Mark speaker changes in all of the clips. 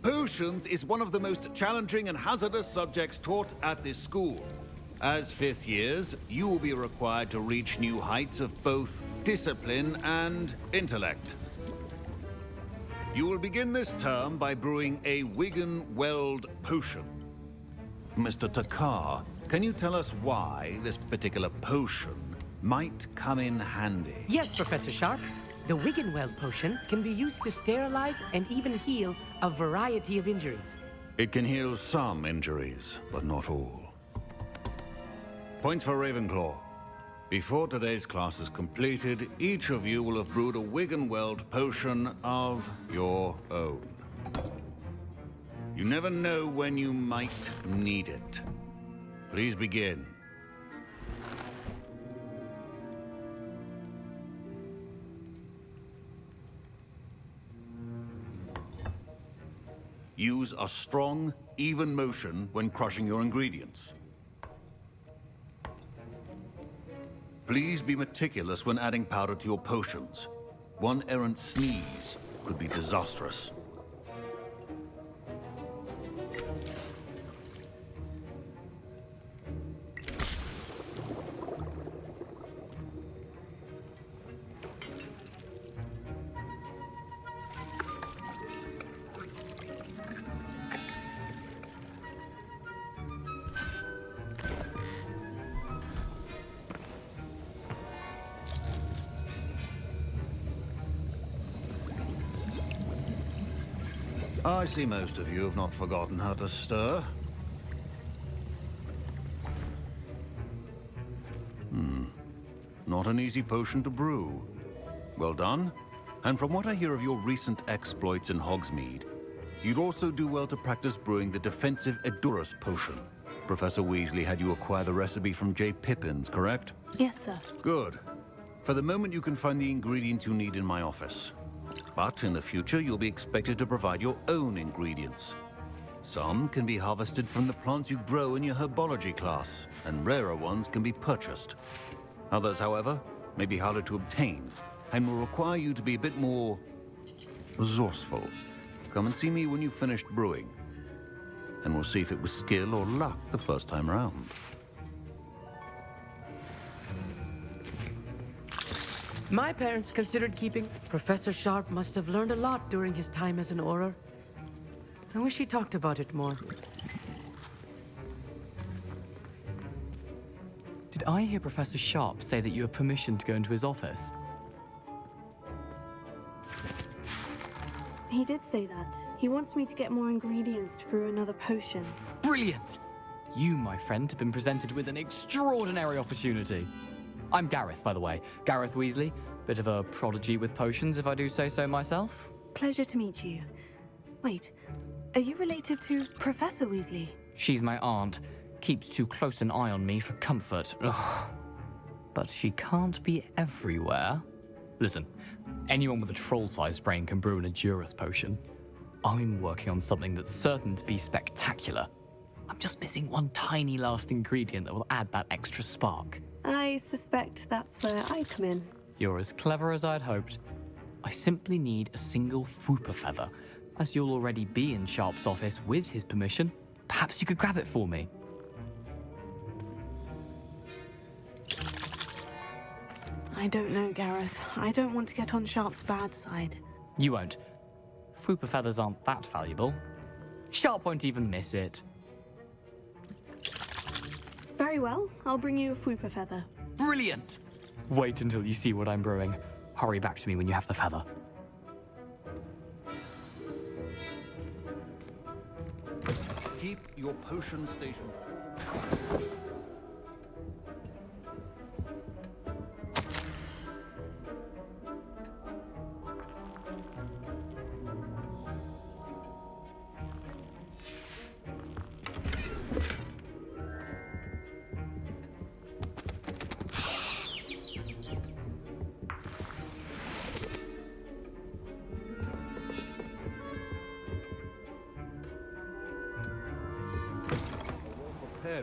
Speaker 1: Potions is one of the most challenging and hazardous subjects taught at this school. As fifth years, you will be required to reach new heights of both discipline and intellect. You will begin this term by brewing a Wiggenweld potion. Mr. Takar, can you tell us why this particular potion might come in handy?
Speaker 2: Yes, Professor Sharp. The Wiggenweld potion can be used to sterilize and even heal a variety of injuries.
Speaker 1: It can heal some injuries, but not all. Points for Ravenclaw. Before today's class is completed, each of you will have brewed a Wiggenweld potion of your own. You never know when you might need it. Please begin. Use a strong, even motion when crushing your ingredients. Please be meticulous when adding powder to your potions. One errant sneeze could be disastrous. I see most of you have not forgotten how to stir. Not an easy potion to brew. Well done. And from what I hear of your recent exploits in Hogsmeade, you'd also do well to practice brewing the defensive Edurus potion. Professor Weasley had you acquire the recipe from J. Pippin's, correct?
Speaker 3: Yes, sir.
Speaker 1: Good. For the moment, you can find the ingredients you need in my office. But in the future, you'll be expected to provide your own ingredients. Some can be harvested from the plants you grow in your herbology class, and rarer ones can be purchased. Others, however, may be harder to obtain, and will require you to be a bit more resourceful. Come and see me when you've finished brewing, and we'll see if it was skill or luck the first time round.
Speaker 2: My parents considered keeping... Professor Sharp must have learned a lot during his time as an Auror. I wish he talked about it more.
Speaker 4: Did I hear Professor Sharp say that you have permission to go into his office?
Speaker 3: He did say that. He wants me to get more ingredients to brew another potion.
Speaker 4: Brilliant! You, my friend, have been presented with an extraordinary opportunity. I'm Gareth, by the way. Gareth Weasley. Bit of a prodigy with potions, if I do say so myself.
Speaker 3: Pleasure to meet you. Wait, are you related to Professor Weasley?
Speaker 4: She's my aunt. Keeps too close an eye on me for comfort. Ugh. But she can't be everywhere. Listen, anyone with a troll-sized brain can brew an Edurus potion. I'm working on something that's certain to be spectacular. I'm just missing one tiny last ingredient that will add that extra spark.
Speaker 3: I suspect that's where I come in.
Speaker 4: You're as clever as I'd hoped. I simply need a single Fwooper feather. As you'll already be in Sharp's office with his permission, perhaps you could grab it for me.
Speaker 3: I don't know, Gareth. I don't want to get on Sharp's bad side.
Speaker 4: You won't. Fwooper feathers aren't that valuable. Sharp won't even miss it.
Speaker 3: Very well, I'll bring you a Fwooper feather.
Speaker 4: Brilliant! Wait until you see what I'm brewing. Hurry back to me when you have the feather.
Speaker 1: Keep your potion station.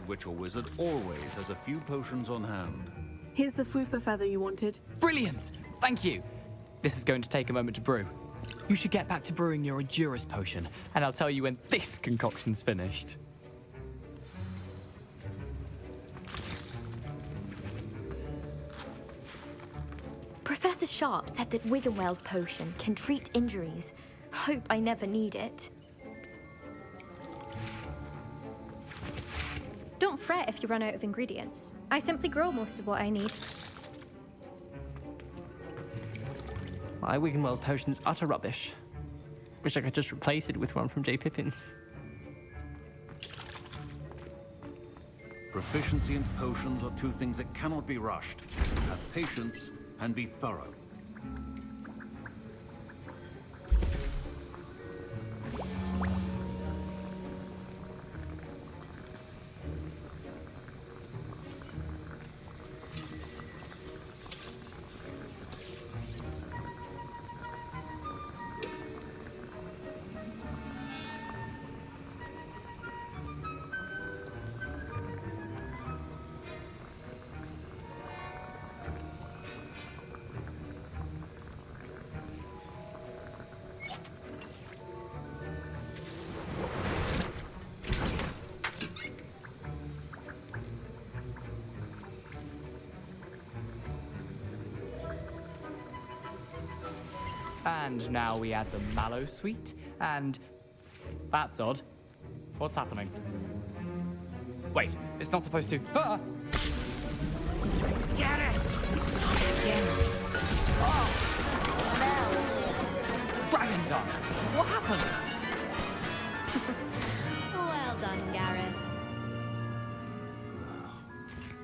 Speaker 1: Witch or wizard always has a few potions on hand.
Speaker 3: Here's the Fwooper feather you wanted.
Speaker 4: Brilliant! Thank you! This is going to take a moment to brew. You should get back to brewing your Endurance potion, and I'll tell you when this concoction's finished.
Speaker 5: Professor Sharp said that Wiggenweld potion can treat injuries. Hope I never need it.
Speaker 6: Don't fret if you run out of ingredients. I simply grow most of what I need.
Speaker 7: My Wiggenweld potion's utter rubbish. Wish I could just replace it with one from J. Pippin's.
Speaker 1: Proficiency and potions are two things that cannot be rushed. Have patience and be thorough.
Speaker 4: And now we add the mallow sweet, and... That's odd. What's happening? Wait, it's not supposed to... Ah! Get it! Oh! No! Dragon Dung! What happened?
Speaker 6: Well done, Gareth.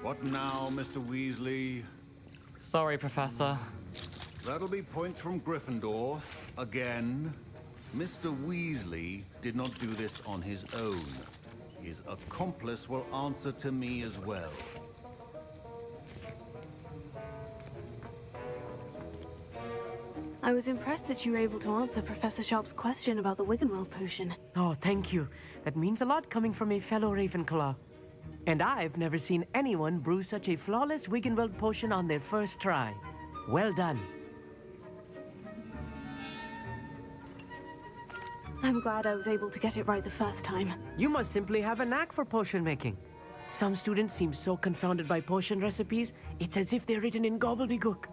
Speaker 1: What now, Mr. Weasley?
Speaker 4: Sorry, Professor.
Speaker 1: That'll be points from Gryffindor. Again. Mr. Weasley did not do this on his own. His accomplice will answer to me as well.
Speaker 3: I was impressed that you were able to answer Professor Sharp's question about the Wiggenweld potion.
Speaker 2: Oh, thank you. That means a lot coming from a fellow Ravenclaw. And I've never seen anyone brew such a flawless Wiggenweld potion on their first try. Well done.
Speaker 3: I'm glad I was able to get it right the first time.
Speaker 2: You must simply have a knack for potion making. Some students seem so confounded by potion recipes, it's as if they're written in gobbledygook.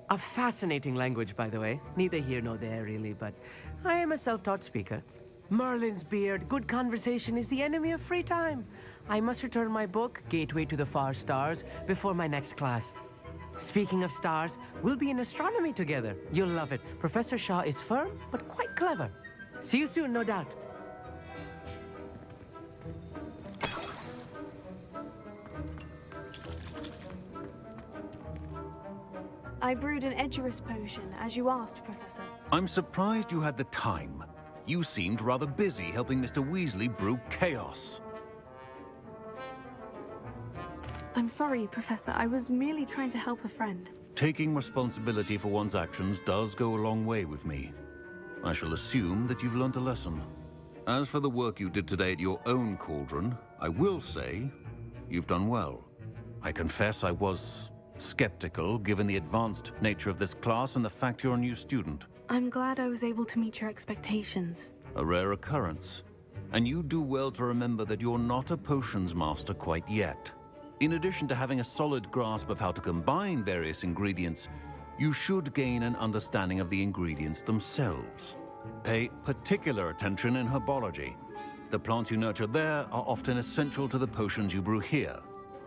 Speaker 2: A fascinating language, by the way. Neither here nor there, really, but I am a self-taught speaker. Merlin's beard, good conversation is the enemy of free time. I must return my book, Gateway to the Far Stars, before my next class. Speaking of stars, we'll be in astronomy together. You'll love it. Professor Shaw is firm, but quite clever. See you soon, no doubt.
Speaker 3: I brewed an Edurus potion, as you asked, Professor.
Speaker 1: I'm surprised you had the time. You seemed rather busy helping Mr. Weasley brew chaos.
Speaker 3: I'm sorry, Professor. I was merely trying to help a friend.
Speaker 1: Taking responsibility for one's actions does go a long way with me. I shall assume that you've learnt a lesson. As for the work you did today at your own cauldron, I will say you've done well. I confess I was skeptical, given the advanced nature of this class and the fact you're a new student.
Speaker 3: I'm glad I was able to meet your expectations.
Speaker 1: A rare occurrence. And you do well to remember that you're not a potions master quite yet. In addition to having a solid grasp of how to combine various ingredients, you should gain an understanding of the ingredients themselves. Pay particular attention in herbology. The plants you nurture there are often essential to the potions you brew here.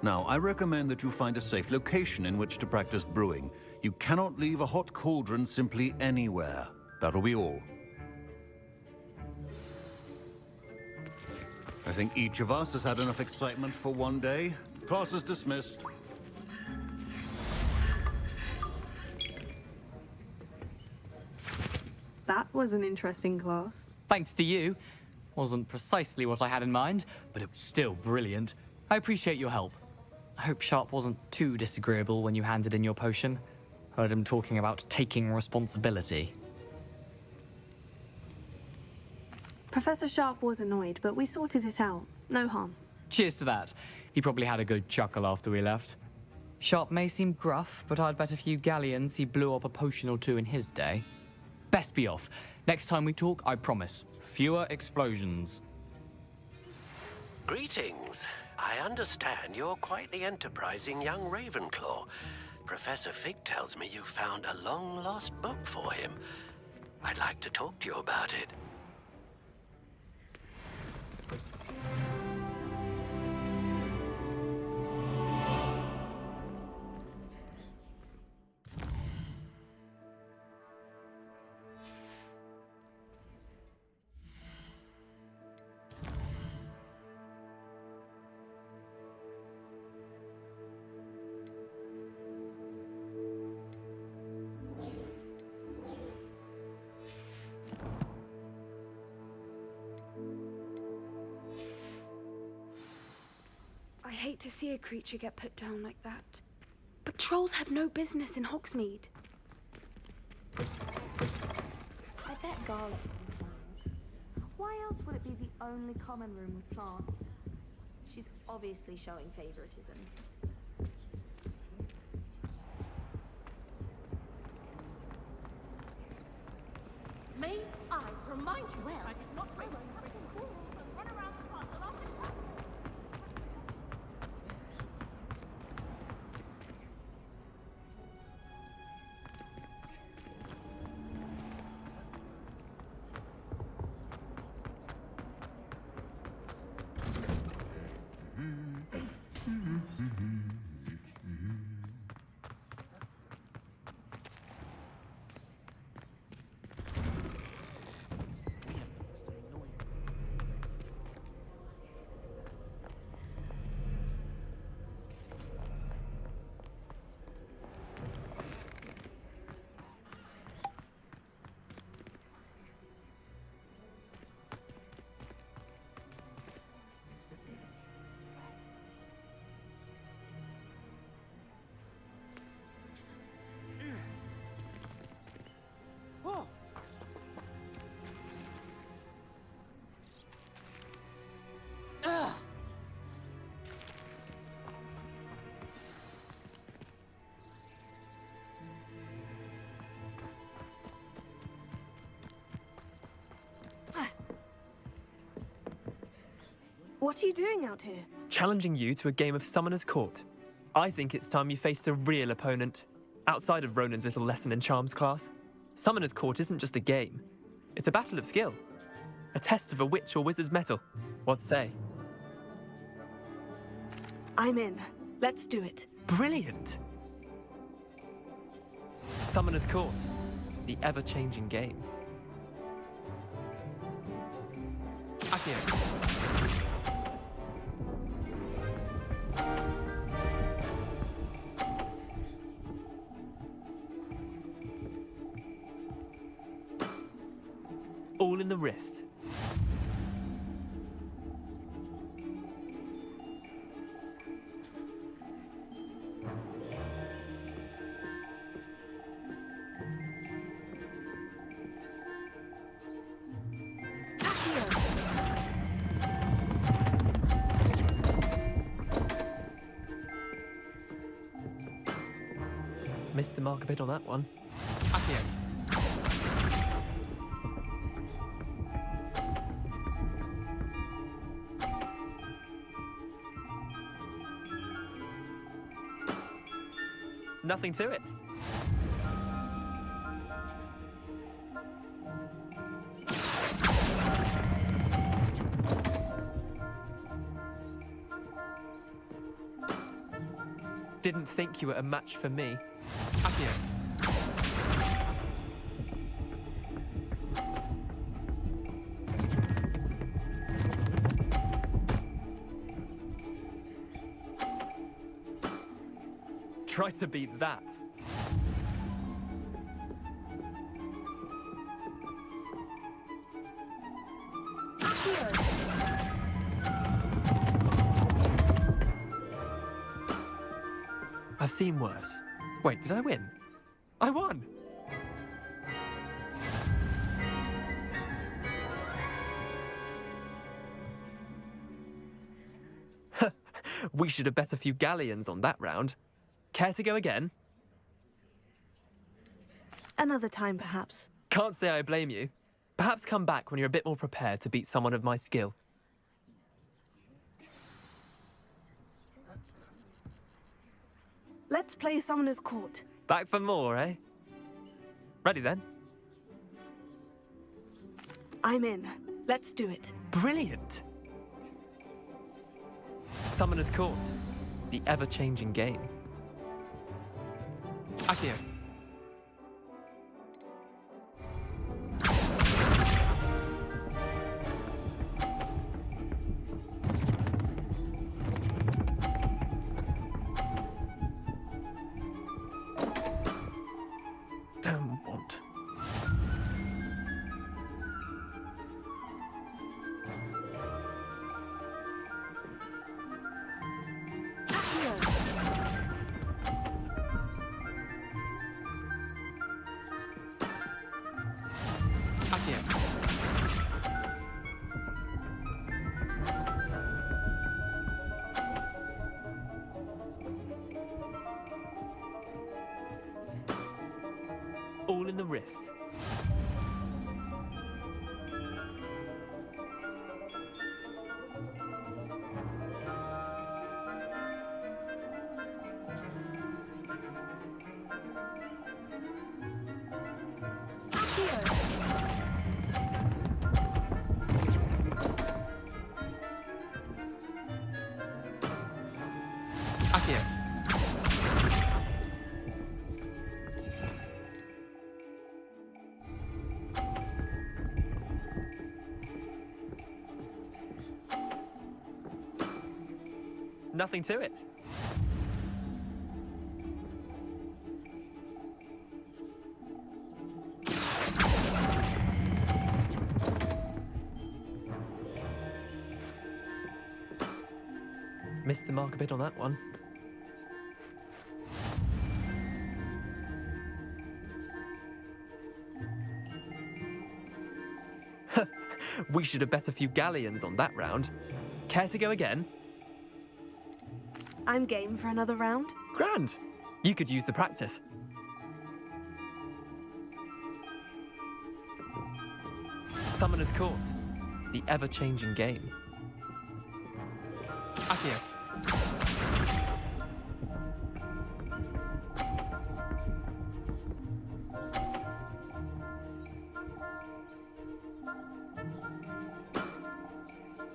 Speaker 1: Now, I recommend that you find a safe location in which to practice brewing. You cannot leave a hot cauldron simply anywhere. That'll be all. I think each of us has had enough excitement for one day. Class is dismissed.
Speaker 3: That was an interesting class.
Speaker 4: Thanks to you. Wasn't precisely what I had in mind, but it was still brilliant. I appreciate your help. I hope Sharp wasn't too disagreeable when you handed in your potion. Heard him talking about taking responsibility.
Speaker 3: Professor Sharp was annoyed, but we sorted it out. No harm.
Speaker 4: Cheers to that. He probably had a good chuckle after we left. Sharp may seem gruff, but I'd bet a few galleons he blew up a potion or two in his day. best be off. Next time we talk, I promise, fewer explosions.
Speaker 8: Greetings. I understand you're quite the enterprising young Ravenclaw. Professor Fig tells me you found a long-lost book for him. I'd like to talk to you about it.
Speaker 9: I hate to see a creature get put down like that. But trolls have no business in Hogsmeade.
Speaker 10: I bet garlic plants. Why else would it be the only common room with plants? She's obviously showing favoritism.
Speaker 11: May I remind you, well, I did not run around the castle after
Speaker 3: What are you doing out here?
Speaker 12: Challenging you to a game of Summoner's Court. I think it's time you faced a real opponent, outside of Ronan's little lesson in charms class. Summoner's Court isn't just a game. It's a battle of skill. A test of a witch or wizard's mettle. What say?
Speaker 3: I'm in. Let's do it.
Speaker 12: Brilliant! Summoner's Court. The ever-changing game. Accio. All in the wrist. Missed the mark a bit on that one. Accio. Nothing to it. Didn't think you were a match for me. Accio. Try to beat that. I've seen worse. Wait, did I win? I won! We should have bet a few galleons on that round. Care to go again?
Speaker 3: Another time, perhaps.
Speaker 12: Can't say I blame you. Perhaps come back when you're a bit more prepared to beat someone of my skill.
Speaker 3: Let's play Summoner's Court.
Speaker 12: Back for more, eh? Ready then?
Speaker 3: I'm in. Let's do it.
Speaker 12: Brilliant! Summoner's Court, the ever-changing game. Akio. Damn want. All in the wrist. Akio. Nothing to it. Missed the mark a bit on that one. We should have bet a few galleons on that round. Care to go again?
Speaker 3: I'm game for another round.
Speaker 12: Grand. You could use the practice. Summoner's Court, the ever-changing game. Akio.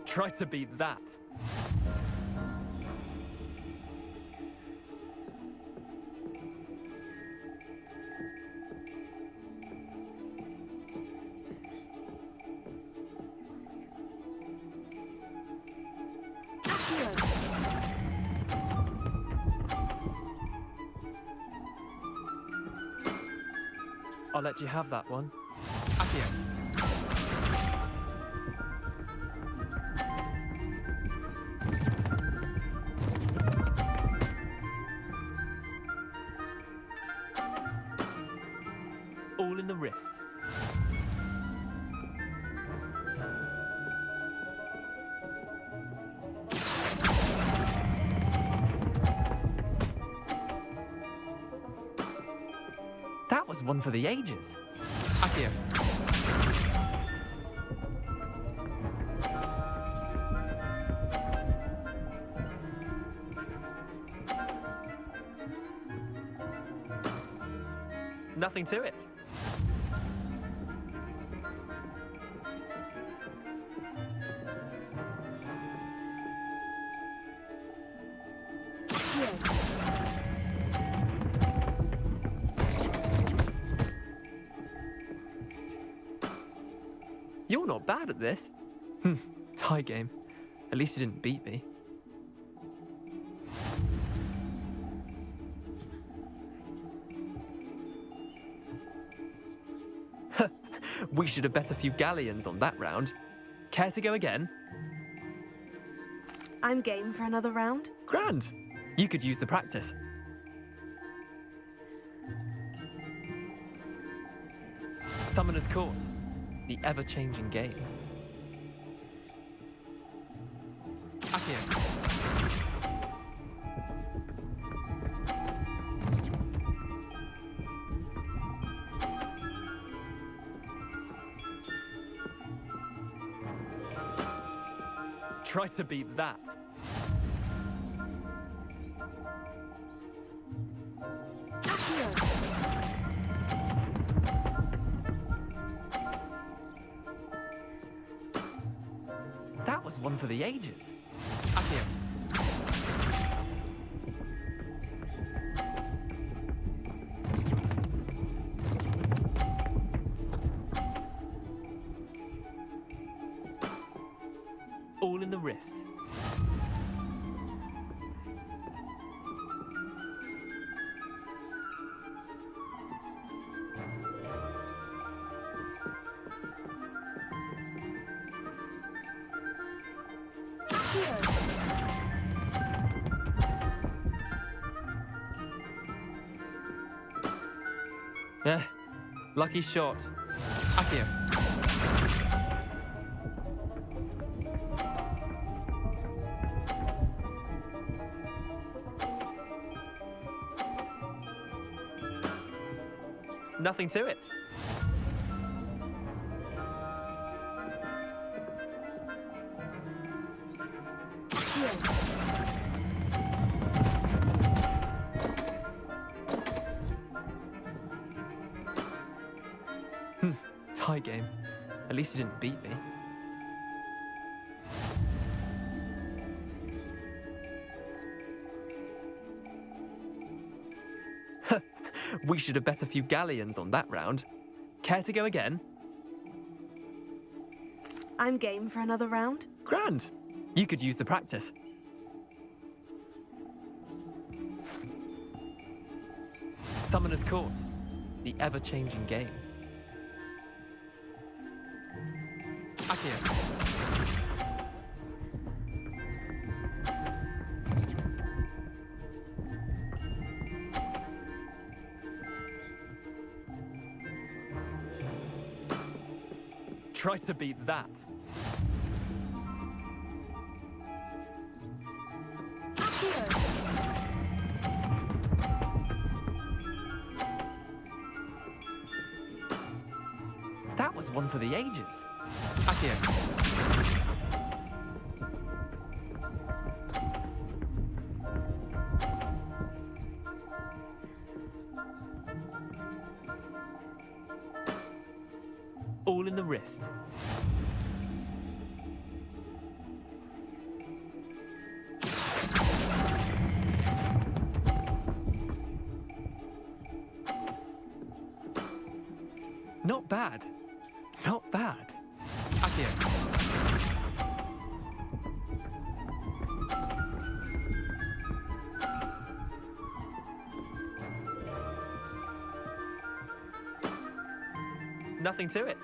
Speaker 12: Try to beat that. I'll let you have that one. Akio. All in the wrist. That was one for the ages. Akio. Nothing to it. You're not bad at this. Tie game. At least you didn't beat me. We should have bet a few galleons on that round. Care to go again?
Speaker 3: I'm game for another round.
Speaker 12: Grand. You could use the practice. Summoner's Court, the ever-changing game. Akio. Try to beat that. That was one for the ages. Accio. All in the wrist. Lucky shot. Accio. Nothing to it. Tie game. At least you didn't beat me. We should have bet a few galleons on that round. Care to go again?
Speaker 3: I'm game for another round.
Speaker 12: Grand. You could use the practice. Summoner's Court. The ever-changing game. Accio. Try to beat that. That was one for the ages. Accio. All in the wrist. Not bad. Not bad. Accio. Nothing to it.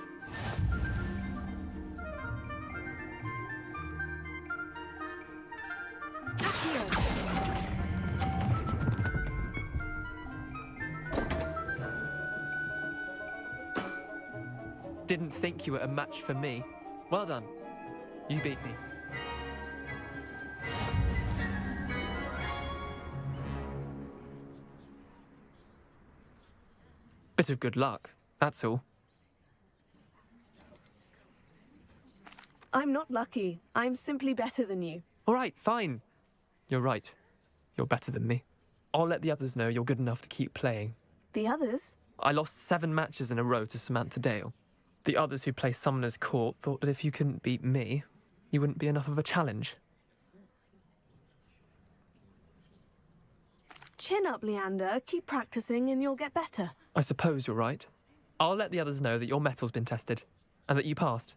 Speaker 12: Didn't think you were a match for me. Well done. You beat me. Bit of good luck, that's all.
Speaker 3: I'm not lucky. I'm simply better than you.
Speaker 12: All right, fine. You're right. You're better than me. I'll let the others know you're good enough to keep playing.
Speaker 3: The others?
Speaker 12: I lost 7 matches in a row to Samantha Dale. The others who play Summoner's Court thought that if you couldn't beat me, you wouldn't be enough of a challenge.
Speaker 3: Chin up, Leander. Keep practicing and you'll get better.
Speaker 12: I suppose you're right. I'll let the others know that your metal's been tested, and that you passed.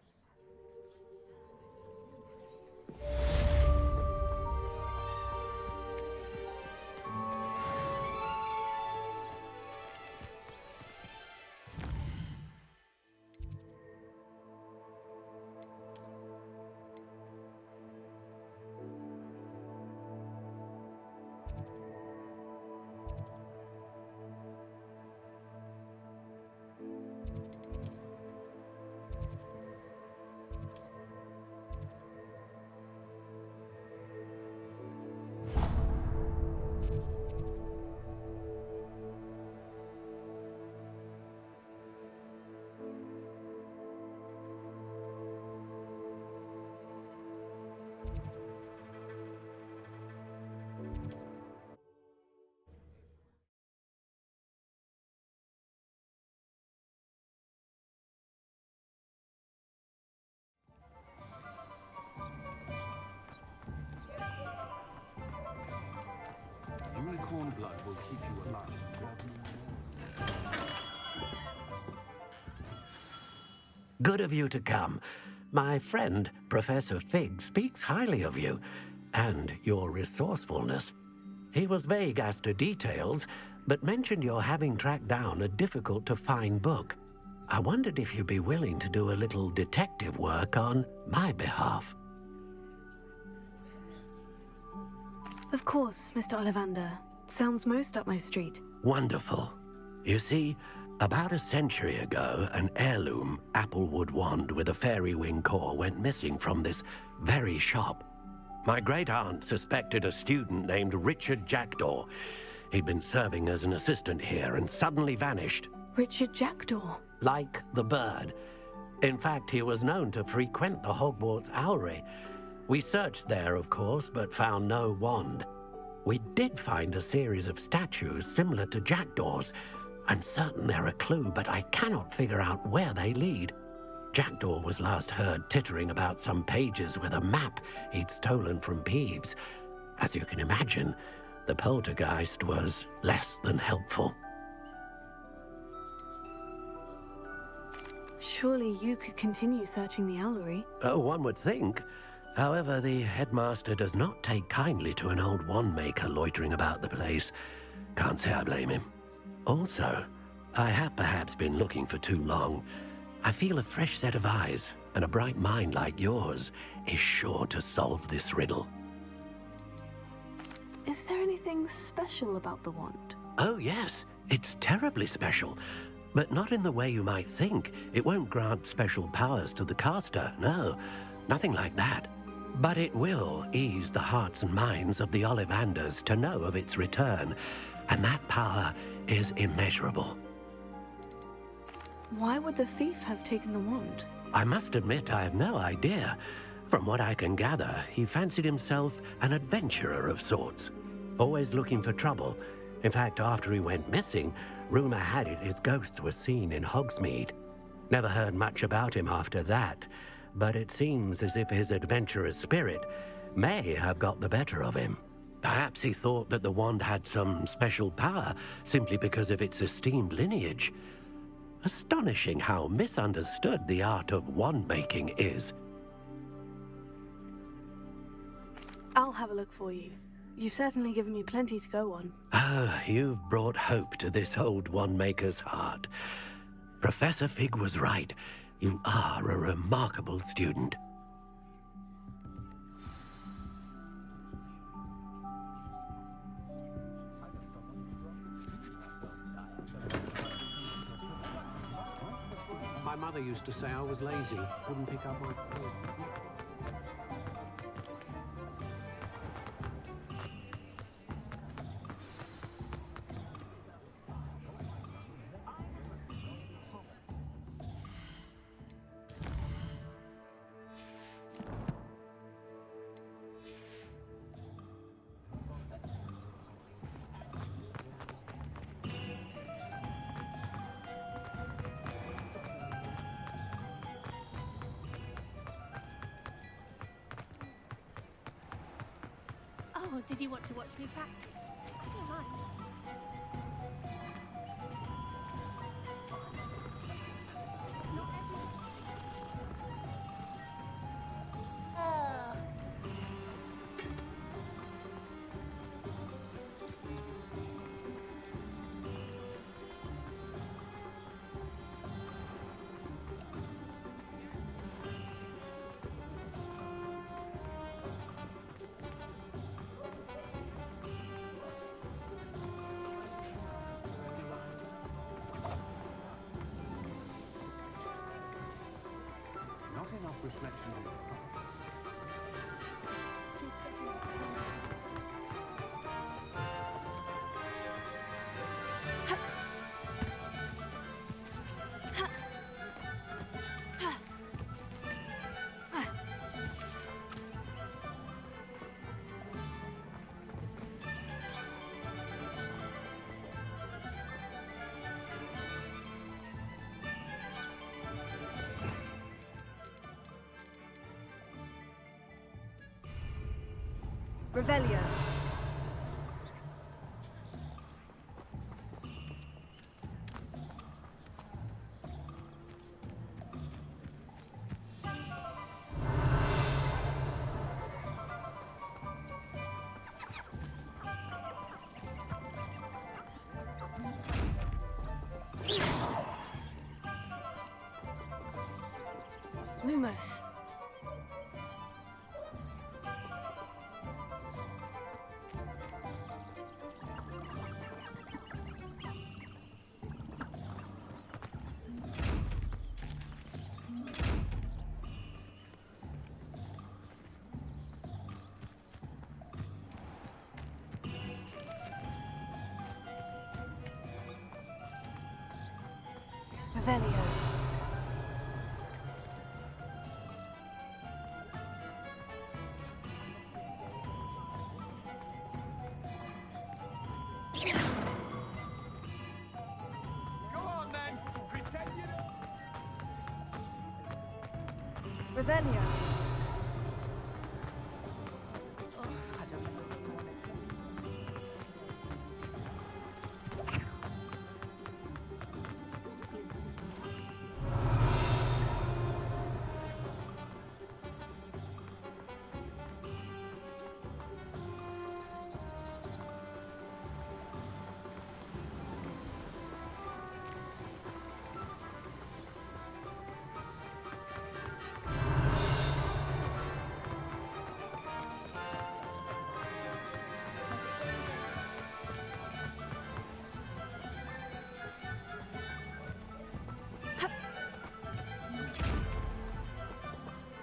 Speaker 13: blood will keep you alive.
Speaker 8: Good of you to come. My friend, Professor Fig, speaks highly of you and your resourcefulness. He was vague as to details, but mentioned your having tracked down a difficult-to-find book. I wondered if you'd be willing to do a little detective work on my behalf.
Speaker 3: Of course, Mr. Ollivander. Sounds most up my street.
Speaker 8: Wonderful. You see, about a century ago, an heirloom applewood wand with a fairy wing core went missing from this very shop. My great-aunt suspected a student named Richard Jackdaw. He'd been serving as an assistant here and suddenly vanished.
Speaker 3: Richard Jackdaw?
Speaker 8: Like the bird. In fact, he was known to frequent the Hogwarts Owlery. We searched there, of course, but found no wand. We did find a series of statues similar to Jackdaw's. I'm certain they're a clue, but I cannot figure out where they lead. Jackdaw was last heard tittering about some pages with a map he'd stolen from Peeves. As you can imagine, the poltergeist was less than helpful.
Speaker 3: Surely you could continue searching the Owlery.
Speaker 8: Oh, one would think. However, the headmaster does not take kindly to an old wand-maker loitering about the place. Can't say I blame him. Also, I have perhaps been looking for too long. I feel a fresh set of eyes, and a bright mind like yours is sure to solve this riddle.
Speaker 3: Is there anything special about the wand?
Speaker 8: Oh, yes. It's terribly special. But not in the way you might think. It won't grant special powers to the caster, no. Nothing like that. But it will ease the hearts and minds of the Ollivanders to know of its return, and that power is immeasurable.
Speaker 3: Why would the thief have taken the wand?
Speaker 8: I must admit I have no idea. From what I can gather, he fancied himself an adventurer of sorts, always looking for trouble. In fact, after he went missing, rumor had it his ghost was seen in Hogsmeade. Never heard much about him after that, but it seems as if his adventurous spirit may have got the better of him. Perhaps he thought that the wand had some special power simply because of its esteemed lineage. Astonishing how misunderstood the art of wand-making is.
Speaker 3: I'll have a look for you. You've certainly given me plenty to go on.
Speaker 8: Ah, you've brought hope to this old wand-maker's heart. Professor Fig was right. You are a remarkable student.
Speaker 13: My mother used to say I was lazy, wouldn't pick up my phone.
Speaker 6: Oh, did you want to watch me practice? I don't mind.
Speaker 13: Not enough reflection on the
Speaker 3: Revelio. Lumos. Revelio.
Speaker 14: Go on then, pretend you don't.
Speaker 3: Revelio.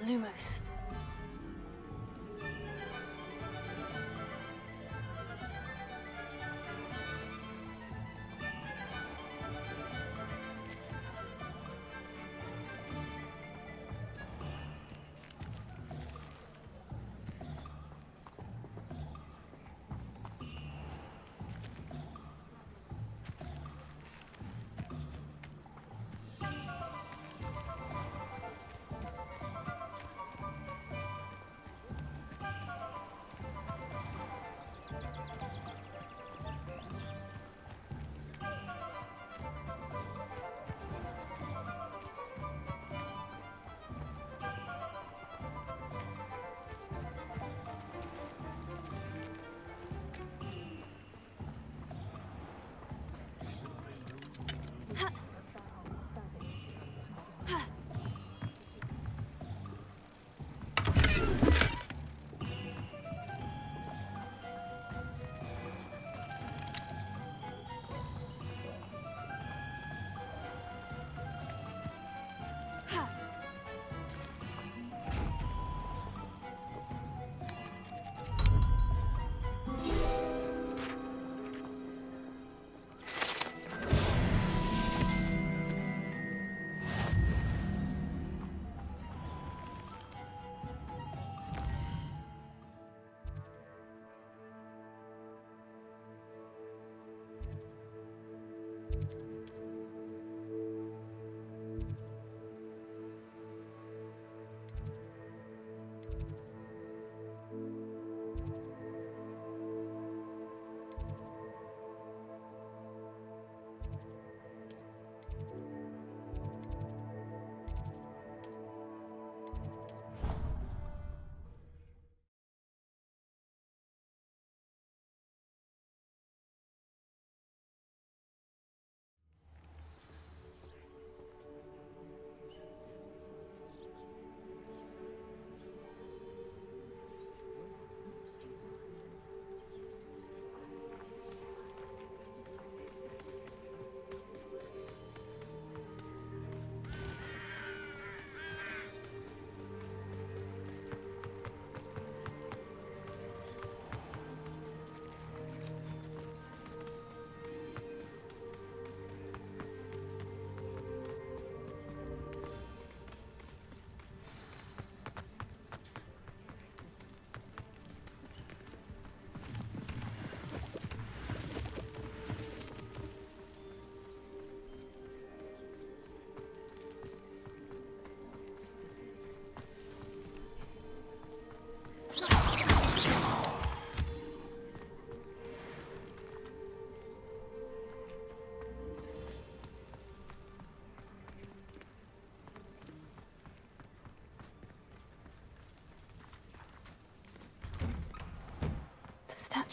Speaker 3: Lumos.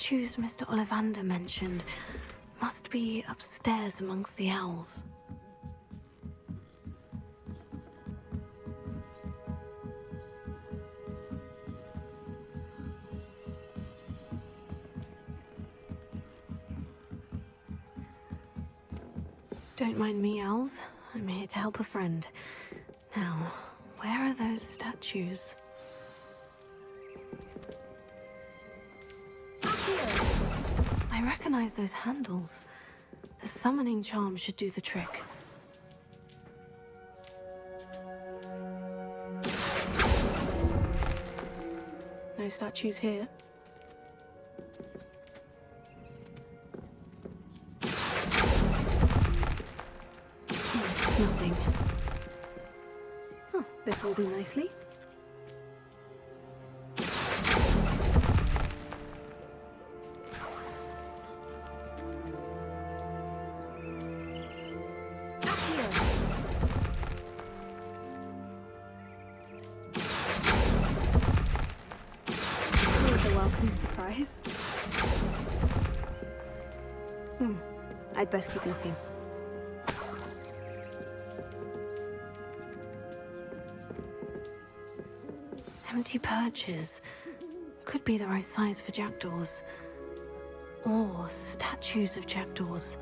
Speaker 3: statues Mr. Ollivander mentioned must be upstairs amongst the owls. Don't mind me, owls. I'm here to help a friend. Now, where are those statues? I recognize those handles. The summoning charm should do the trick. No statues here. Nothing. Oh, this will do nicely. Here's a welcome surprise. I'd best keep looking. Empty perches. Could be the right size for jackdaws. Or statues of jackdaws.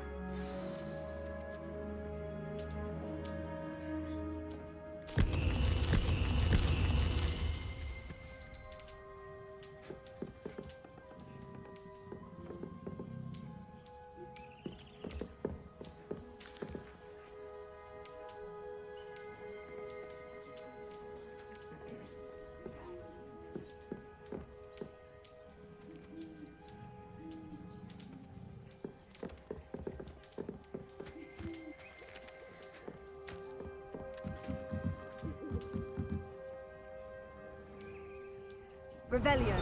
Speaker 15: Revelio.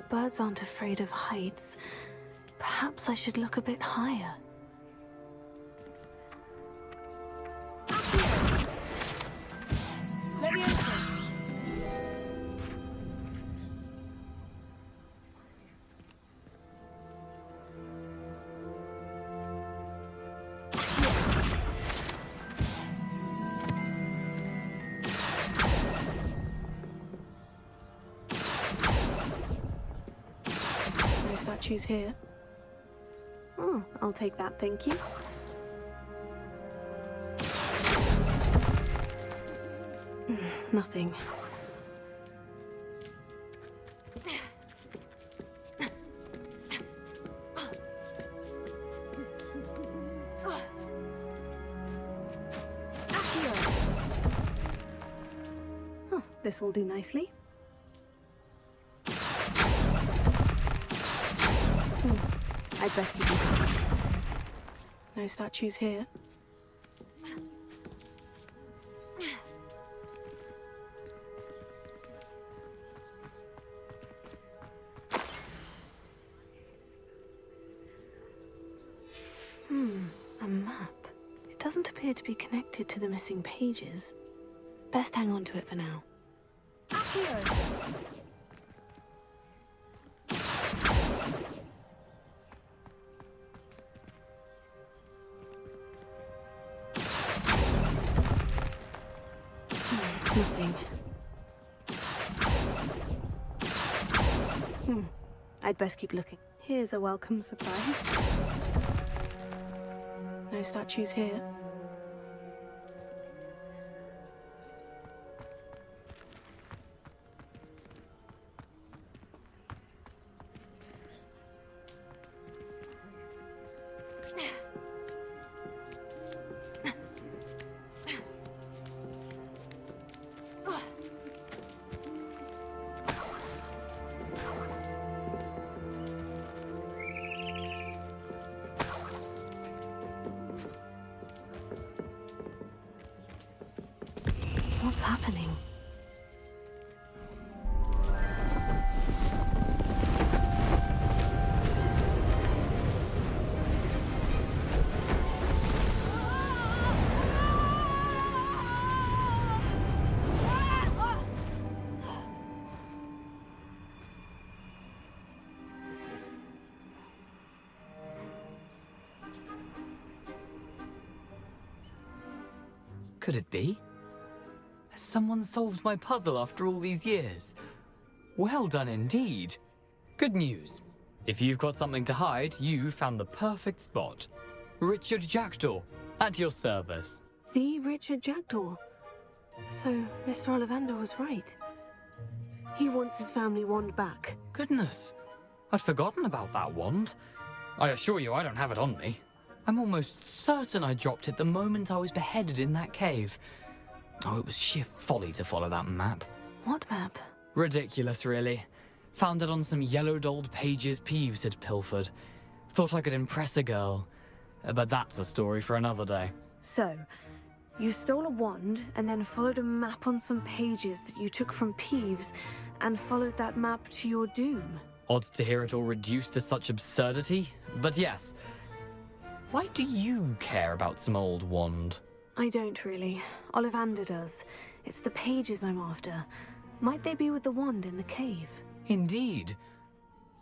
Speaker 3: Birds aren't afraid of heights. Perhaps I should look a bit higher. No statues here. Oh, I'll take that, thank you. Nothing. Oh, this will do nicely. I'd best keep it. No statues here. A map. It doesn't appear to be connected to the missing pages. Best hang on to it for now. Nothing. I'd best keep looking. Here's a welcome surprise. No statues here. What's happening?
Speaker 4: could it be? Has someone solved my puzzle after all these years? Well done indeed. Good news. If you've got something to hide, you found the perfect spot. Richard Jackdaw, at your service.
Speaker 3: The Richard Jackdaw. So, Mr. Ollivander was right. He wants his family wand back.
Speaker 4: Goodness, I'd forgotten about that wand. I assure you I don't have it on me. I'm almost certain I dropped it the moment I was beheaded in that cave. Oh, it was sheer folly to follow that map.
Speaker 3: What map?
Speaker 4: Ridiculous, really. Found it on some yellowed old pages Peeves had pilfered. Thought I could impress a girl. But that's a story for another day.
Speaker 3: So, you stole a wand and then followed a map on some pages that you took from Peeves and followed that map to your doom.
Speaker 4: Odd to hear it all reduced to such absurdity, but yes. Why do you care about some old wand?
Speaker 3: I don't really. Ollivander does. It's the pages I'm after. Might they be with the wand in the cave?
Speaker 4: Indeed.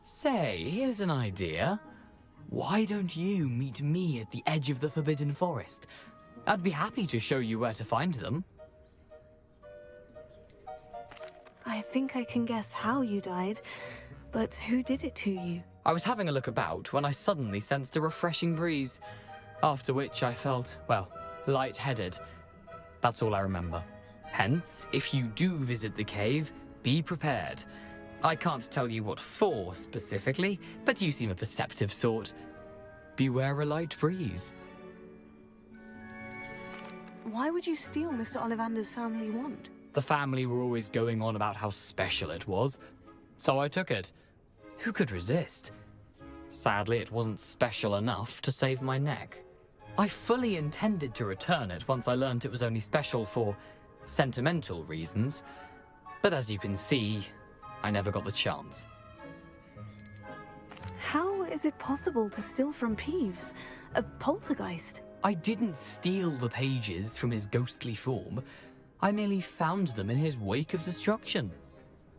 Speaker 4: Say, here's an idea. Why don't you meet me at the edge of the Forbidden Forest? I'd be happy to show you where to find them.
Speaker 3: I think I can guess how you died, but who did it to you?
Speaker 4: I was having a look about when I suddenly sensed a refreshing breeze, after which I felt, well, lightheaded. That's all I remember. Hence, if you do visit the cave, be prepared. I can't tell you what for specifically, but you seem a perceptive sort. Beware a light breeze.
Speaker 3: Why would you steal Mr. Ollivander's family wand?
Speaker 4: The family were always going on about how special it was, so I took it. Who could resist? Sadly, it wasn't special enough to save my neck. I fully intended to return it once I learned it was only special for sentimental reasons, but as you can see, I never got the chance.
Speaker 3: How is it possible to steal from Peeves? A poltergeist?
Speaker 4: I didn't steal the pages from his ghostly form. I merely found them in his wake of destruction.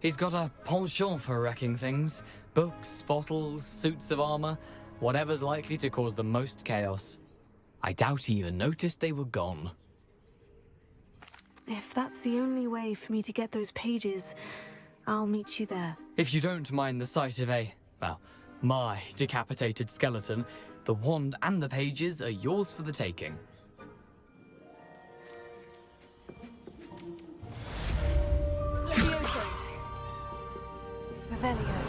Speaker 4: He's got a penchant for wrecking things. Books, bottles, suits of armor, whatever's likely to cause the most chaos. I doubt he even noticed they were gone.
Speaker 3: If that's the only way for me to get those pages, I'll meet you there.
Speaker 4: If you don't mind the sight of my decapitated skeleton, the wand and the pages are yours for the taking.
Speaker 3: Revelio.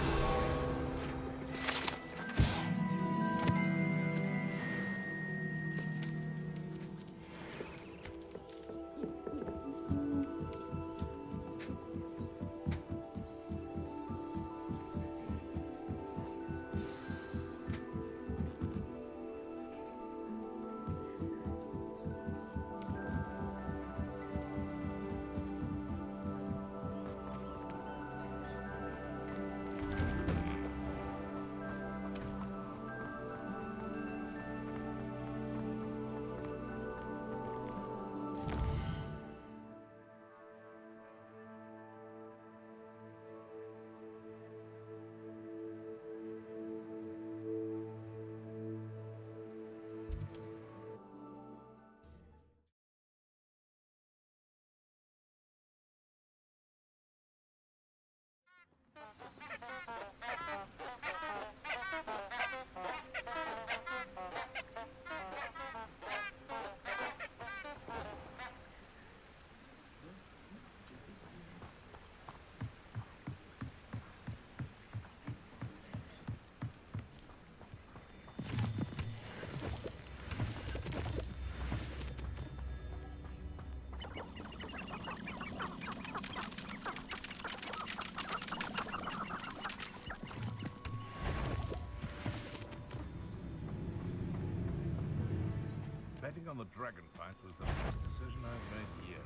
Speaker 14: Betting on the dragon fight was the best decision I've made yet.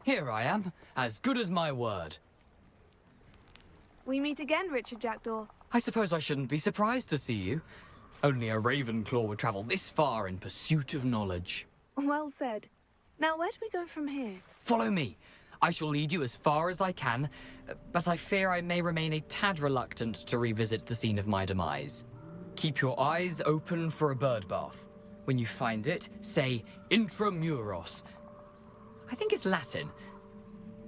Speaker 4: Here I am, as good as my word.
Speaker 15: We meet again, Richard Jackdaw.
Speaker 4: I suppose I shouldn't be surprised to see you. Only a Ravenclaw would travel this far in pursuit of knowledge.
Speaker 15: Well said. Now, where do we go from here?
Speaker 4: Follow me. I shall lead you as far as I can, but I fear I may remain a tad reluctant to revisit the scene of my demise. Keep your eyes open for a bird bath. When you find it, say intramuros. I think it's Latin.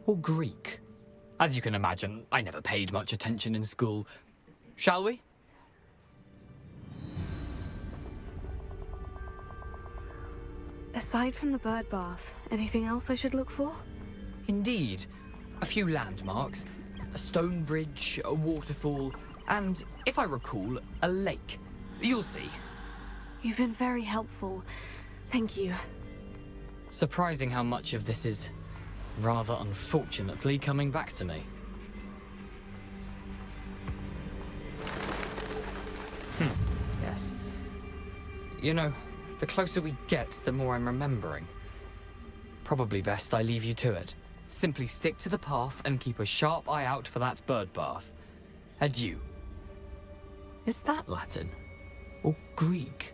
Speaker 4: Or Greek. As you can imagine, I never paid much attention in school. Shall we?
Speaker 3: Aside from the bird bath, anything else I should look for?
Speaker 4: Indeed. A few landmarks. A stone bridge, a waterfall, and, if I recall, a lake. You'll see.
Speaker 3: You've been very helpful. Thank you.
Speaker 4: Surprising how much of this is, rather unfortunately, coming back to me. Yes. You know, the closer we get, the more I'm remembering. Probably best I leave you to it. Simply stick to the path and keep a sharp eye out for that bird bath. Adieu. Is that Latin? Or Greek?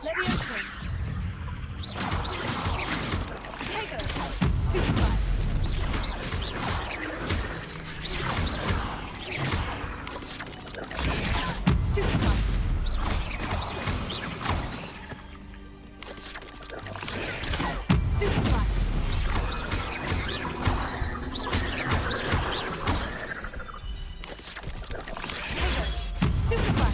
Speaker 15: Leviosa. Tego. Stupefy. Stupefy. Stupefy. Stupefy.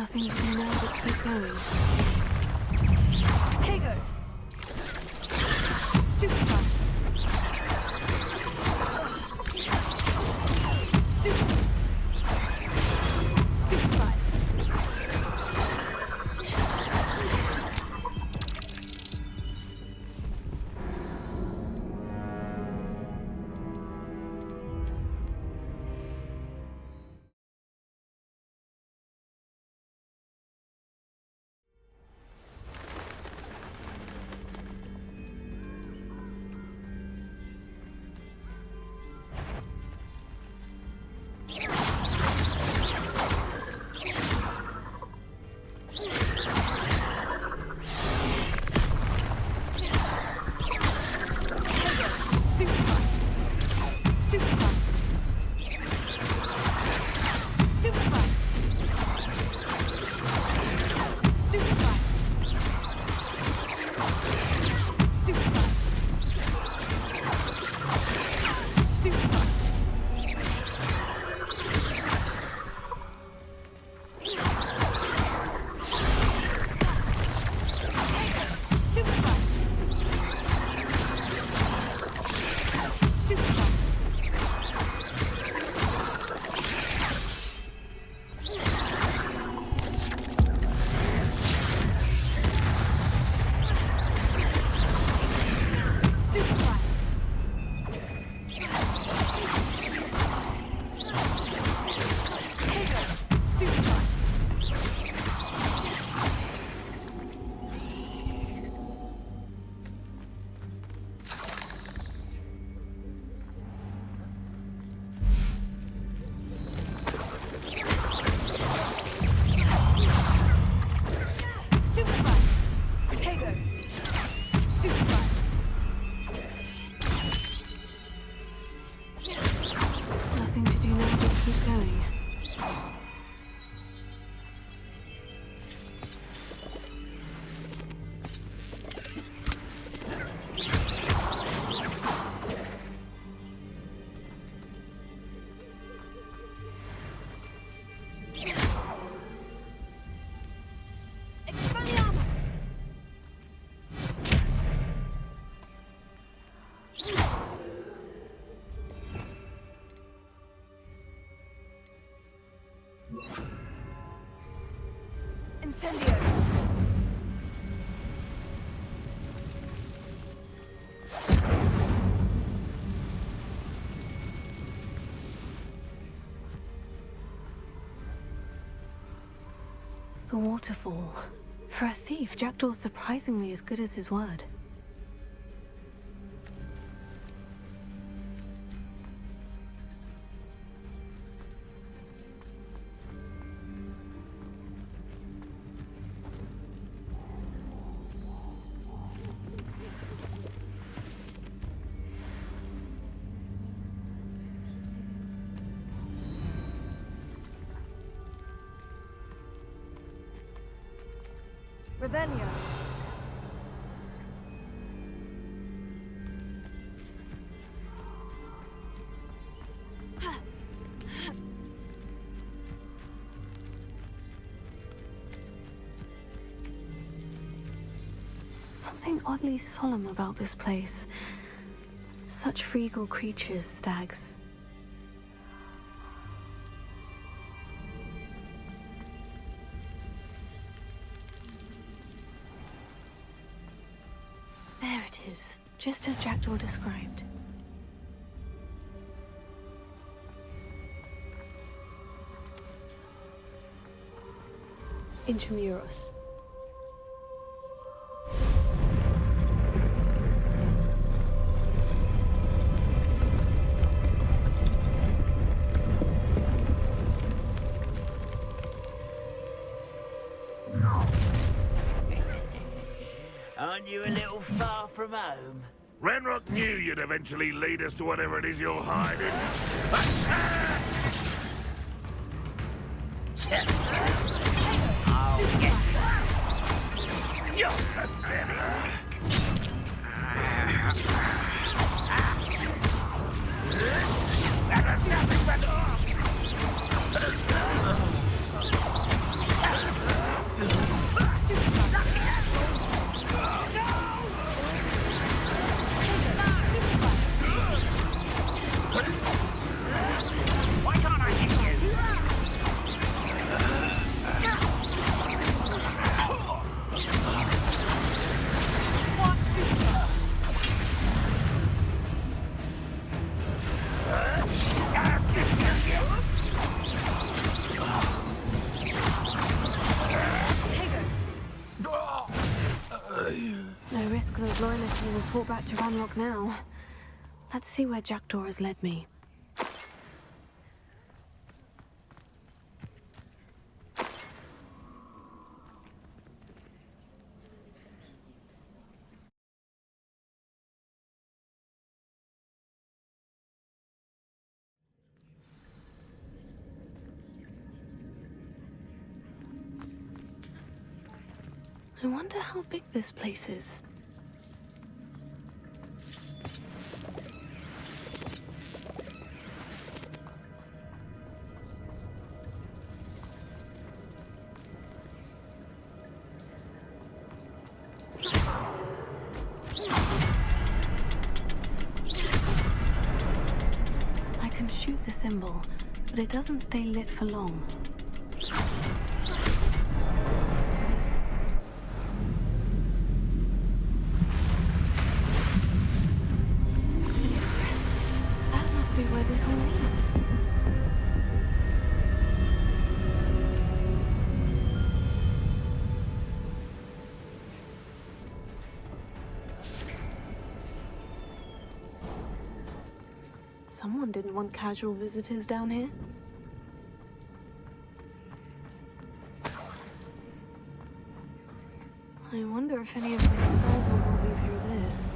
Speaker 3: Nothing to do now but keep going.
Speaker 15: Tego! Stupefy! Stupefy!
Speaker 3: Nothing to do now but keep going.
Speaker 15: Incendio!
Speaker 3: The waterfall. For a thief, Jackdaw's surprisingly as good as his word.
Speaker 15: Revelio.
Speaker 3: Something oddly solemn about this place. Such regal creatures, stags. There it is, just as Jackdaw described. Intramuros.
Speaker 16: Aren't you a little far from home?
Speaker 17: Renrock knew you'd eventually lead us to whatever it is you're hiding. You're so very weak.
Speaker 3: those loyalists will report back to Ranrock now. Let's see where Jackdaw has led me. I wonder how big this place is. I can shoot the symbol, but it doesn't stay lit for long. Where this all leads. Someone didn't want casual visitors down here. I wonder if any of my spells will help me through this.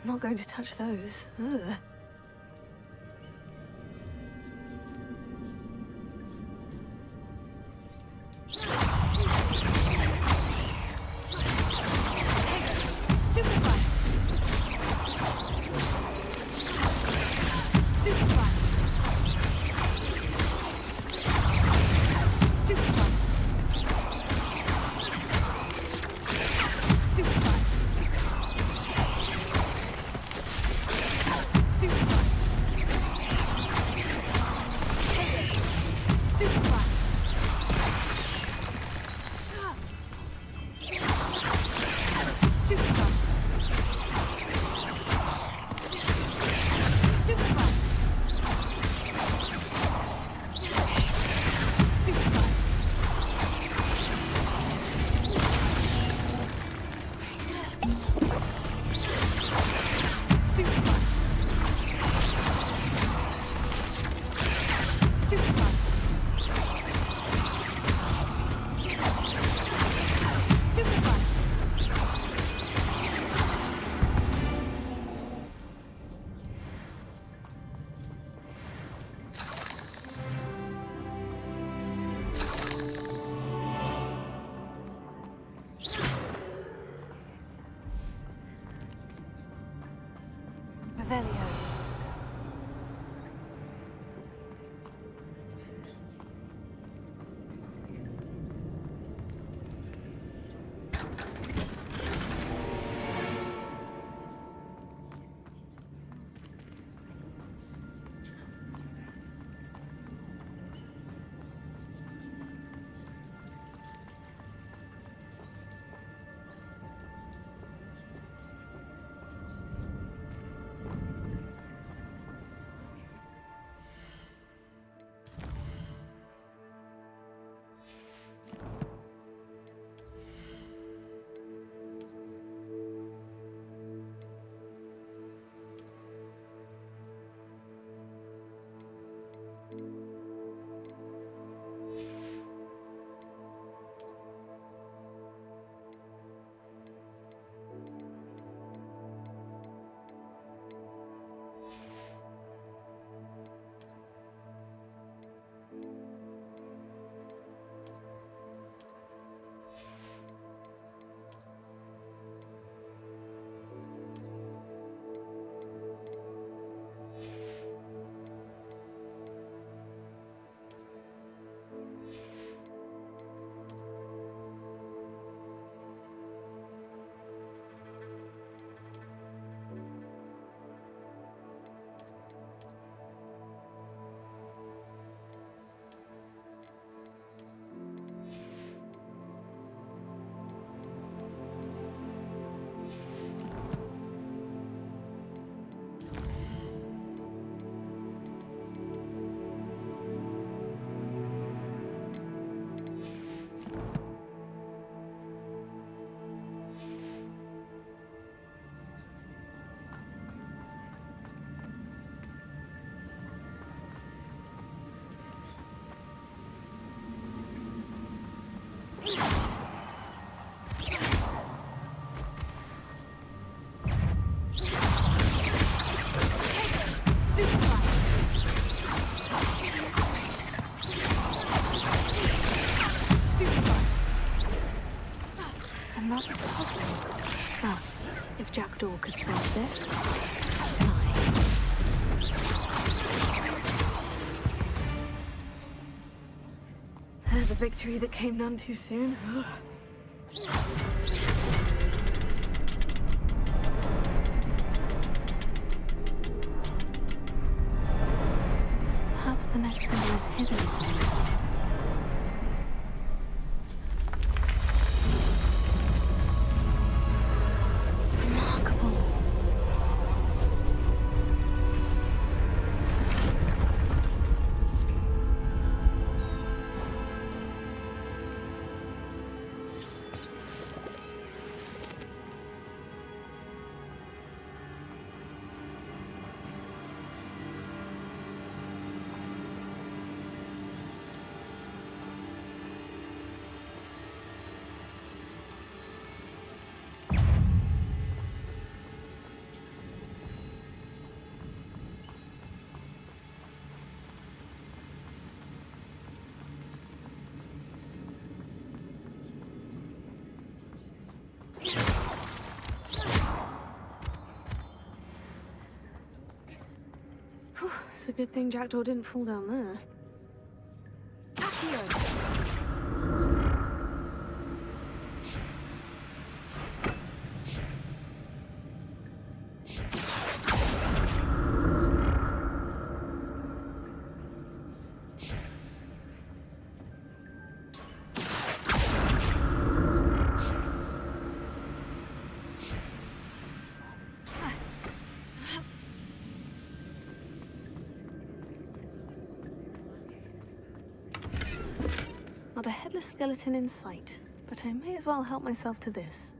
Speaker 3: I'm not going to touch those. Ugh. Another puzzle. Well, if Jackdaw could solve this, so can I. There's a victory that came none too soon. Perhaps the next symbol is hidden somewhere. It's a good thing Jackdaw didn't fall down there. Not a headless skeleton in sight, but I may as well help myself to this.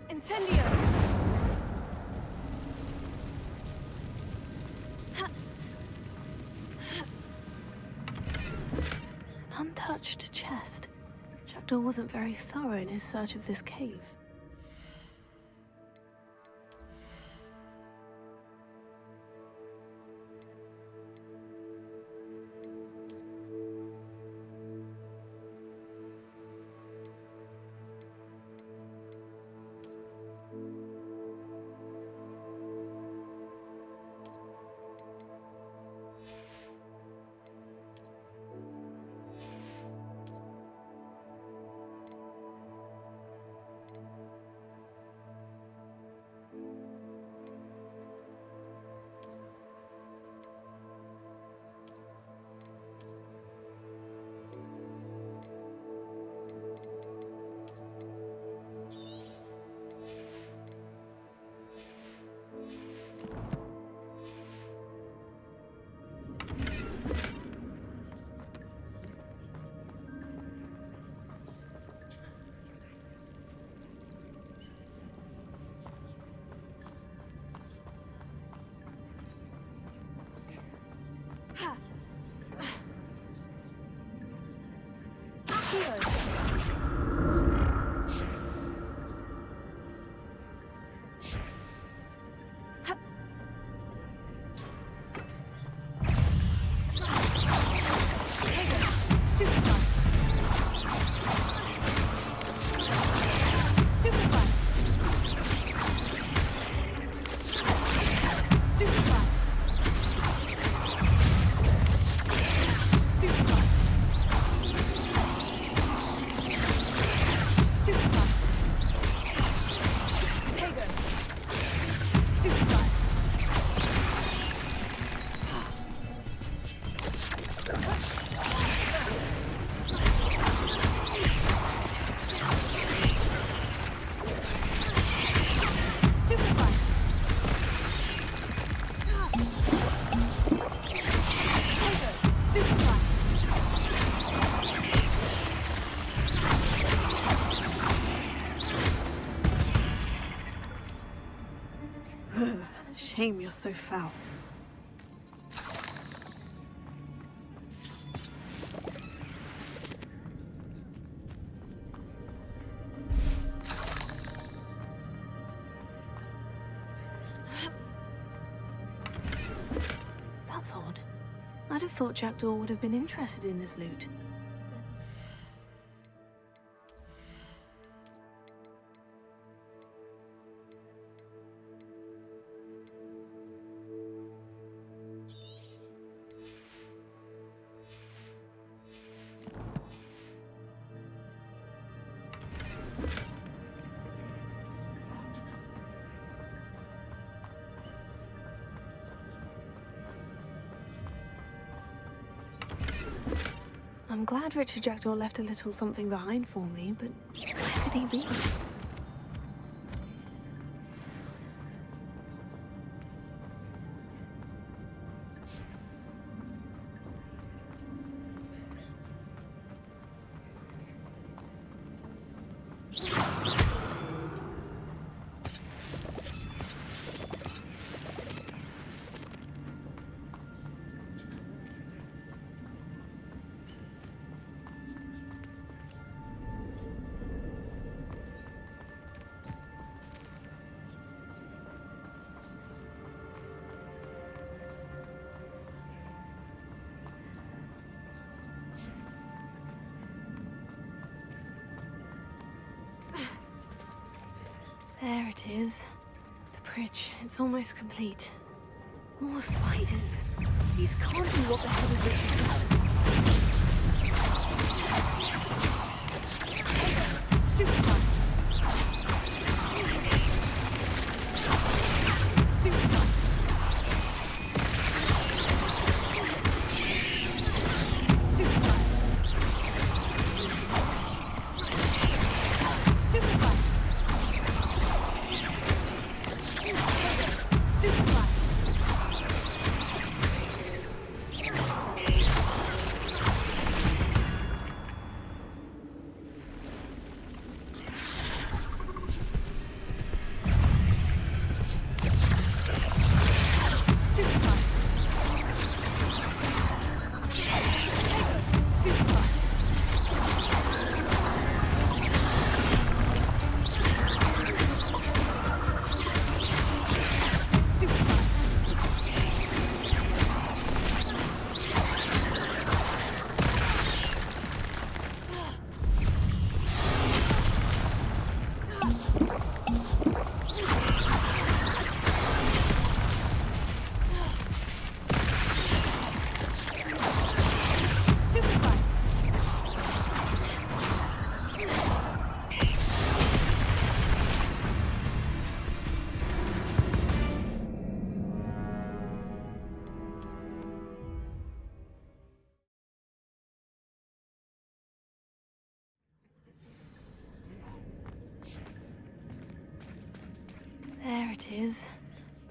Speaker 3: Incendio! An untouched chest. Jackdaw wasn't very thorough in his search of this cave.
Speaker 15: Shame you're so foul.
Speaker 3: That's odd. I'd have thought Jackdaw would have been interested in this loot. I'm glad Richard Jackdaw left a little something behind for me, but where could he be? There it is. The bridge. It's almost complete. More spiders. These can't be what the heavy bridge is for. Stupefy. Stupefy. There it is.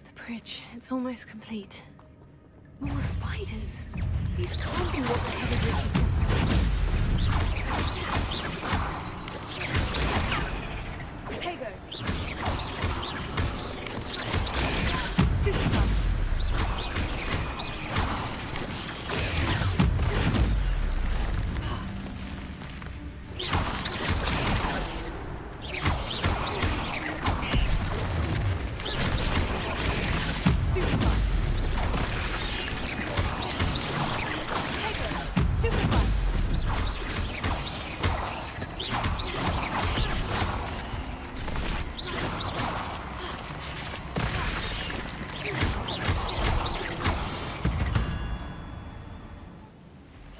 Speaker 3: The bridge. It's almost complete. More spiders. These can't be what the heavy bridge is for. Potato. Stupefy.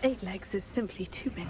Speaker 3: Eight legs is simply too many.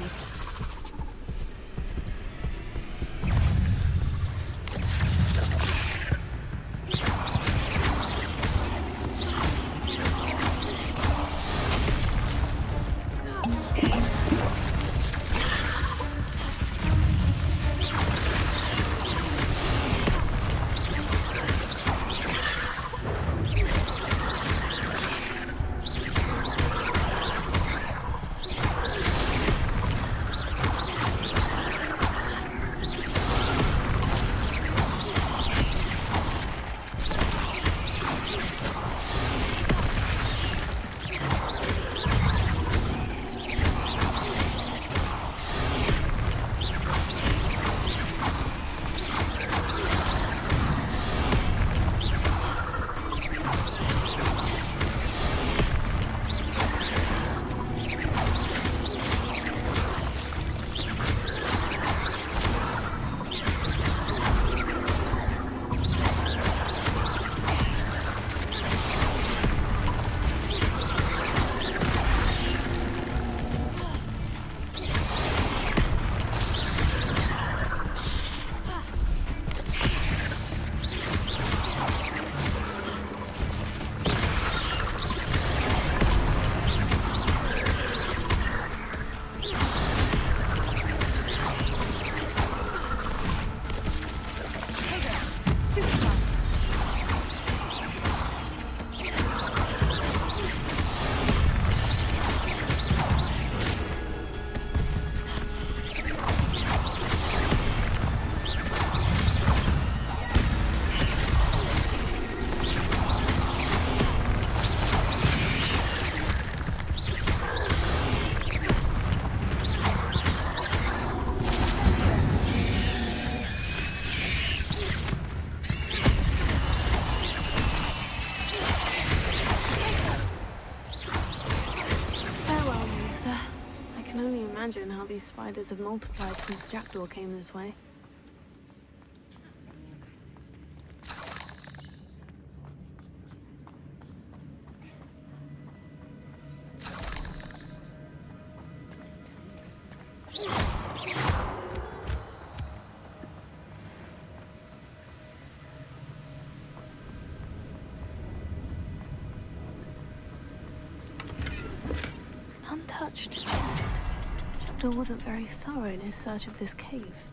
Speaker 3: imagine how these spiders have multiplied since Jackdaw came this way. Untouched chest. Jackdaw wasn't very thorough in his search of this cave.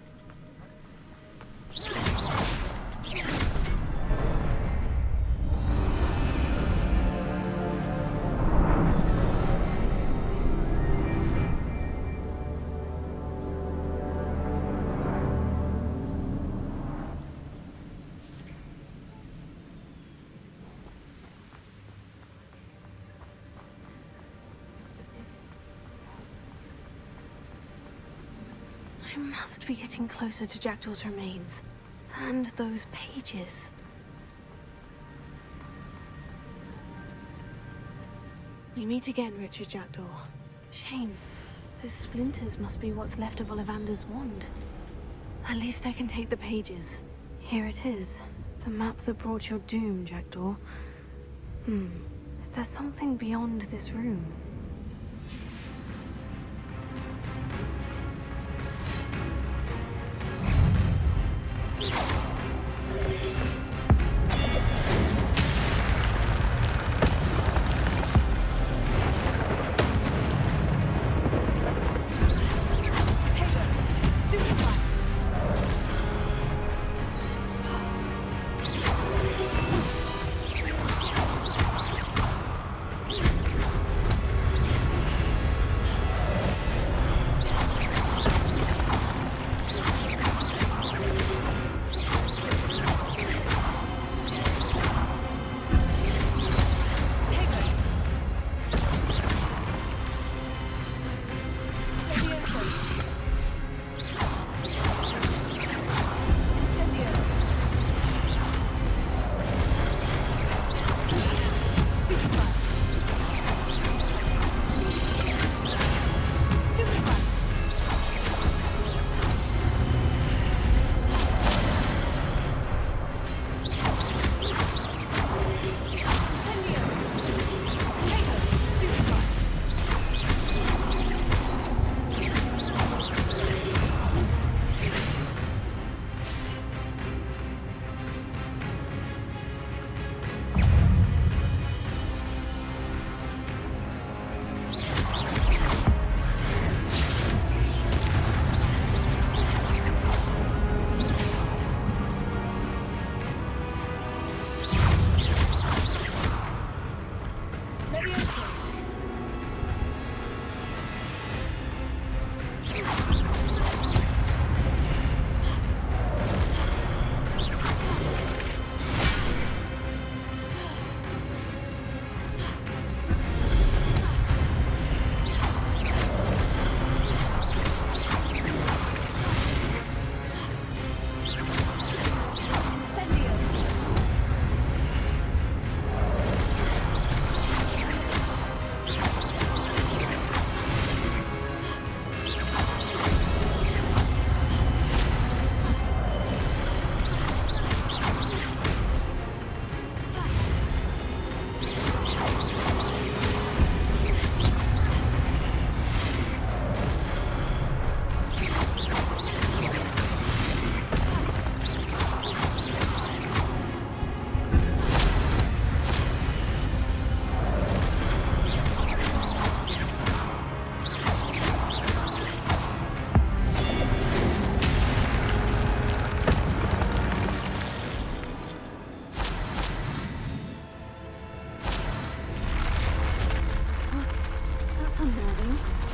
Speaker 3: I must be getting closer to Jackdaw's remains. And those pages. We meet again, Richard Jackdaw. Shame. Those splinters must be what's left of Ollivander's wand. At least I can take the pages. Here it is. The map that brought your doom, Jackdaw. Is there something beyond this room?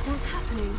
Speaker 3: What's happening?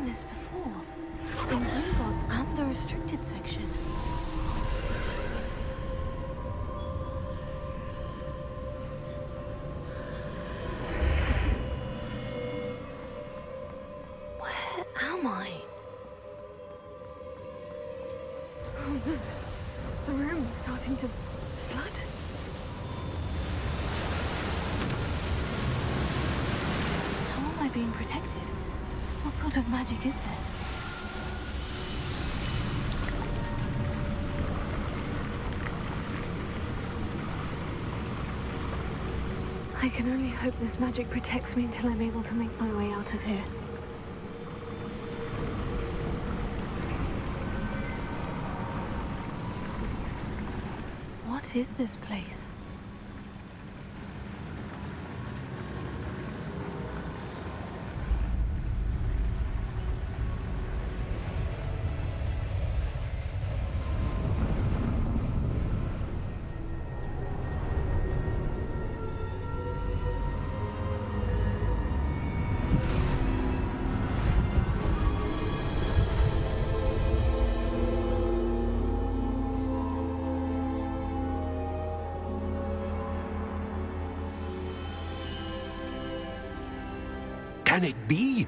Speaker 3: this before. In Gringotts and the restricted section. Where am I? Oh no. The room's starting to flood. How am I being protected? What sort of magic is this? I can only hope this magic protects me until I'm able to make my way out of here. What is this place?
Speaker 8: Can it be?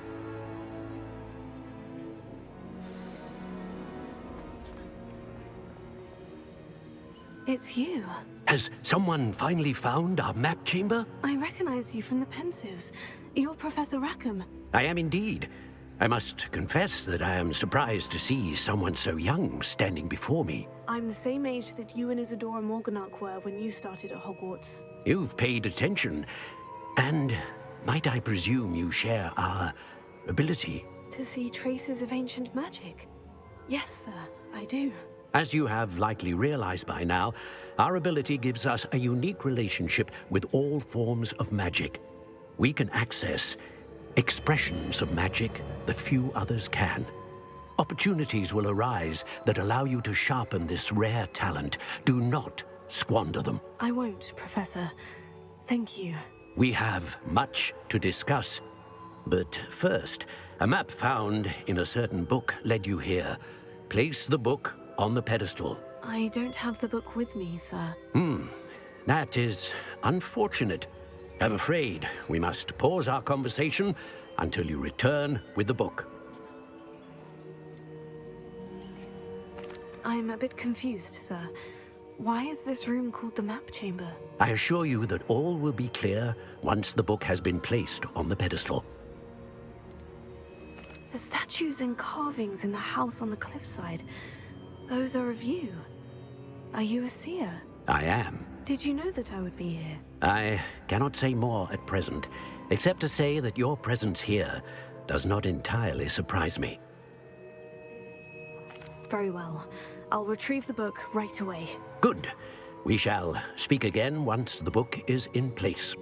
Speaker 3: It's you.
Speaker 8: Has someone finally found our map chamber?
Speaker 3: I recognize you from the Pensives. You're Professor Rackham.
Speaker 8: I am indeed. I must confess that I am surprised to see someone so young standing before me.
Speaker 3: I'm the same age that you and Isadora Morganach were when you started at Hogwarts.
Speaker 8: You've paid attention. And might I presume you share our ability?
Speaker 3: To see traces of ancient magic? Yes, sir, I do.
Speaker 8: As you have likely realized by now, our ability gives us a unique relationship with all forms of magic. We can access expressions of magic that few others can. Opportunities will arise that allow you to sharpen this rare talent. Do not squander them.
Speaker 3: I won't, Professor. Thank you.
Speaker 8: We have much to discuss. But first, a map found in a certain book led you here. Place the book on the pedestal.
Speaker 3: I don't have the book with me, sir.
Speaker 8: That is unfortunate. I'm afraid we must pause our conversation until you return with the book.
Speaker 3: I'm a bit confused, sir. Why is this room called the map chamber?
Speaker 8: I assure you that all will be clear once the book has been placed on the pedestal.
Speaker 3: The statues and carvings in the house on the cliffside, those are of you. Are you a seer?
Speaker 8: I am.
Speaker 3: Did you know that I would be here?
Speaker 8: I cannot say more at present, except to say that your presence here does not entirely surprise me.
Speaker 3: Very well. I'll retrieve the book right away.
Speaker 8: Good. We shall speak again once the book is in place.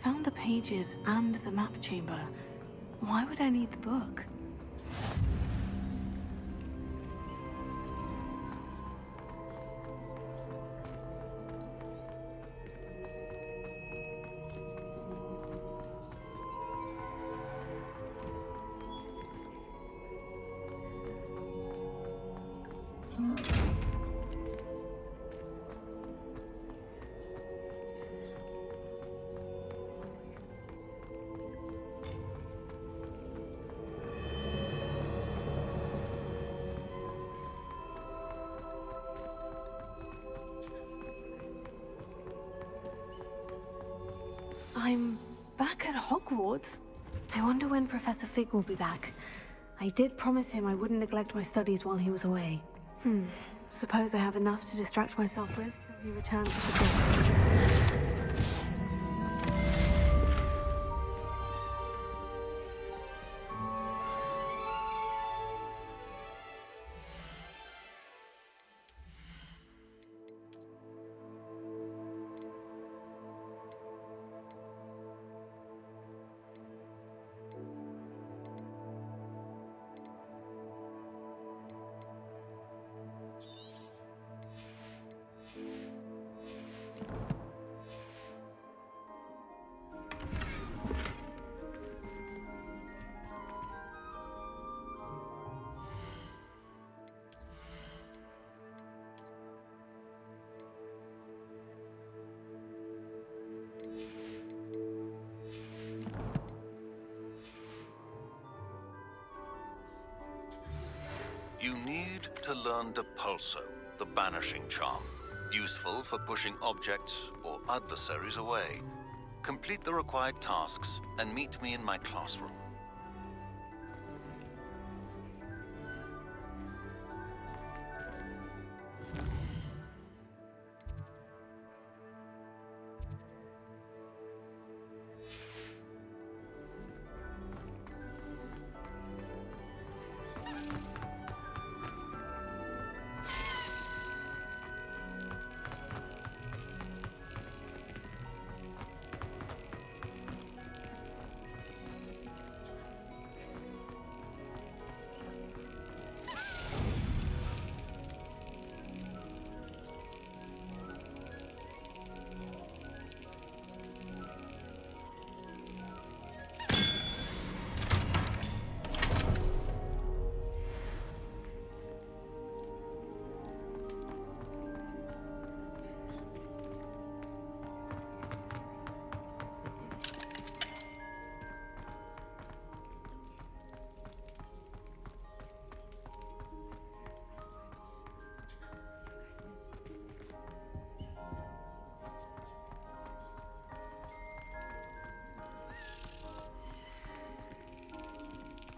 Speaker 3: found the pages and the map chamber. Why would I need the book? I'm back at Hogwarts. I wonder when Professor Fig will be back. I did promise him I wouldn't neglect my studies while he was away. Suppose I have enough to distract myself with till he returns for good.
Speaker 1: You need to learn Depulso, the banishing charm, useful for pushing objects or adversaries away. Complete the required tasks and meet me in my classroom.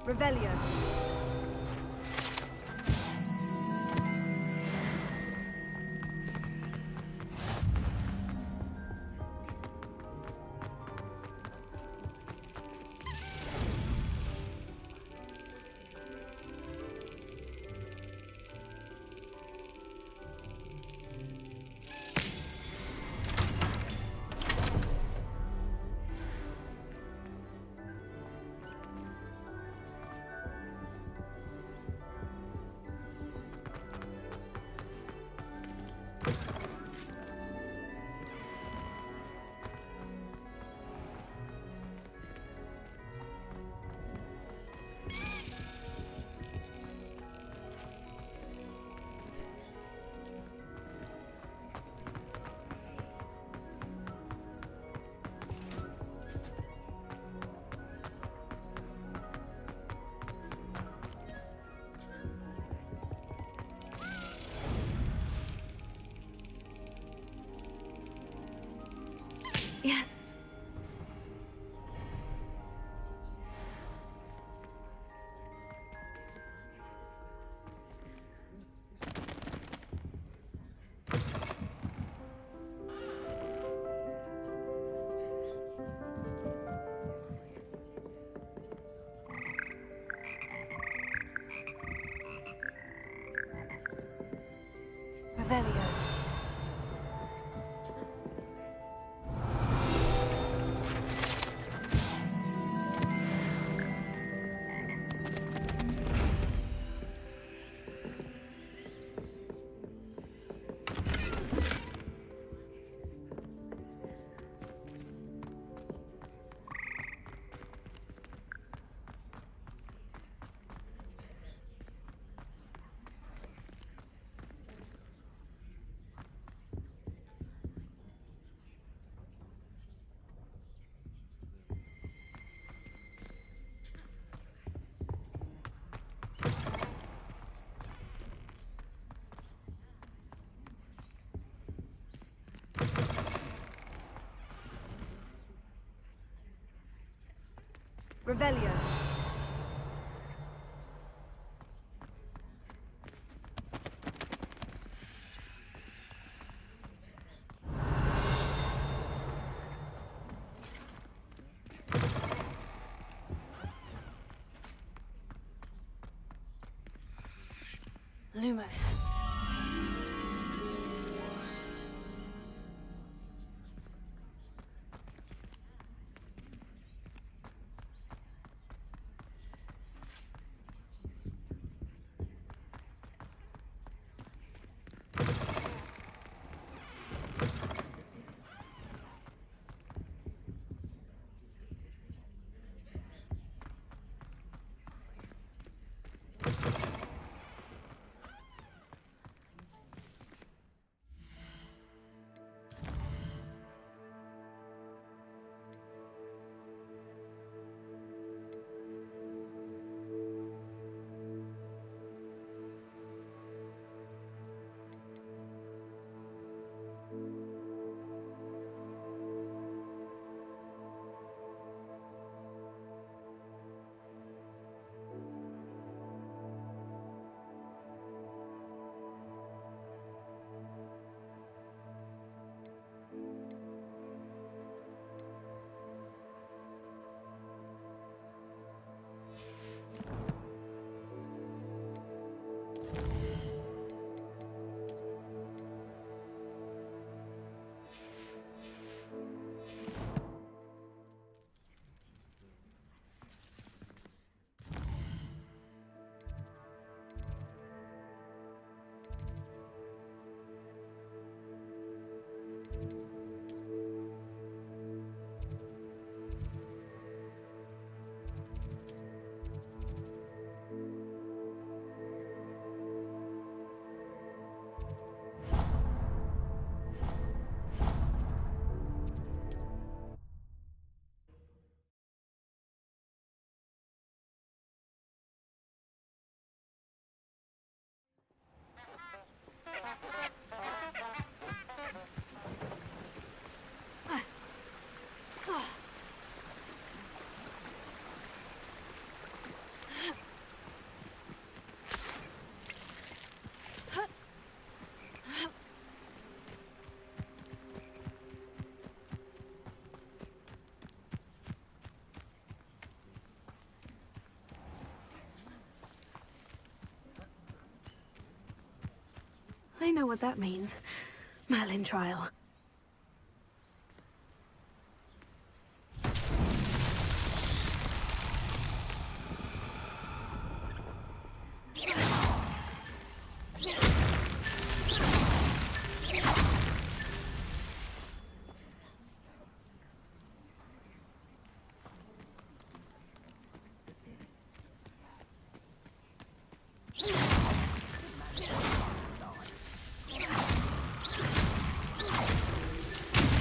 Speaker 15: Revelio.
Speaker 3: Yes. Revelio.
Speaker 15: Revelio.
Speaker 3: Lumos. I know what that means. Merlin trial.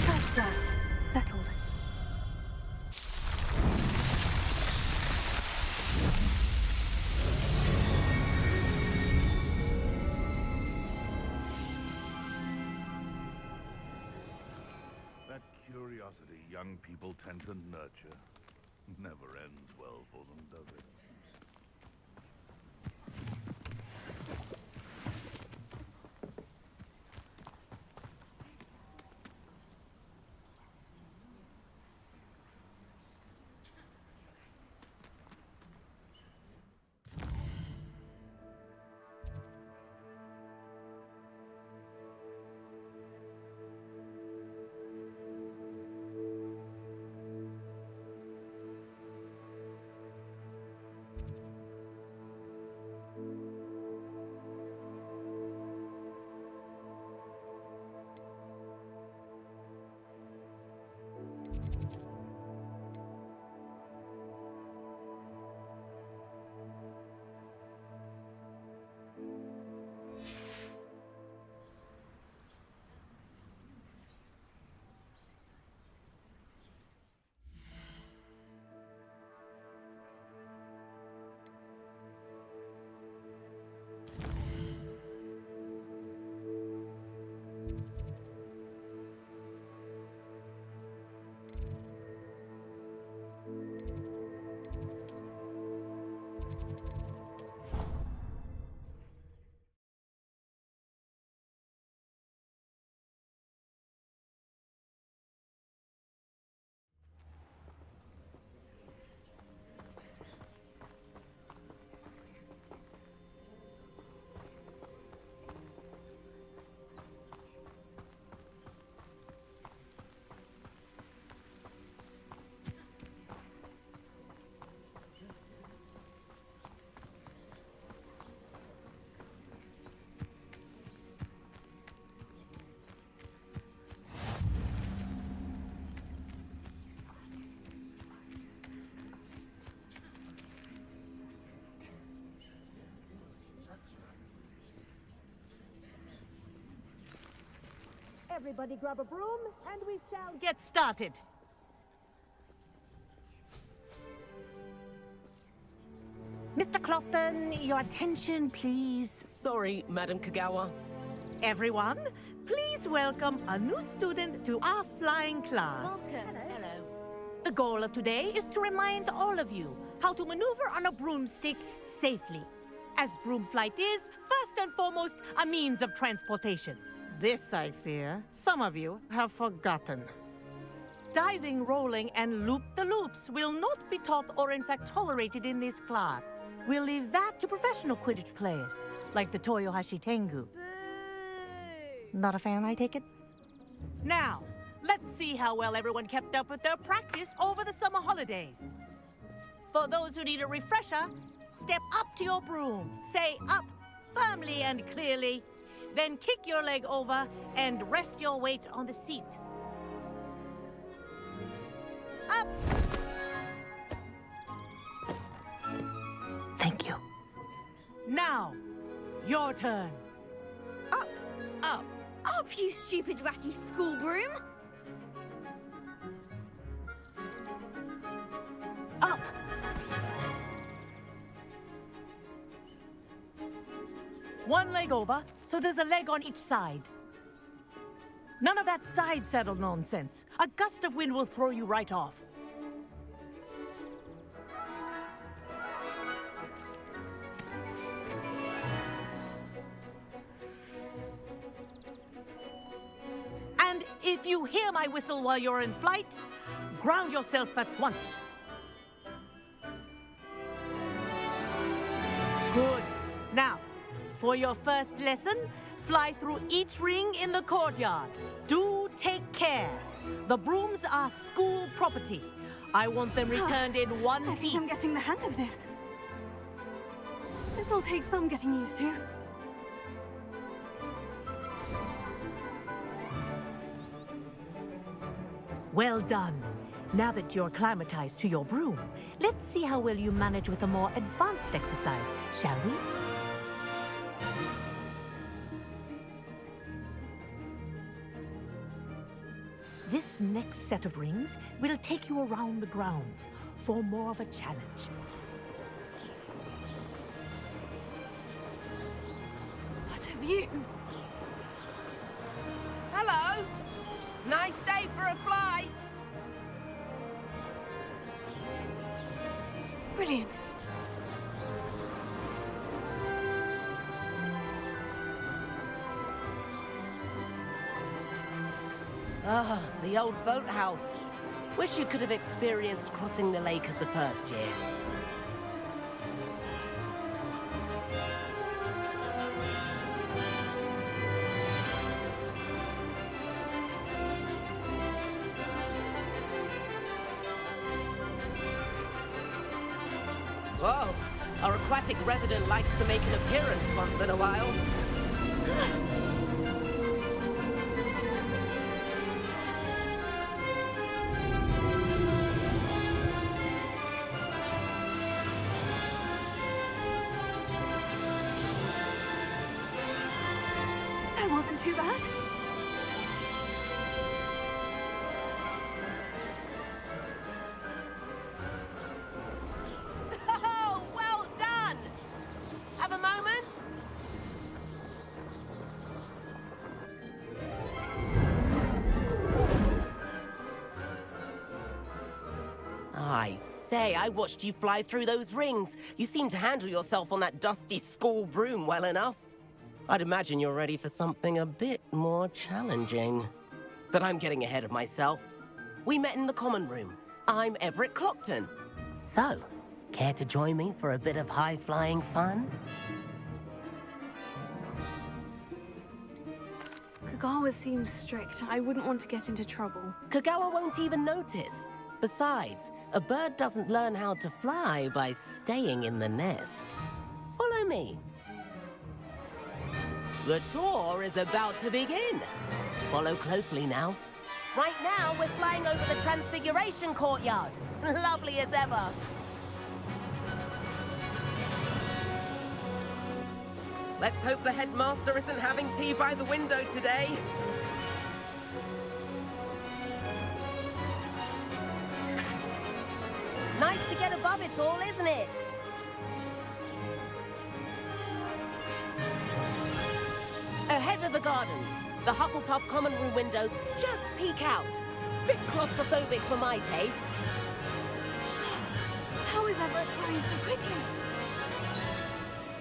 Speaker 3: That's that. Settled.
Speaker 17: That curiosity young people tend to nurture never ends well for them, does it?
Speaker 11: Everybody grab a broom, and we shall get started. Mr. Clopton, your attention, please.
Speaker 2: Sorry, Madam Kagawa.
Speaker 11: Everyone, please welcome a new student to our flying class.
Speaker 5: Hello.
Speaker 11: The goal of today is to remind all of you how to maneuver on a broomstick safely, as broom flight is, first and foremost, a means of transportation. This, I fear, some of you have forgotten. Diving, rolling, and loop-the-loops will not be taught or in fact tolerated in this class. We'll leave that to professional Quidditch players, like the Toyohashi Tengu. Not a fan, I take it? Now, let's see how well everyone kept up with their practice over the summer holidays. For those who need a refresher, step up to your broom, say up firmly and clearly, then kick your leg over and rest your weight on the seat. Up! Thank you. Now, your turn.
Speaker 5: Up! Up! Up, you stupid ratty school broom!
Speaker 11: Up! One leg over, so there's a leg on each side. None of that side saddle nonsense. A gust of wind will throw you right off. And if you hear my whistle while you're in flight, ground yourself at once. Good. Now, for your first lesson, fly through each ring in the courtyard. Do take care. The brooms are school property. I want them returned in one piece.
Speaker 3: I think I'm getting the hang of this. This'll take some getting used to.
Speaker 11: Well done. Now that you're acclimatized to your broom, let's see how well you manage with a more advanced exercise, shall we? This next set of rings will take you around the grounds for more of a challenge.
Speaker 3: What have you...
Speaker 2: Hello! Nice day for a flight!
Speaker 3: Brilliant.
Speaker 2: Ah, the old boathouse. Wish you could have experienced crossing the lake as the first year. Whoa, our aquatic resident likes to make an appearance once in a while.
Speaker 3: That wasn't too bad.
Speaker 2: Oh, well done! Have a moment? I say, I watched you fly through those rings. You seem to handle yourself on that dusty school broom well enough. I'd imagine you're ready for something a bit more challenging. But I'm getting ahead of myself. We met in the common room. I'm Everett Clopton. So, care to join me for a bit of high-flying fun?
Speaker 3: Kagawa seems strict. I wouldn't want to get into trouble.
Speaker 2: Kagawa won't even notice. Besides, a bird doesn't learn how to fly by staying in the nest. Follow me. The tour is about to begin. Follow closely now. Right now, we're flying over the Transfiguration Courtyard. Lovely as ever. Let's hope the headmaster isn't having tea by the window today.
Speaker 18: Nice to get above it all, isn't it? Ahead of the gardens, the Hufflepuff common room windows just peek out. Bit claustrophobic for my taste.
Speaker 3: How is Everett flying so quickly?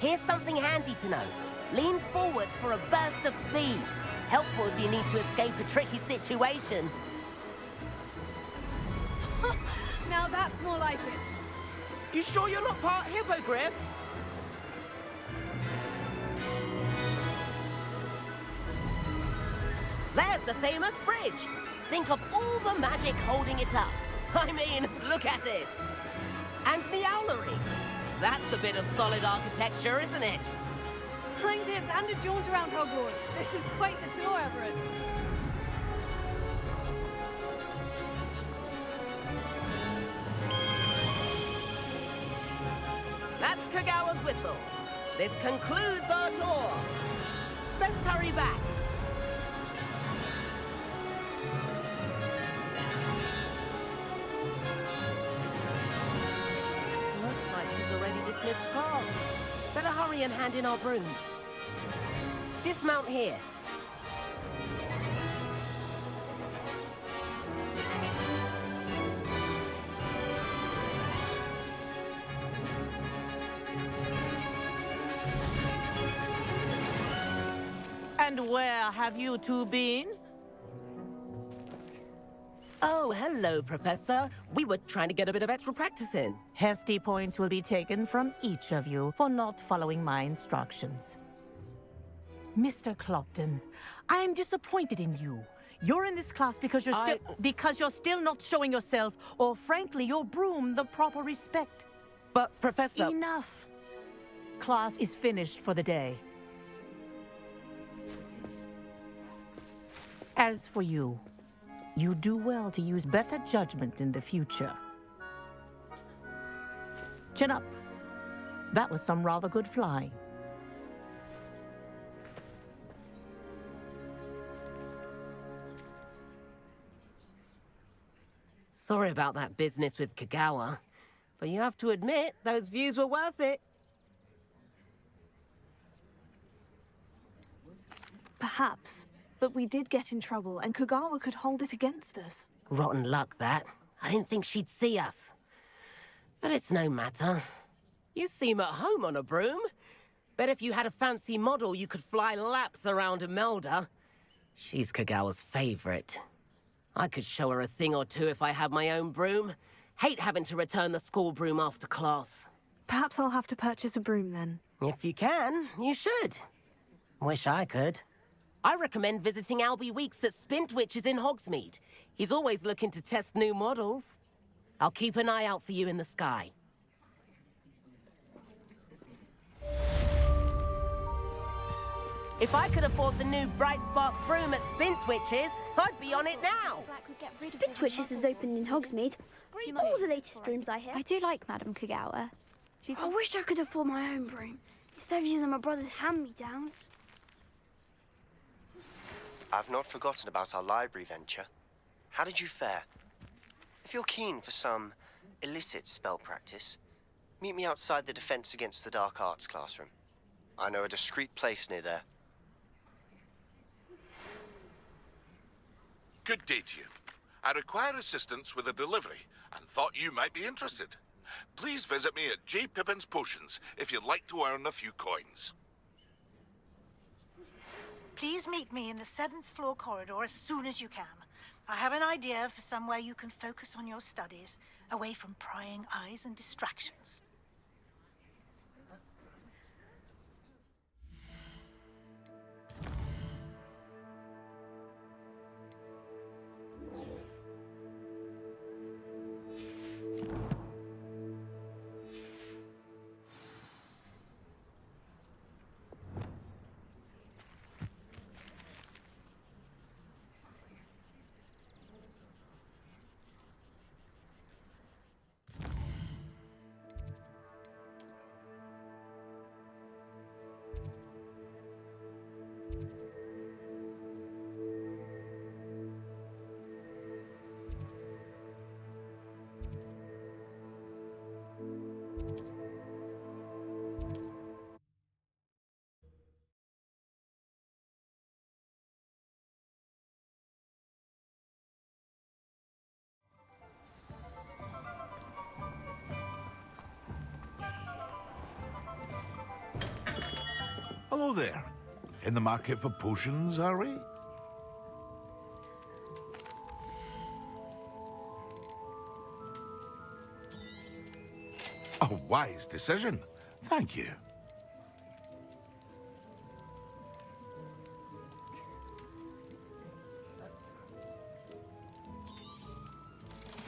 Speaker 18: Here's something handy to know. Lean forward for a burst of speed. Helpful if you need to escape a tricky situation.
Speaker 15: Now that's more like it.
Speaker 18: You sure you're not part hippogriff? There's the famous bridge. Think of all the magic holding it up. I mean, look at it. And the owlery. That's a bit of solid architecture, isn't it?
Speaker 15: Flying tips and a jaunt around Hogwarts. This is quite the tour, Everett.
Speaker 18: That's Kagawa's whistle. This concludes our tour. Best hurry back. Looks like she's already dismissed class. Better hurry and hand in our brooms. Dismount here.
Speaker 11: And where have you two been?
Speaker 18: Oh, hello, Professor. We were trying to get a bit of extra practice in.
Speaker 11: Hefty points will be taken from each of you for not following my instructions. Mr. Clopton, I am disappointed in you. You're in this class because you're still not showing yourself, or frankly, your broom, the proper respect.
Speaker 18: But, Professor...
Speaker 11: Enough. Class is finished for the day. As for you, you do well to use better judgment in the future. Chin up. That was some rather good flying.
Speaker 18: Sorry about that business with Kagawa, but you have to admit, those views were worth it.
Speaker 3: Perhaps. But we did get in trouble, and Kagawa could hold it against us.
Speaker 18: Rotten luck, that. I didn't think she'd see us. But it's no matter. You seem at home on a broom. Bet if you had a fancy model, you could fly laps around Imelda. She's Kagawa's favorite. I could show her a thing or two if I had my own broom. Hate having to return the school broom after class.
Speaker 3: Perhaps I'll have to purchase a broom then.
Speaker 18: If you can, you should. Wish I could. I recommend visiting Albie Weeks at Spintwitches in Hogsmeade. He's always looking to test new models. I'll keep an eye out for you in the sky. If I could afford the new Bright Spark broom at Spintwitches, I'd be on it now.
Speaker 5: Spintwitches is open in Hogsmeade. All the latest brooms I hear.
Speaker 9: I do like Madame Kagawa. I wish I could afford my own broom. Instead of using my brother's hand-me-downs.
Speaker 19: I've not forgotten about our library venture. How did you fare? If you're keen for some illicit spell practice, meet me outside the Defense Against the Dark Arts classroom. I know a discreet place near there.
Speaker 17: Good day to you. I require assistance with a delivery and thought you might be interested. Please visit me at J. Pippin's Potions if you'd like to earn a few coins.
Speaker 20: Please meet me in the 7th floor corridor as soon as you can. I have an idea for somewhere you can focus on your studies, away from prying eyes and distractions.
Speaker 17: Hello there. In the market for potions, are we? A wise decision. Thank you.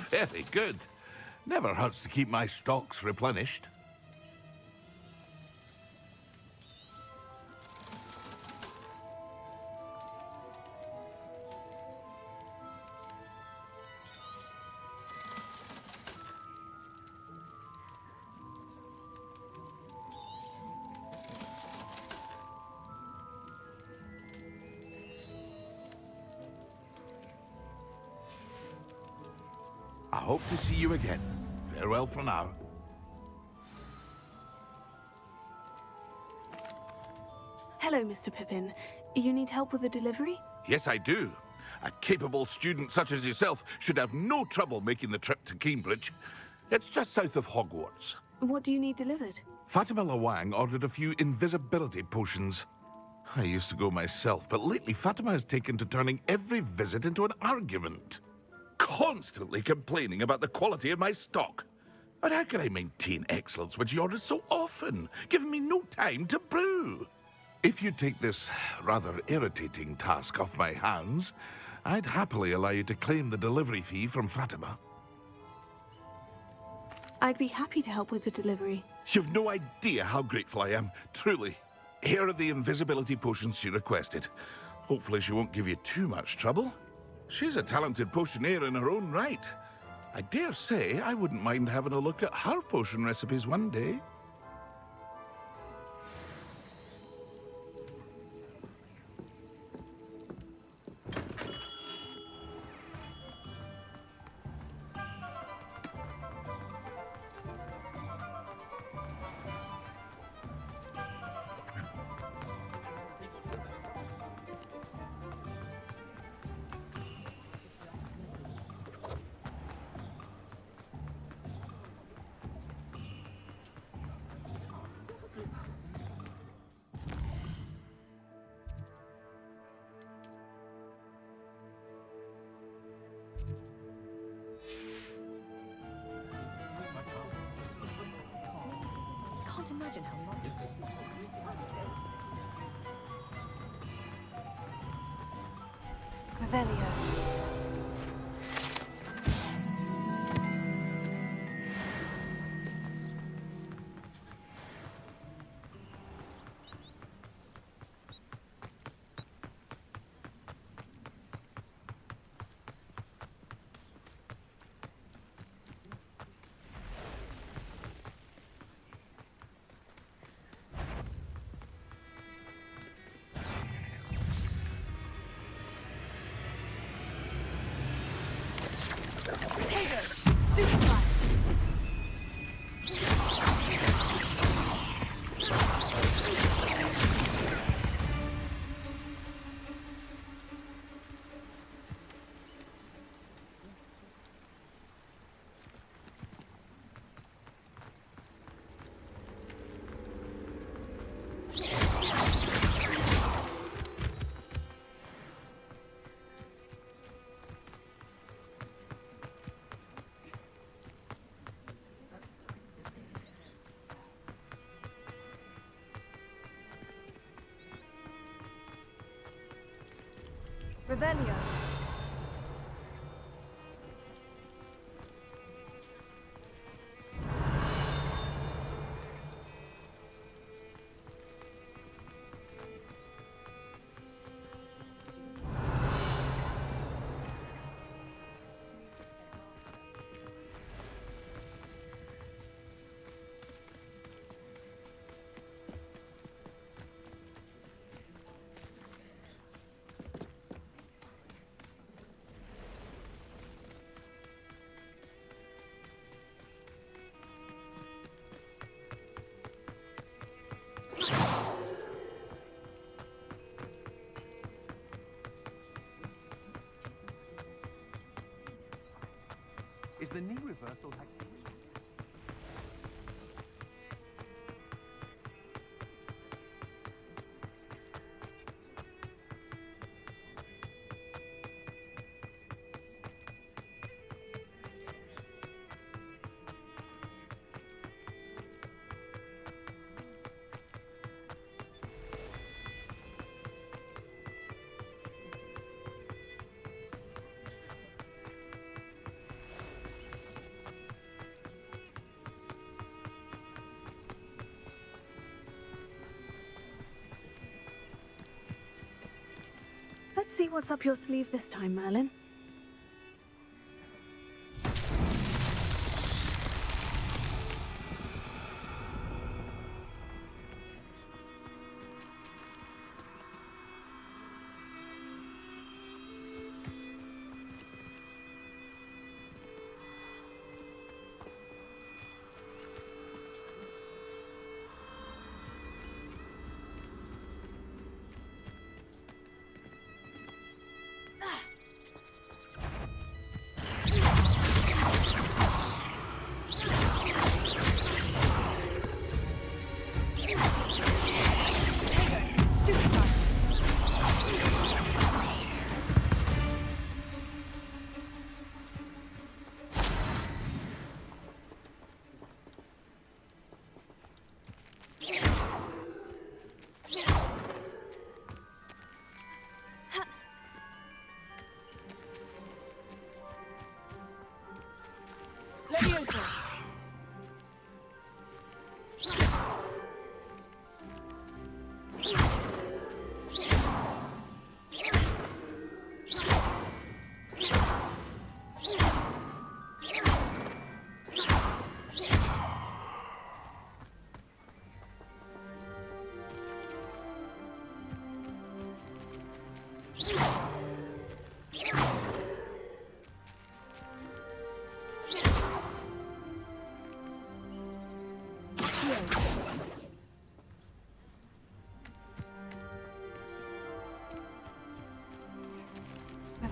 Speaker 17: Very good. Never hurts to keep my stocks replenished. I hope to see you again. Farewell for now.
Speaker 3: Hello, Mr. Pippin. You need help with a delivery?
Speaker 17: Yes, I do. A capable student such as yourself should have no trouble making the trip to Cambridge. It's just south of Hogwarts.
Speaker 3: What do you need delivered?
Speaker 17: Fatima Lawang ordered a few invisibility potions. I used to go myself, but lately Fatima has taken to turning every visit into an argument. Constantly complaining about the quality of my stock. But how can I maintain excellence when she orders so often, giving me no time to brew? If you take this rather irritating task off my hands, I'd happily allow you to claim the delivery fee from Fatima.
Speaker 3: I'd be happy to help with the delivery.
Speaker 17: You've no idea how grateful I am, truly. Here are the invisibility potions she requested. Hopefully she won't give you too much trouble. She's a talented potioneer in her own right. I dare say I wouldn't mind having a look at her potion recipes one day.
Speaker 6: Can't imagine how long.
Speaker 3: Revelio.
Speaker 15: Revelio.
Speaker 13: Is the knee reversal like...
Speaker 3: Let's see what's up your sleeve this time, Merlin.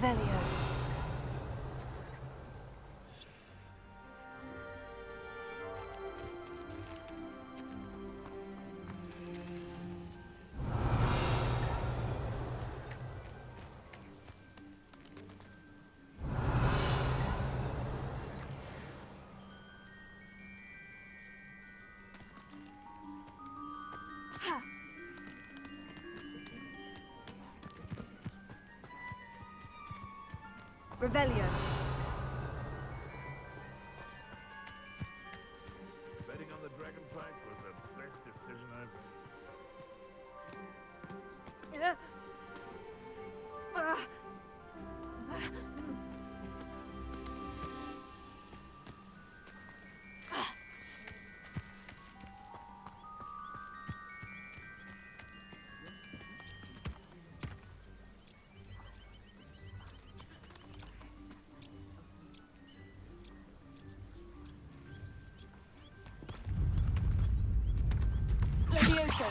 Speaker 3: Revelio. Revelio.
Speaker 14: Betting on the dragonflight was the best decision I've made.
Speaker 3: Levioso.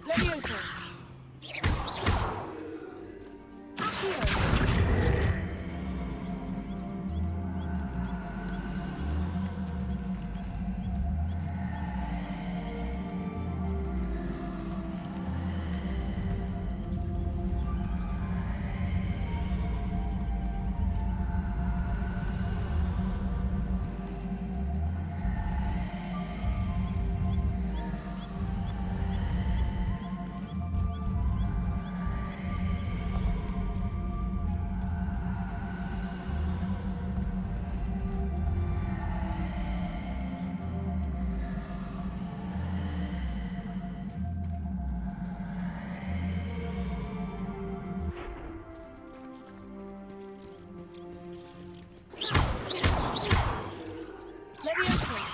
Speaker 3: Levioso. Levioso.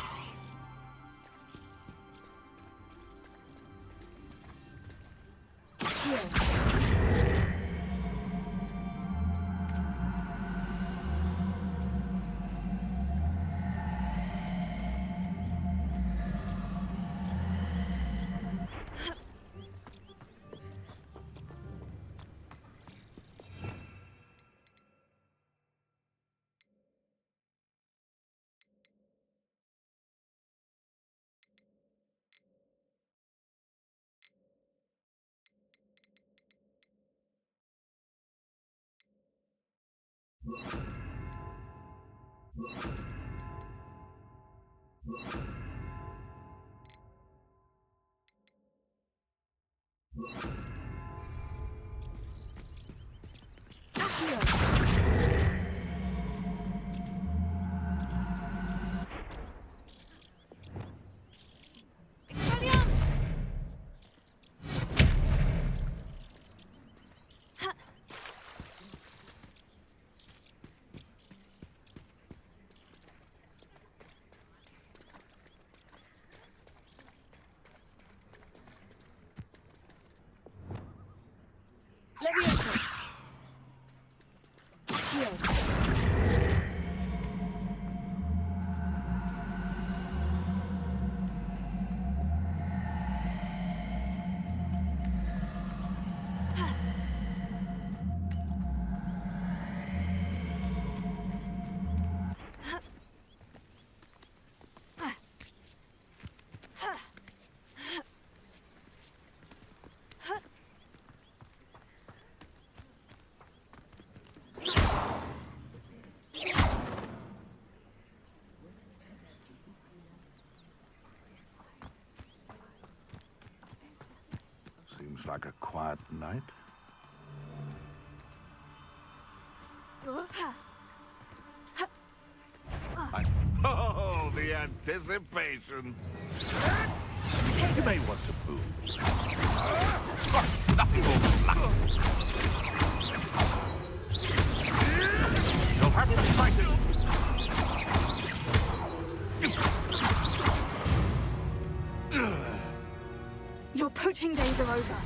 Speaker 15: Leviosa. Heal.
Speaker 17: Seems like a quiet night. Oh, the anticipation! You may want to move. Nothing more luck. You'll have to fight it.
Speaker 3: Your poaching days are over.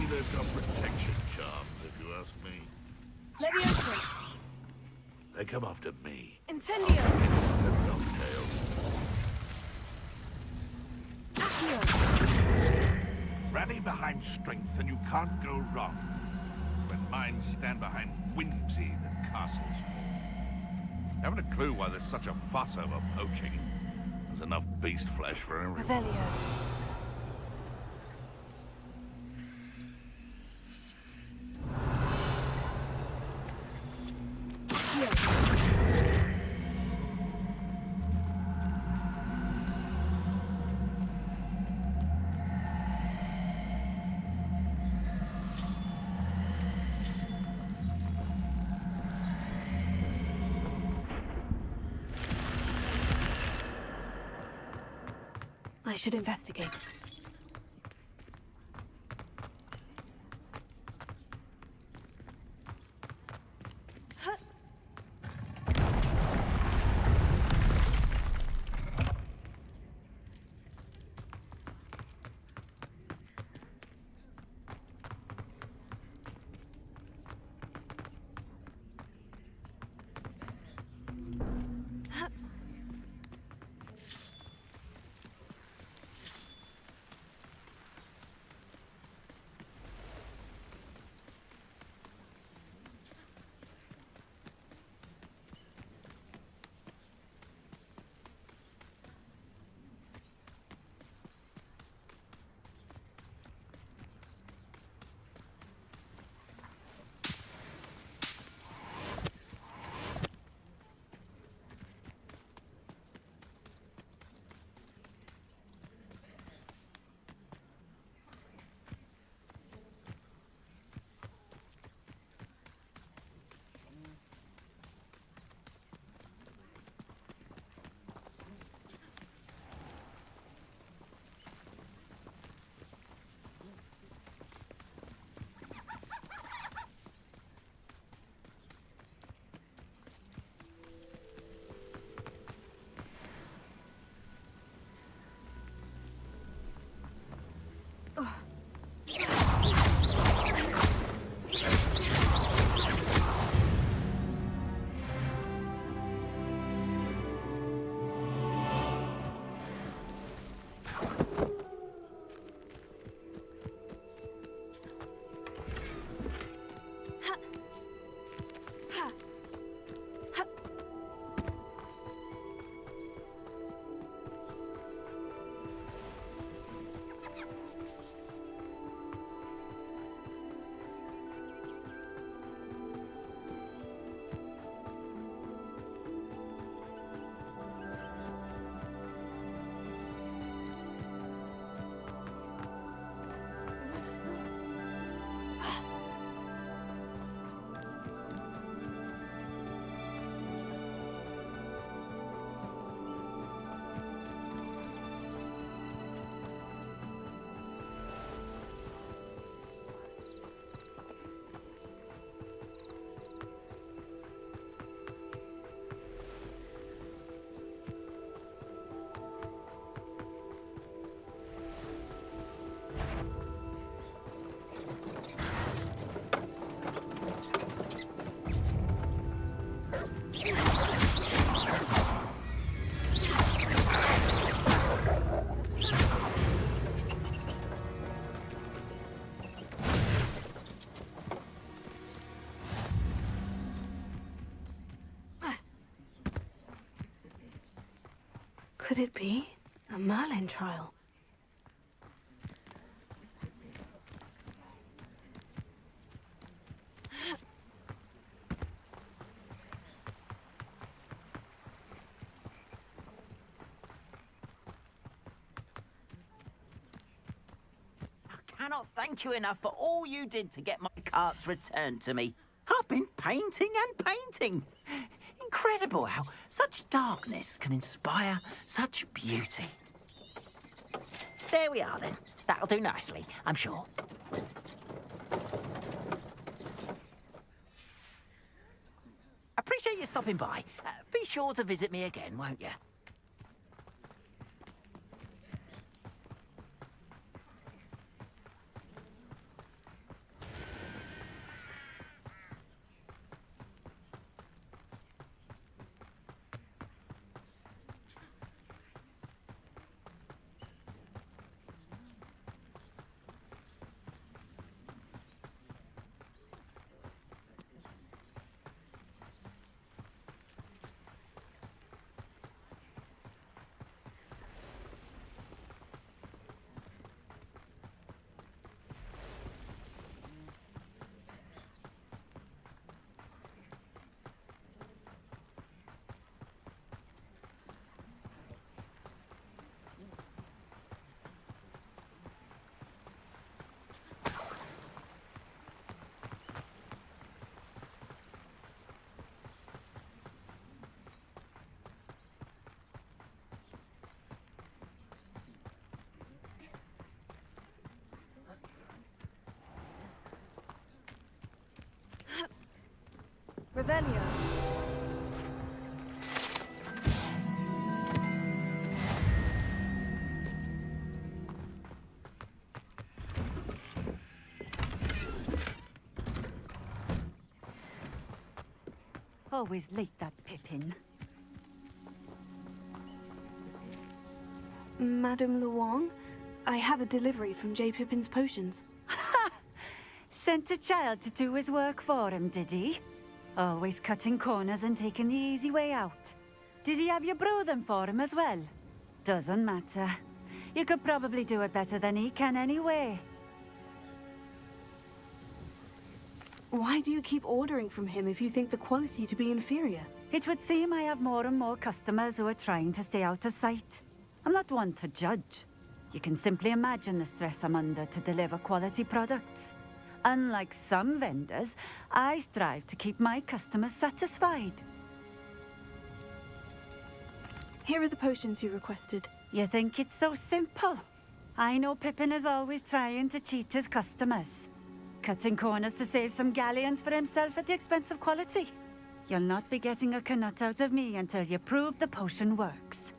Speaker 17: Maybe they've got protection charms, if you ask me.
Speaker 15: Leviosa!
Speaker 17: They come after me.
Speaker 15: Incendio!
Speaker 17: The dogtail.
Speaker 15: Accio!
Speaker 17: Rally behind strength and you can't go wrong. When minds stand behind whimsy, the castles fall. Haven't a clue why there's such a fuss over poaching. There's enough beast flesh for everyone.
Speaker 15: Revelio. I should investigate. Could it be a Merlin trial?
Speaker 16: Cannot thank you enough for all you did to get my carts returned to me. I've been painting and painting. Incredible how such darkness can inspire such beauty. There we are then. That'll do nicely, I'm sure. Appreciate you stopping by. Be sure to visit me again, won't you?
Speaker 15: Revelio.
Speaker 21: Always late, that Pippin.
Speaker 3: Madame Luong, I have a delivery from J. Pippin's potions.
Speaker 21: Ha! Sent a child to do his work for him, did he? Always cutting corners and taking the easy way out. Did he have you brew them for him as well? Doesn't matter. You could probably do it better than he can anyway.
Speaker 3: Why do you keep ordering from him if you think the quality to be inferior?
Speaker 21: It would seem I have more and more customers who are trying to stay out of sight. I'm not one to judge. You can simply imagine the stress I'm under to deliver quality products. Unlike some vendors, I strive to keep my customers satisfied.
Speaker 3: Here are the potions you requested.
Speaker 21: You think it's so simple? I know Pippin is always trying to cheat his customers. Cutting corners to save some galleons for himself at the expense of quality. You'll not be getting a canut out of me until you prove the potion works.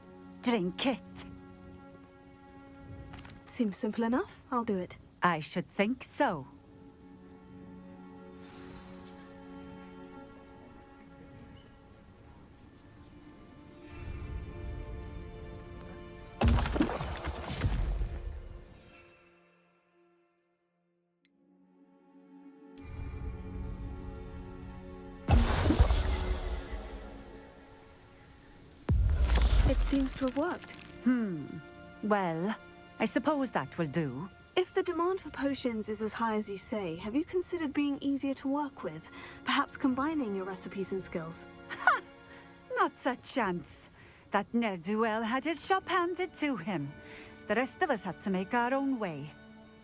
Speaker 21: Drink it.
Speaker 3: Seems simple enough. I'll do it.
Speaker 21: I should think so.
Speaker 3: It seems to have worked.
Speaker 21: Well, I suppose that will do.
Speaker 3: If the demand for potions is as high as you say, have you considered being easier to work with? Perhaps combining your recipes and skills?
Speaker 21: Ha! Not a chance. That ne'er-do-well had his shop handed to him. The rest of us had to make our own way.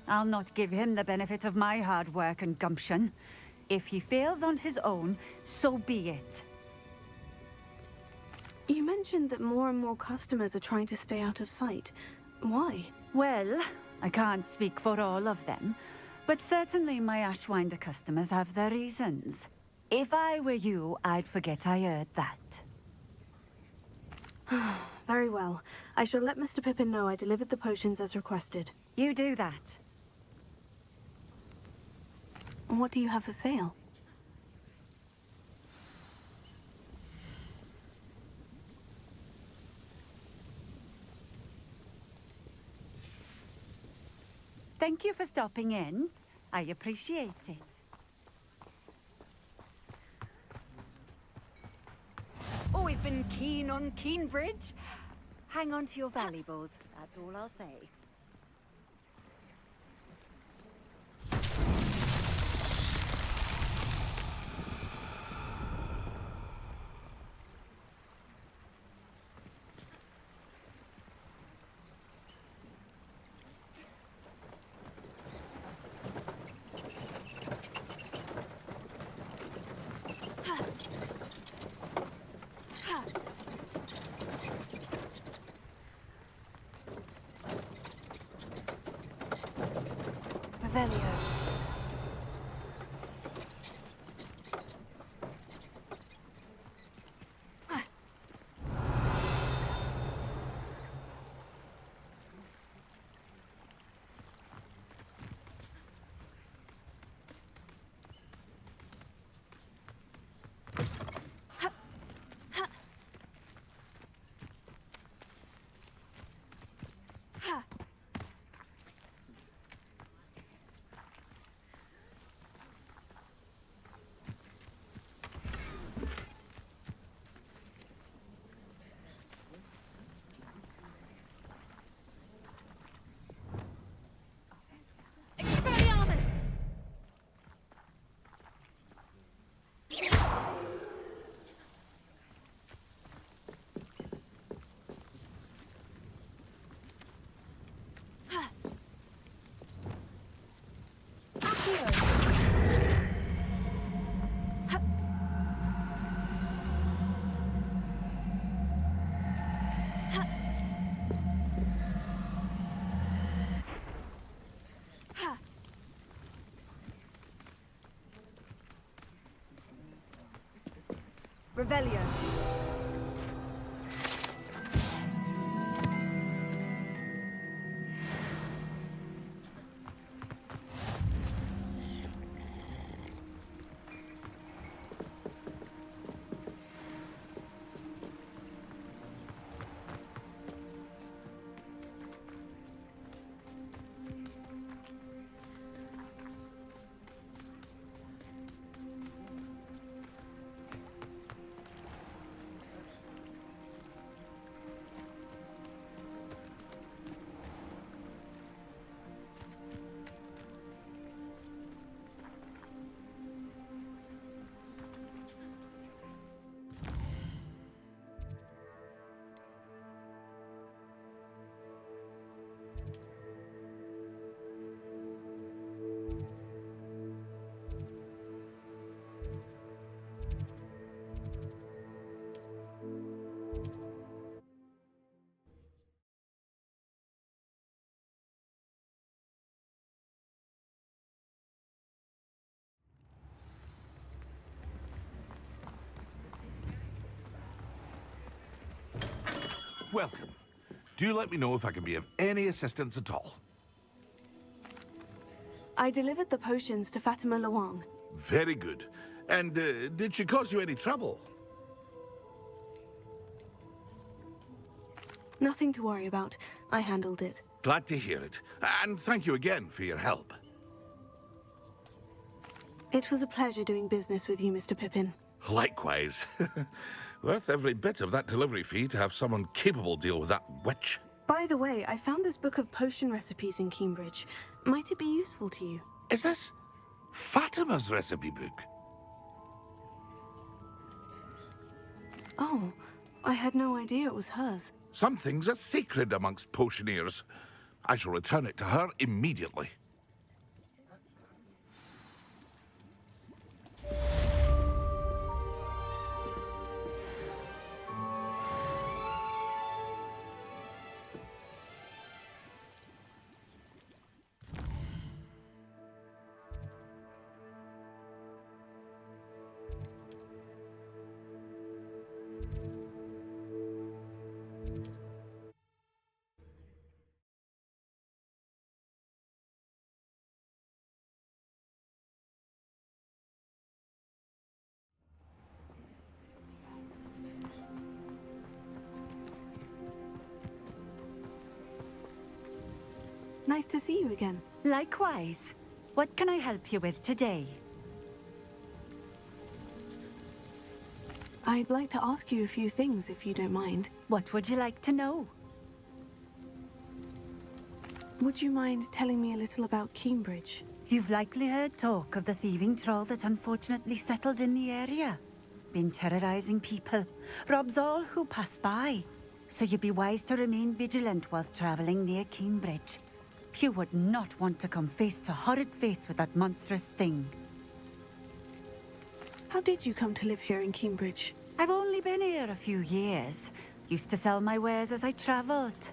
Speaker 21: I'll not give him the benefit of my hard work and gumption. If he fails on his own, so be it.
Speaker 3: You mentioned that more and more customers are trying to stay out of sight. Why?
Speaker 21: Well, I can't speak for all of them, but certainly my Ashwinder customers have their reasons. If I were you, I'd forget I heard that.
Speaker 3: Very well. I shall let Mr. Pippin know I delivered the potions as requested.
Speaker 21: You do that.
Speaker 3: What do you have for sale?
Speaker 21: Thank you for stopping in. I appreciate it.
Speaker 22: Always been keen on Keenbridge. Hang on to your valuables, that's all I'll say. Revelio. Revelio.
Speaker 17: Welcome. Do let me know if I can be of any assistance at all.
Speaker 3: I delivered the potions to Fatima Luang.
Speaker 17: Very good. And did she cause you any trouble?
Speaker 3: Nothing to worry about. I handled it.
Speaker 17: Glad to hear it. And thank you again for your help.
Speaker 3: It was a pleasure doing business with you, Mr. Pippin.
Speaker 17: Likewise. Worth every bit of that delivery fee to have someone capable deal with that witch.
Speaker 3: By the way, I found this book of potion recipes in Cambridge. Might it be useful to you?
Speaker 17: Is this Fatima's recipe book?
Speaker 3: Oh, I had no idea it was hers.
Speaker 17: Some things are sacred amongst potioneers. I shall return it to her immediately.
Speaker 3: Nice to see you again.
Speaker 21: Likewise. What can I help you with today?
Speaker 3: I'd like to ask you a few things, if you don't mind.
Speaker 21: What would you like to know?
Speaker 3: Would you mind telling me a little about Cambridge?
Speaker 21: You've likely heard talk of the thieving troll that unfortunately settled in the area. Been terrorizing people, robs all who pass by. So you'd be wise to remain vigilant whilst traveling near Cambridge. You would not want to come face to horrid face with that monstrous thing.
Speaker 3: How did you come to live here in Cambridge?
Speaker 21: I've only been here a few years. Used to sell my wares as I traveled.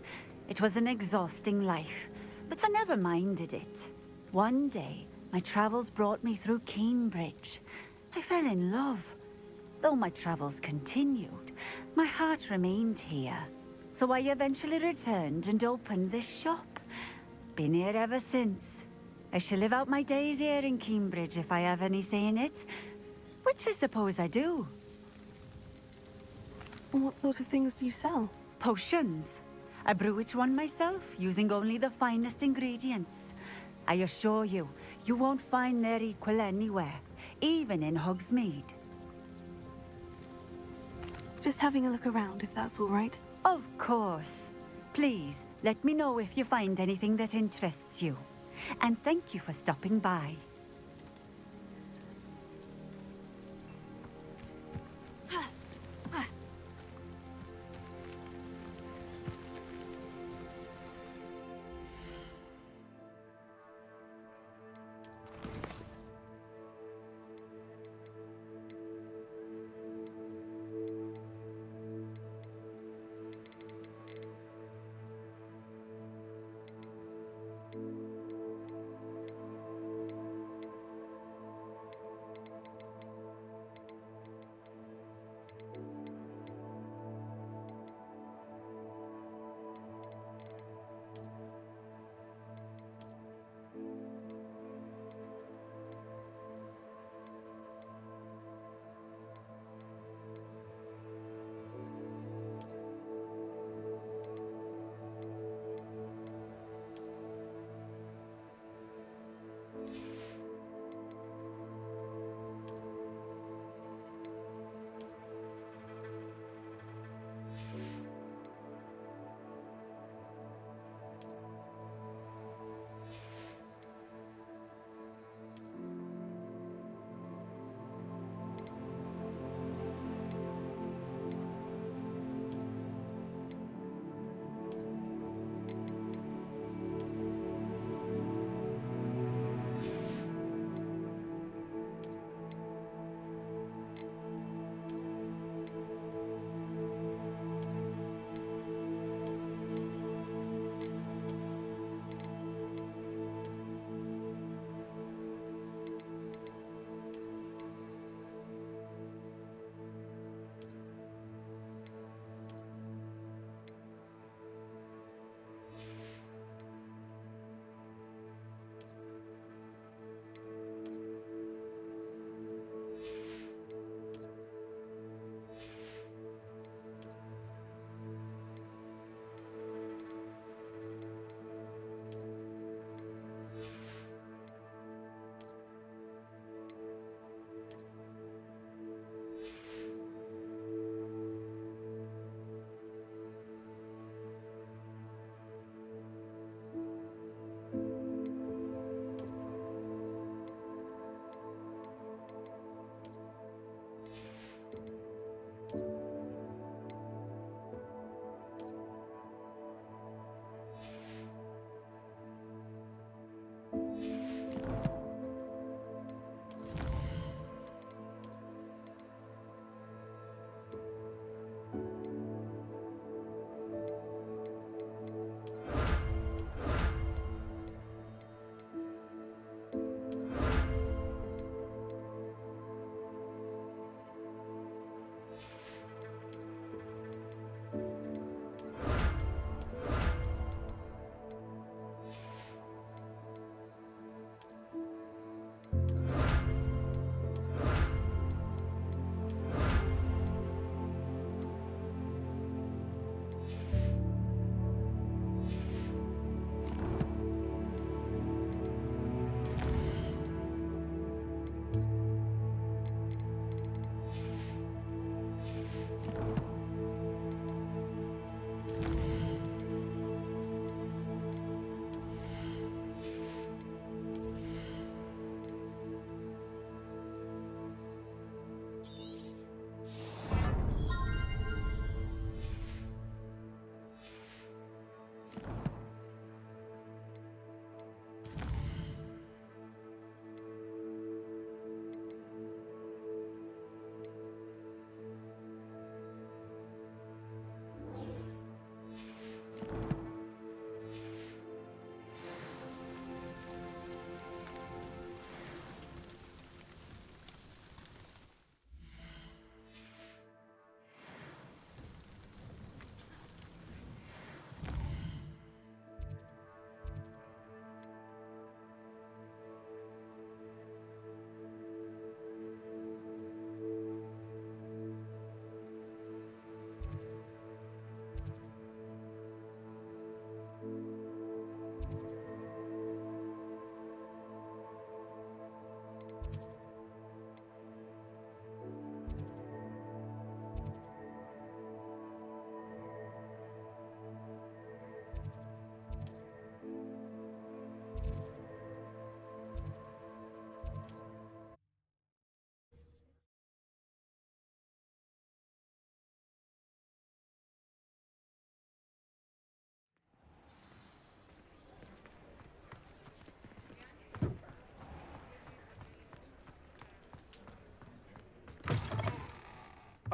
Speaker 21: It was an exhausting life, but I never minded it. One day, my travels brought me through Cambridge. I fell in love. Though my travels continued, my heart remained here. So I eventually returned and opened this shop. Been here ever since. I shall live out my days here in Cambridge if I have any say in it. Which I suppose I do.
Speaker 3: What sort of things do you sell?
Speaker 21: Potions. I brew each one myself, using only the finest ingredients. I assure you, you won't find their equal anywhere, even in Hogsmeade.
Speaker 3: Just having a look around, if that's all right.
Speaker 21: Of course. Please, let me know if you find anything that interests you. And thank you for stopping by.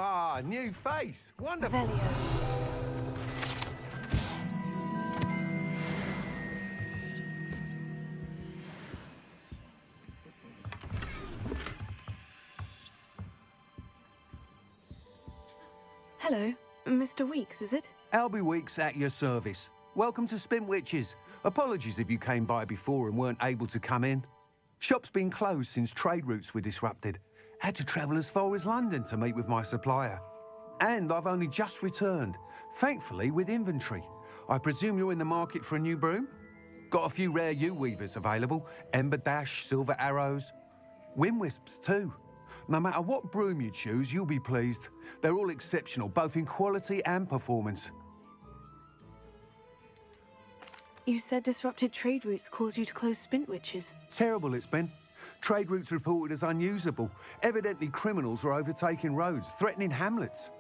Speaker 13: Ah, new face. Wonderful.
Speaker 3: Hello, Mr. Weeks, is it?
Speaker 13: Albie Weeks at your service. Welcome to Spintwitches. Apologies if you came by before and weren't able to come in. Shop's been closed since trade routes were disrupted. Had to travel as far as London to meet with my supplier. And I've only just returned, thankfully with inventory. I presume you're in the market for a new broom? Got a few rare U-weavers available. Ember Dash, Silver Arrows. Wind Wisps too. No matter what broom you choose, you'll be pleased. They're all exceptional, both in quality and performance.
Speaker 3: You said disrupted trade routes caused you to close Spintwitches.
Speaker 13: Terrible it's been. Trade routes reported as unusable. Evidently criminals were overtaking roads, threatening hamlets.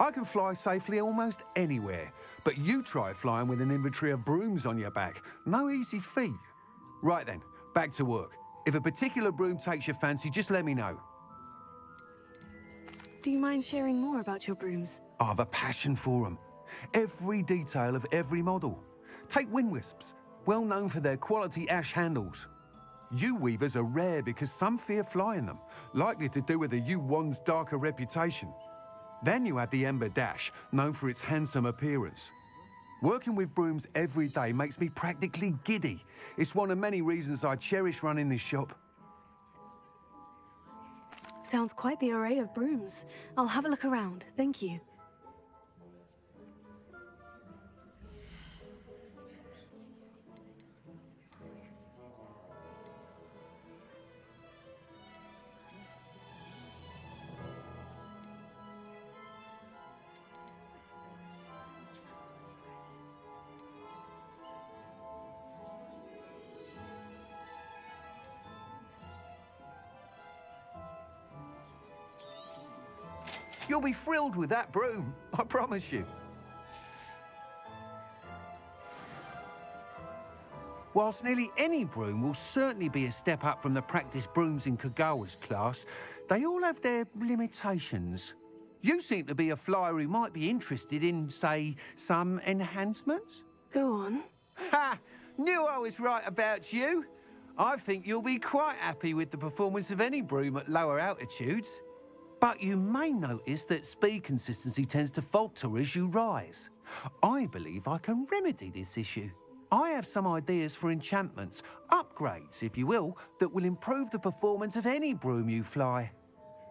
Speaker 13: I can fly safely almost anywhere, but you try flying with an inventory of brooms on your back. No easy feat. Right then, back to work. If a particular broom takes your fancy, just let me know.
Speaker 3: Do you mind sharing more about your brooms?
Speaker 13: I have a passion for them. Every detail of every model. Take Wind Wisps, well known for their quality ash handles. U-weavers are rare because some fear flying them, likely to do with the U-wand's darker reputation. Then you have the Ember Dash, known for its handsome appearance. Working with brooms every day makes me practically giddy. It's one of many reasons I cherish running this shop.
Speaker 3: Sounds quite the array of brooms. I'll have a look around, thank you.
Speaker 13: You'll be thrilled with that broom, I promise you. Whilst nearly any broom will certainly be a step up from the practice brooms in Kagawa's class, they all have their limitations. You seem to be a flyer who might be interested in, say, some enhancements?
Speaker 3: Go on.
Speaker 13: Ha! Knew I was right about you. I think you'll be quite happy with the performance of any broom at lower altitudes. But you may notice that speed consistency tends to falter as you rise. I believe I can remedy this issue. I have some ideas for enchantments, upgrades, if you will, that will improve the performance of any broom you fly.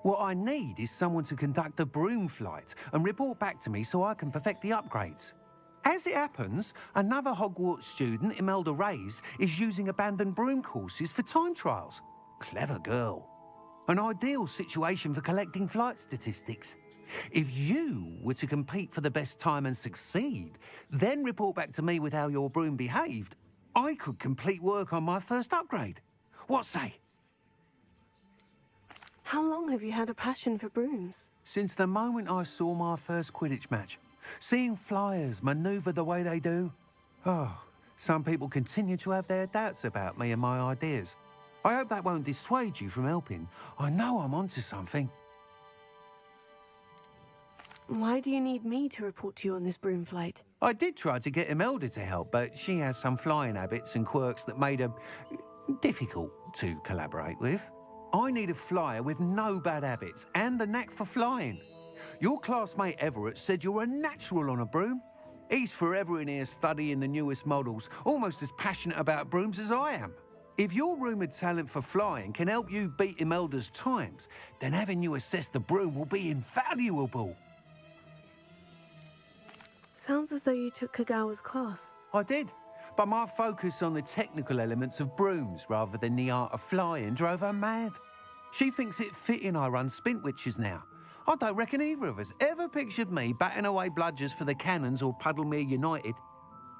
Speaker 13: What I need is someone to conduct a broom flight and report back to me so I can perfect the upgrades. As it happens, another Hogwarts student, Imelda Reyes, is using abandoned broom courses for time trials. Clever girl. An ideal situation for collecting flight statistics. If you were to compete for the best time and succeed, then report back to me with how your broom behaved, I could complete work on my first upgrade. What say?
Speaker 3: How long have you had a passion for brooms?
Speaker 13: Since the moment I saw my first Quidditch match. Seeing flyers manoeuvre the way they do. Oh, some people continue to have their doubts about me and my ideas. I hope that won't dissuade you from helping. I know I'm onto something.
Speaker 3: Why do you need me to report to you on this broom flight?
Speaker 13: I did try to get Imelda to help, but she has some flying habits and quirks that made her difficult to collaborate with. I need a flyer with no bad habits and the knack for flying. Your classmate Everett said you're a natural on a broom. He's forever in here studying the newest models, almost as passionate about brooms as I am. If your rumoured talent for flying can help you beat Imelda's times, then having you assess the broom will be invaluable.
Speaker 3: Sounds as though you took Kagawa's class.
Speaker 13: I did, but my focus on the technical elements of brooms rather than the art of flying drove her mad. She thinks it fitting I run Spintwitches now. I don't reckon either of us ever pictured me batting away bludgers for the Cannons or Puddlemere United.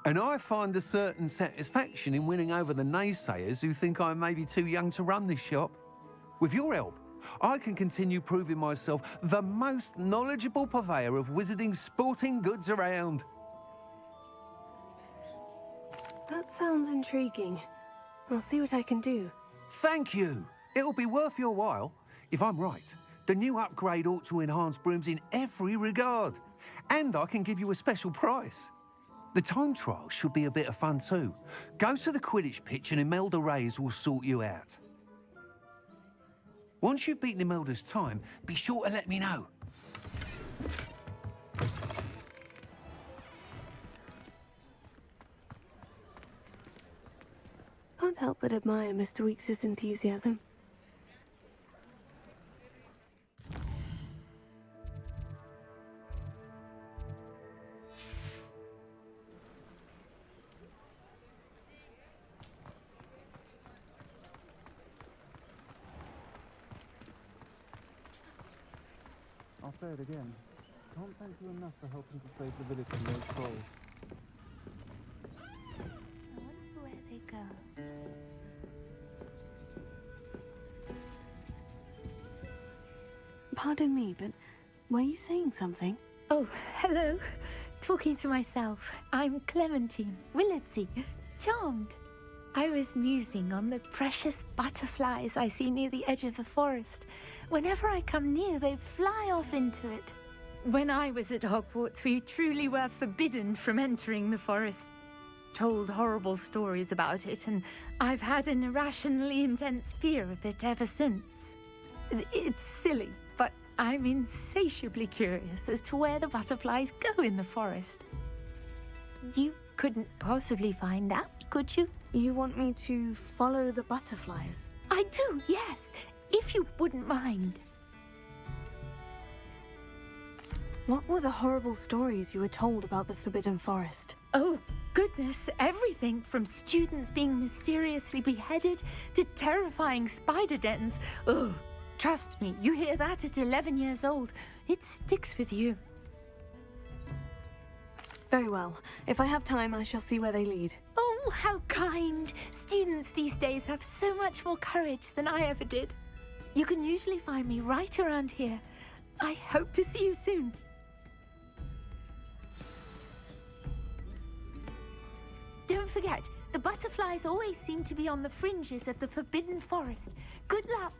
Speaker 13: And I find a certain satisfaction in winning over the naysayers who think I may be too young to run this shop. With your help, I can continue proving myself the most knowledgeable purveyor of wizarding sporting goods around.
Speaker 3: That sounds intriguing. I'll see what I can do.
Speaker 13: Thank you. It'll be worth your while. If I'm right, The new upgrade ought to enhance brooms in every regard. And I can give you a special price. The time trial should be a bit of fun too. Go to the Quidditch pitch and Imelda Reyes will sort you out. Once you've beaten Imelda's time, be sure to let me know.
Speaker 3: Can't help but admire Mr. Weekes' enthusiasm.
Speaker 7: I'll say it again. Can't thank you enough for helping to save the village from those trolls.
Speaker 3: I wonder where they go. Pardon me, but were you saying something?
Speaker 10: Oh, hello. Talking to myself. I'm Clementine Willardsey. Charmed. I was musing on the precious butterflies I see near the edge of the forest. Whenever I come near, they fly off into it. When I was at Hogwarts, we truly were forbidden from entering the forest. Told horrible stories about it, and I've had an irrationally intense fear of it ever since. It's silly, but I'm insatiably curious as to where the butterflies go in the forest. You couldn't possibly find out, could you?
Speaker 3: You want me to follow the butterflies?
Speaker 10: I do, yes, if you wouldn't mind.
Speaker 3: What were the horrible stories you were told about the Forbidden Forest?
Speaker 10: Oh, goodness, everything from students being mysteriously beheaded to terrifying spider dens. Oh, trust me, you hear that at 11 years old, it sticks with you.
Speaker 3: Very well. If I have time, I shall see where they lead.
Speaker 10: Oh, how kind! Students these days have so much more courage than I ever did. You can usually find me right around here. I hope to see you soon. Don't forget, the butterflies always seem to be on the fringes of the Forbidden Forest. Good luck!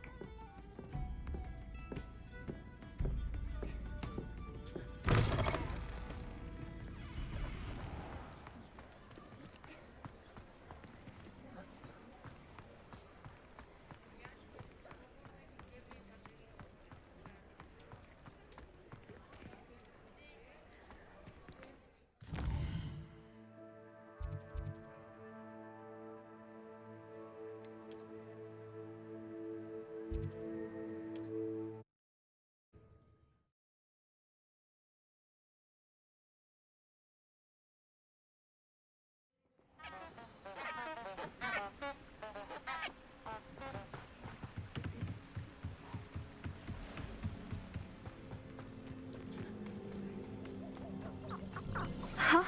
Speaker 3: Huh?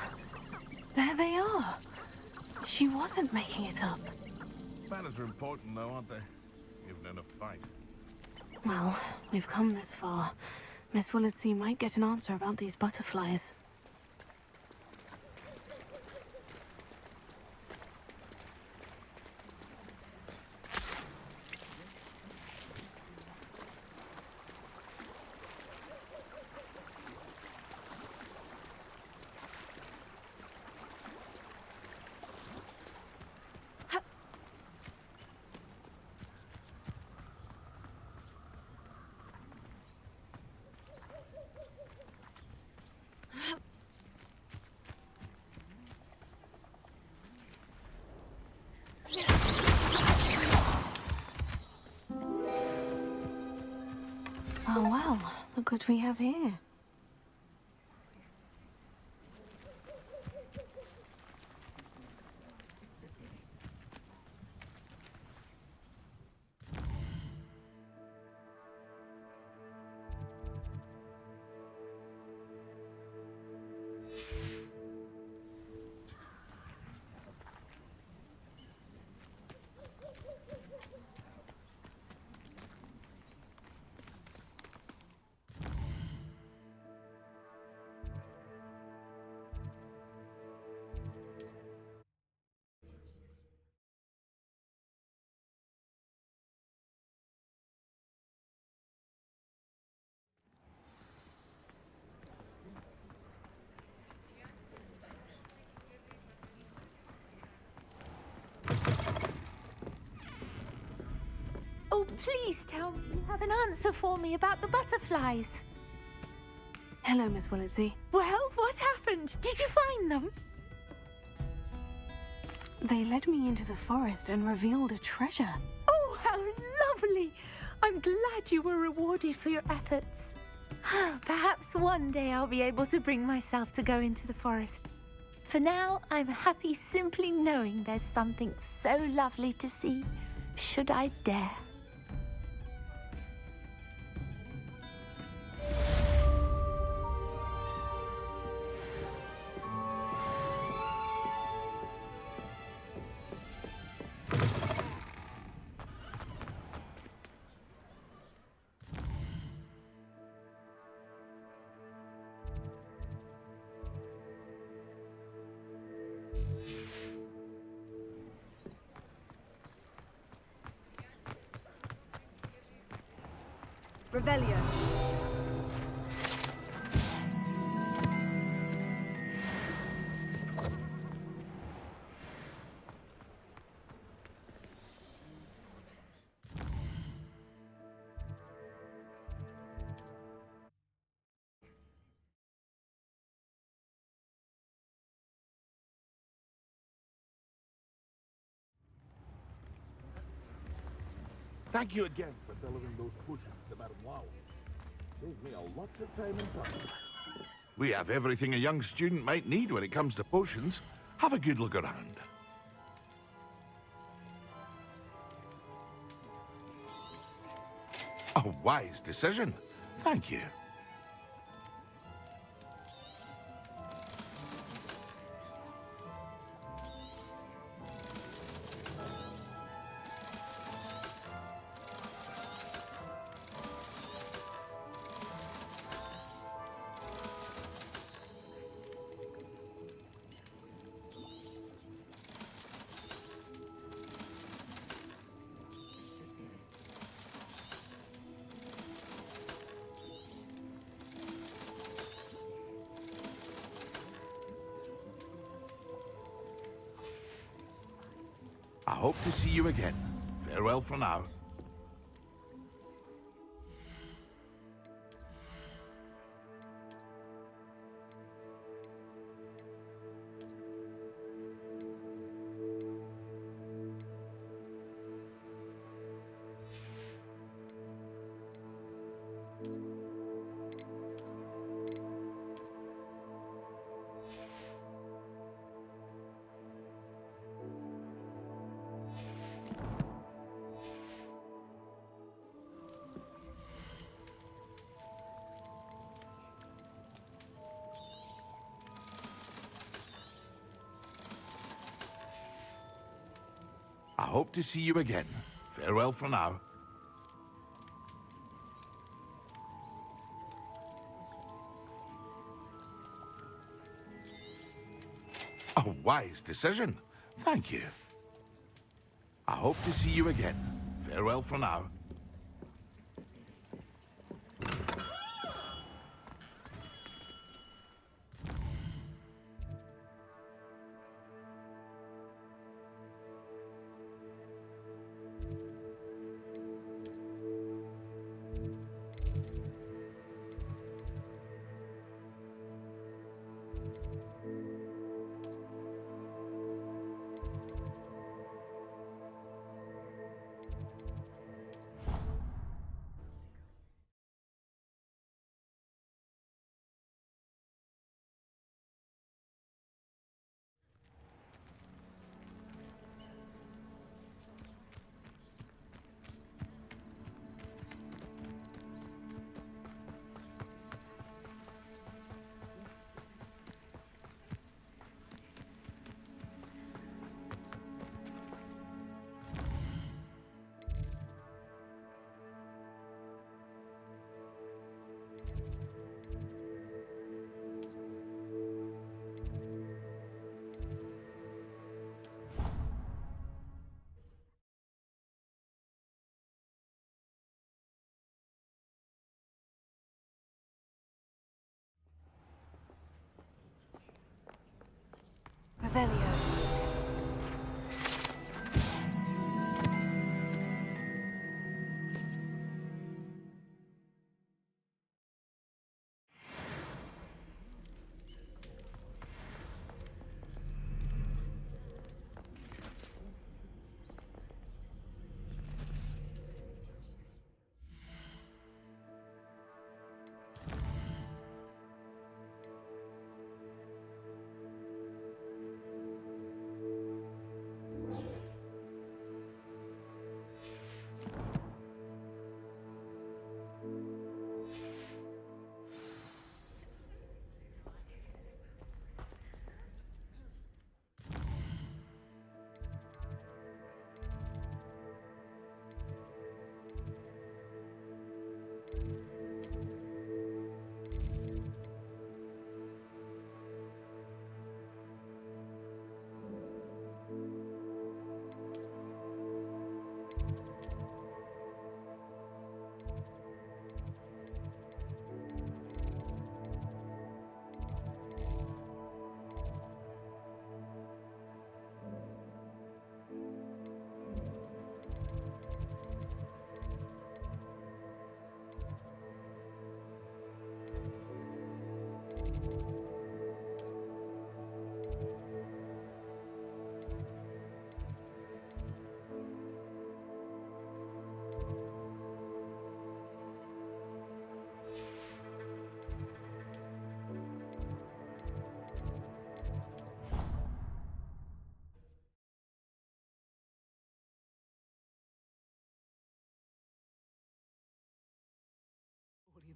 Speaker 3: There they are. She wasn't making it up.
Speaker 17: Manners are important, though, aren't they? Even in a fight.
Speaker 3: Well, we've come this far. Miss Willardsey might get an answer about these butterflies. Oh, well, look what we have here.
Speaker 10: please tell me you have an answer for me about the butterflies.
Speaker 3: Hello, Miss Willitsey.
Speaker 10: Well, what happened? Did you find them?
Speaker 3: They led me into the forest and revealed a treasure.
Speaker 10: Oh, how lovely! I'm glad you were rewarded for your efforts. Perhaps one day I'll be able to bring myself to go into the forest. For now, I'm happy simply knowing there's something so lovely to see, should I dare.
Speaker 22: Revelio.
Speaker 17: Thank you again for delivering those potions to Madame Wow. Saved me a lot of time and trouble. We have everything a young student might need when it comes to potions. Have a good look around. A wise decision. Thank you. I hope to see you again. Farewell for now. I hope to see you again. Farewell for now. A wise decision. Thank you. I hope to see you again. Farewell for now.
Speaker 3: Revelio.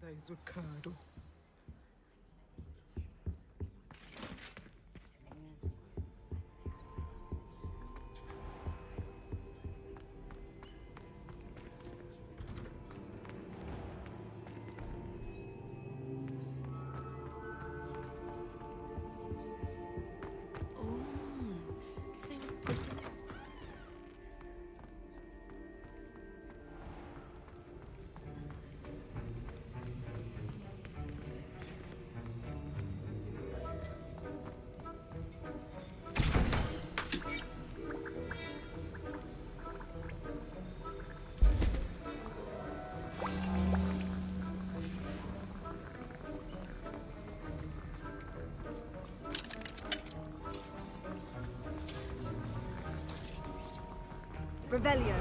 Speaker 4: those would curdle.
Speaker 22: Revelio.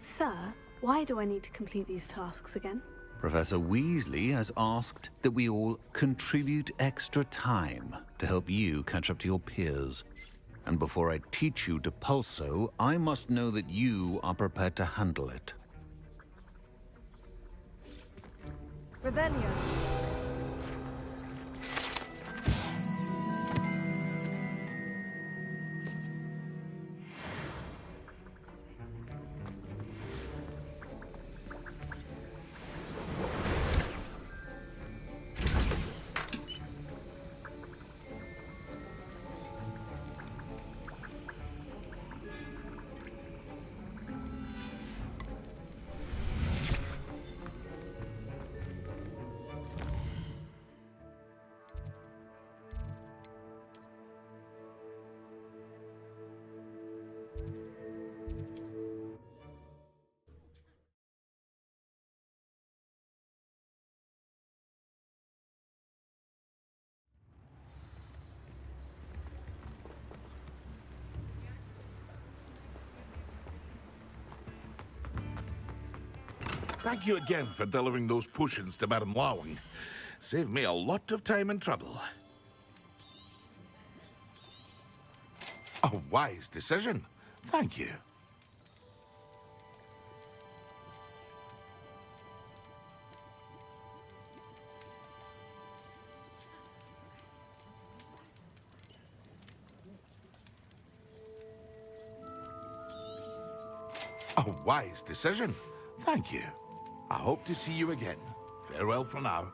Speaker 3: Sir, why do I need to complete these tasks again?
Speaker 1: Professor Weasley has asked that we all contribute extra time to help you catch up to your peers. And before I teach you to pulso, I must know that you are prepared to handle it.
Speaker 22: Revelio.
Speaker 17: Thank you again for delivering those potions to Madame Lawing. Saved me a lot of time and trouble. A wise decision. Thank you. A wise decision. Thank you. I hope to see you again. Farewell for now.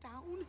Speaker 22: Down.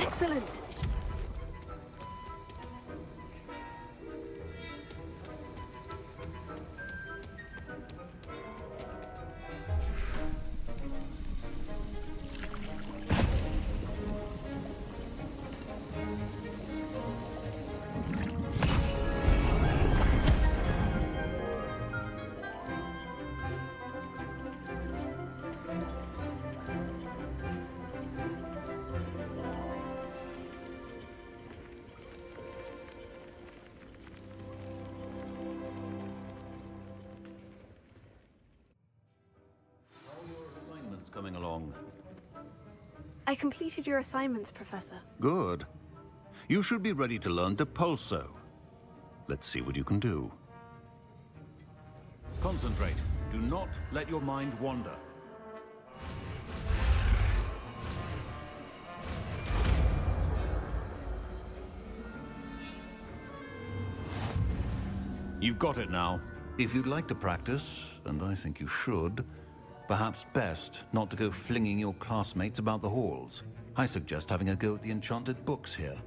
Speaker 3: Excellent!
Speaker 1: along?
Speaker 3: I completed your assignments, Professor.
Speaker 1: Good. You should be ready to learn Depulso. Let's see what you can do. Concentrate. Do not let your mind wander. You've got it now. If you'd like to practice, and I think you should, perhaps best not to go flinging your classmates about the halls. I suggest having a go at the enchanted books here.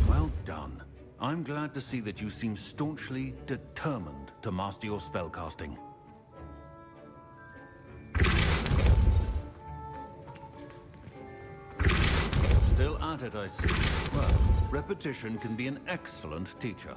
Speaker 1: Well done. I'm glad to see that you seem staunchly determined to master your spellcasting. Still at it, I see. Well, repetition can be an excellent teacher.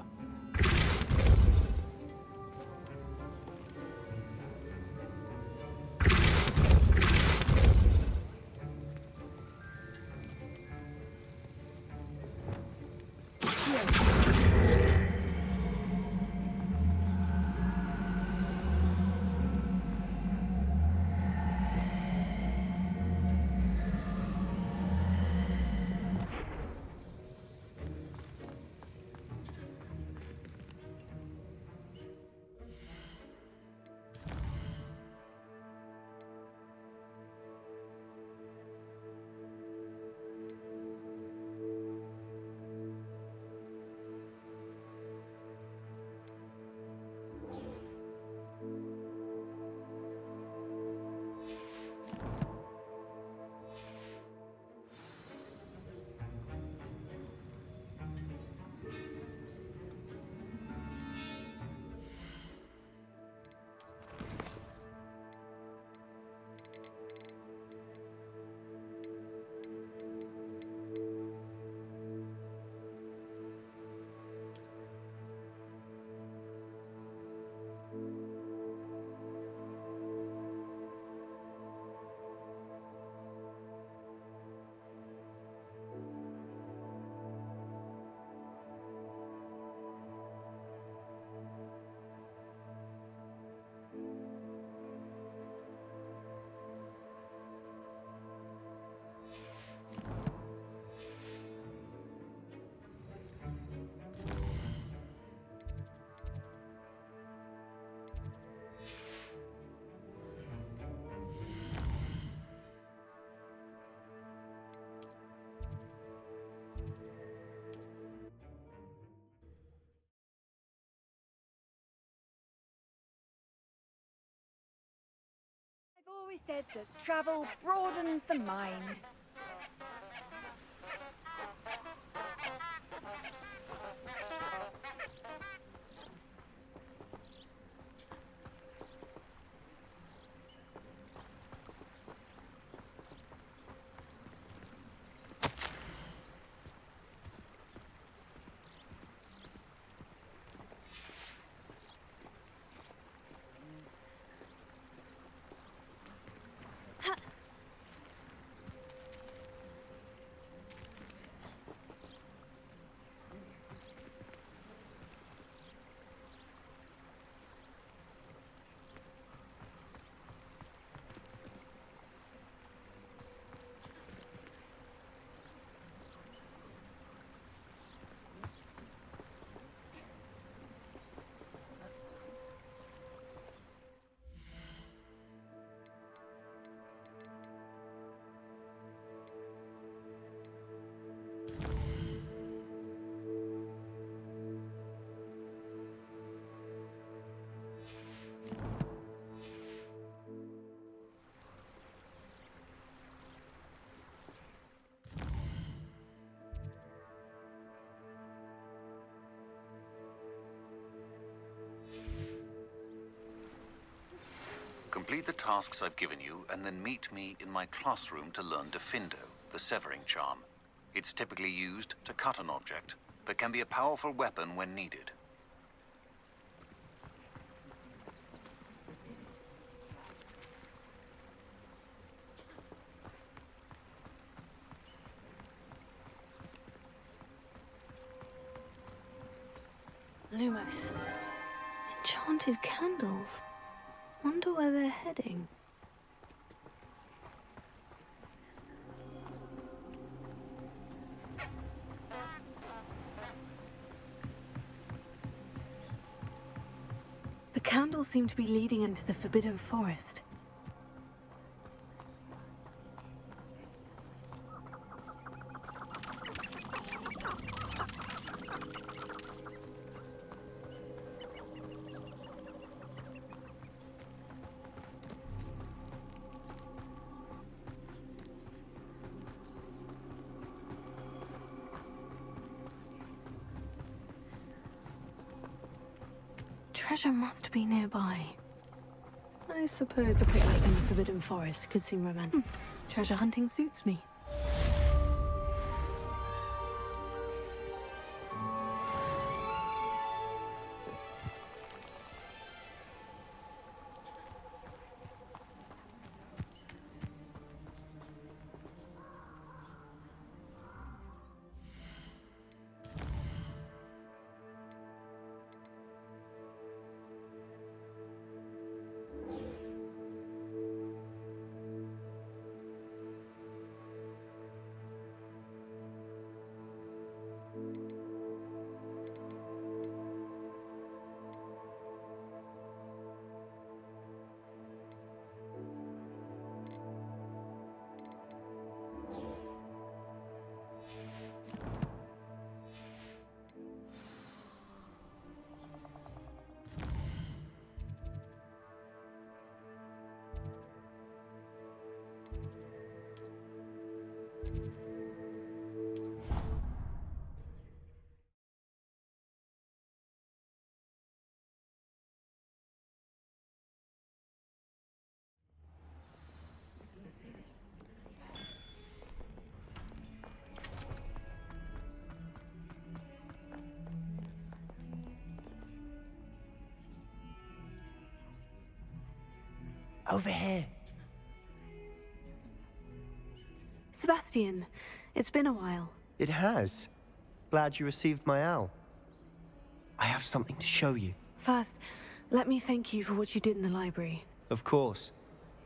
Speaker 22: I've always said that travel broadens the mind.
Speaker 1: Complete the tasks I've given you, and then meet me in my classroom to learn Defindo, the severing charm. It's typically used to cut an object, but can be a powerful weapon when needed.
Speaker 3: Lumos. Enchanted candles. Wonder where they're heading. The candles seem to be leading into the Forbidden Forest. Treasure must be nearby. I suppose a picnic in the Forbidden Forest could seem romantic. Treasure hunting suits me.
Speaker 19: Over here.
Speaker 3: Sebastian, it's been a while.
Speaker 19: It has. Glad you received my owl. I have something to show you.
Speaker 3: First, let me thank you for what you did in the library.
Speaker 19: Of course.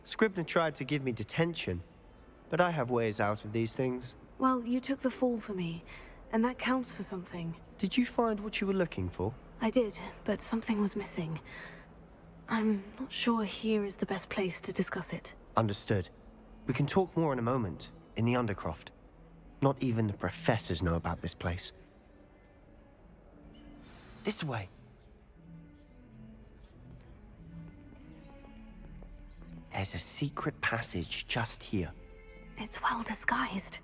Speaker 19: Scribner tried to give me detention, but I have ways out of these things.
Speaker 3: Well, you took the fall for me, and that counts for something.
Speaker 19: Did you find what you were looking for?
Speaker 3: I did, but something was missing. I'm not sure here is the best place to discuss it.
Speaker 19: Understood. We can talk more in a moment, in the Undercroft. Not even the professors know about this place. This way. There's a secret passage just here.
Speaker 3: It's well disguised.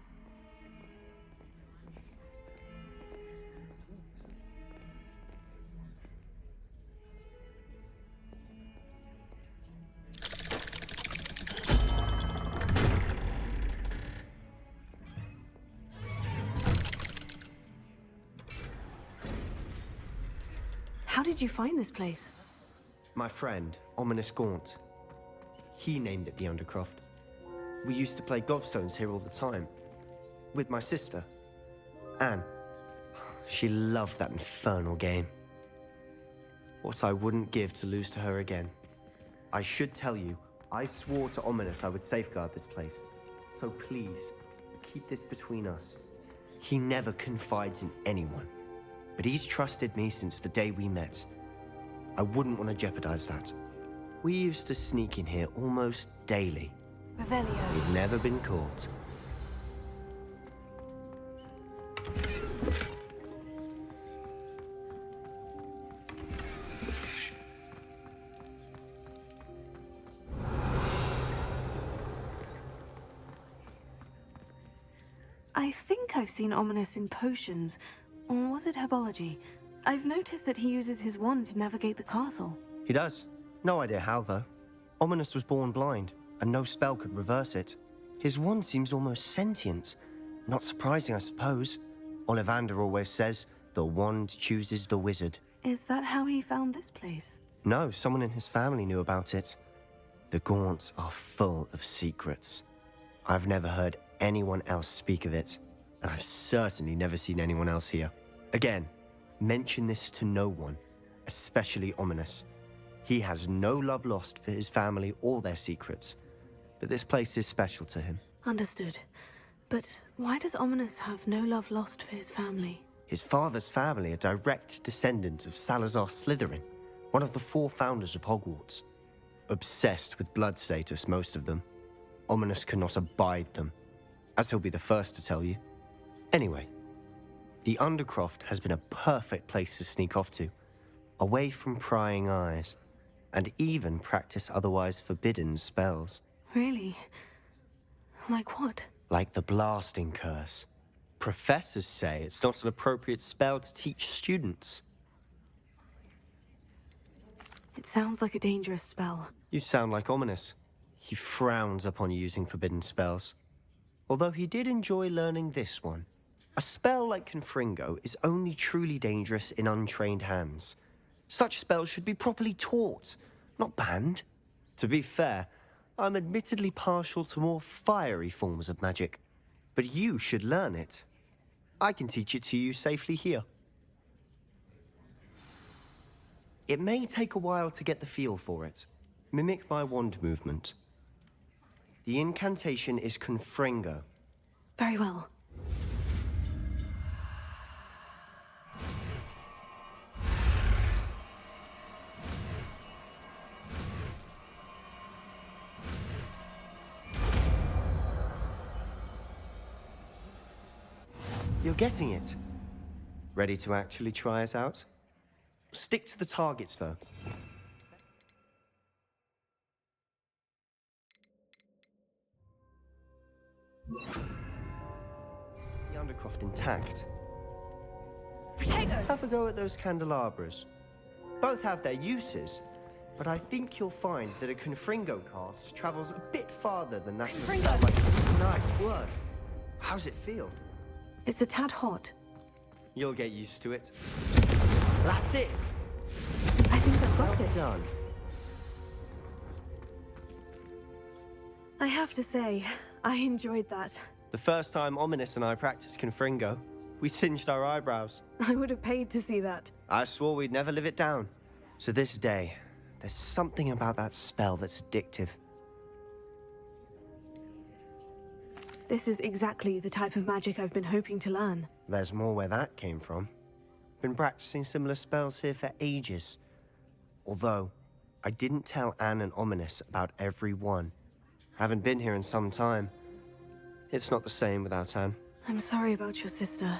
Speaker 3: How did you find this place?
Speaker 19: My friend, Ominous Gaunt. He named it the Undercroft. We used to play gobstones here all the time. With my sister, Anne. She loved that infernal game. What I wouldn't give to lose to her again. I should tell you, I swore to Ominous I would safeguard this place. So please, keep this between us. He never confides in anyone. But he's trusted me since the day we met. I wouldn't want to jeopardize that. We used to sneak in here almost daily.
Speaker 3: Revelio.
Speaker 19: We've never been caught.
Speaker 3: I think I've seen Ominous in potions. Or was it herbology? I've noticed that he uses his wand to navigate the castle.
Speaker 19: He does. No idea how, though. Ominous was born blind, and no spell could reverse it. His wand seems almost sentient. Not surprising, I suppose. Ollivander always says, the wand chooses the wizard.
Speaker 3: Is that how he found this place?
Speaker 19: No, someone in his family knew about it. The Gaunts are full of secrets. I've never heard anyone else speak of it, and I've certainly never seen anyone else here. Again, mention this to no one, especially Ominous. He has no love lost for his family or their secrets, but this place is special to him.
Speaker 3: Understood. But why does Ominous have no love lost for his family?
Speaker 19: His father's family are direct descendants of Salazar Slytherin, one of the 4 founders of Hogwarts. Obsessed with blood status, most of them. Ominous cannot abide them, as he'll be the first to tell you. Anyway, the Undercroft has been a perfect place to sneak off to, away from prying eyes, and even practice otherwise forbidden spells.
Speaker 3: Really? Like what?
Speaker 19: Like the blasting curse. Professors say it's not an appropriate spell to teach students.
Speaker 3: It sounds like a dangerous spell.
Speaker 19: You sound like Ominous. He frowns upon using forbidden spells. Although he did enjoy learning this one. A spell like Confringo is only truly dangerous in untrained hands. Such spells should be properly taught, not banned. To be fair, I'm admittedly partial to more fiery forms of magic. But you should learn it. I can teach it to you safely here. It may take a while to get the feel for it. Mimic my wand movement. The incantation is Confringo.
Speaker 3: Very well.
Speaker 19: You're getting it. Ready to actually try it out? Stick to the targets, though. The Undercroft intact. Have a go at those candelabras. Both have their uses, but I think you'll find that a Confringo cast travels a bit farther than that of a spell like... Nice work. How's it feel?
Speaker 3: It's a tad hot.
Speaker 19: You'll get used to it. That's it!
Speaker 3: I think I've got it.
Speaker 19: Done.
Speaker 3: I have to say, I enjoyed that.
Speaker 19: The first time Ominous and I practiced Confringo, we singed our eyebrows.
Speaker 3: I would have paid to see that.
Speaker 19: I swore we'd never live it down. So this day, there's something about that spell that's addictive.
Speaker 3: This is exactly the type of magic I've been hoping to learn.
Speaker 19: There's more where that came from. Been practicing similar spells here for ages. Although, I didn't tell Anne and Ominous about every one. Haven't been here in some time. It's not the same without Anne.
Speaker 3: I'm sorry about your sister.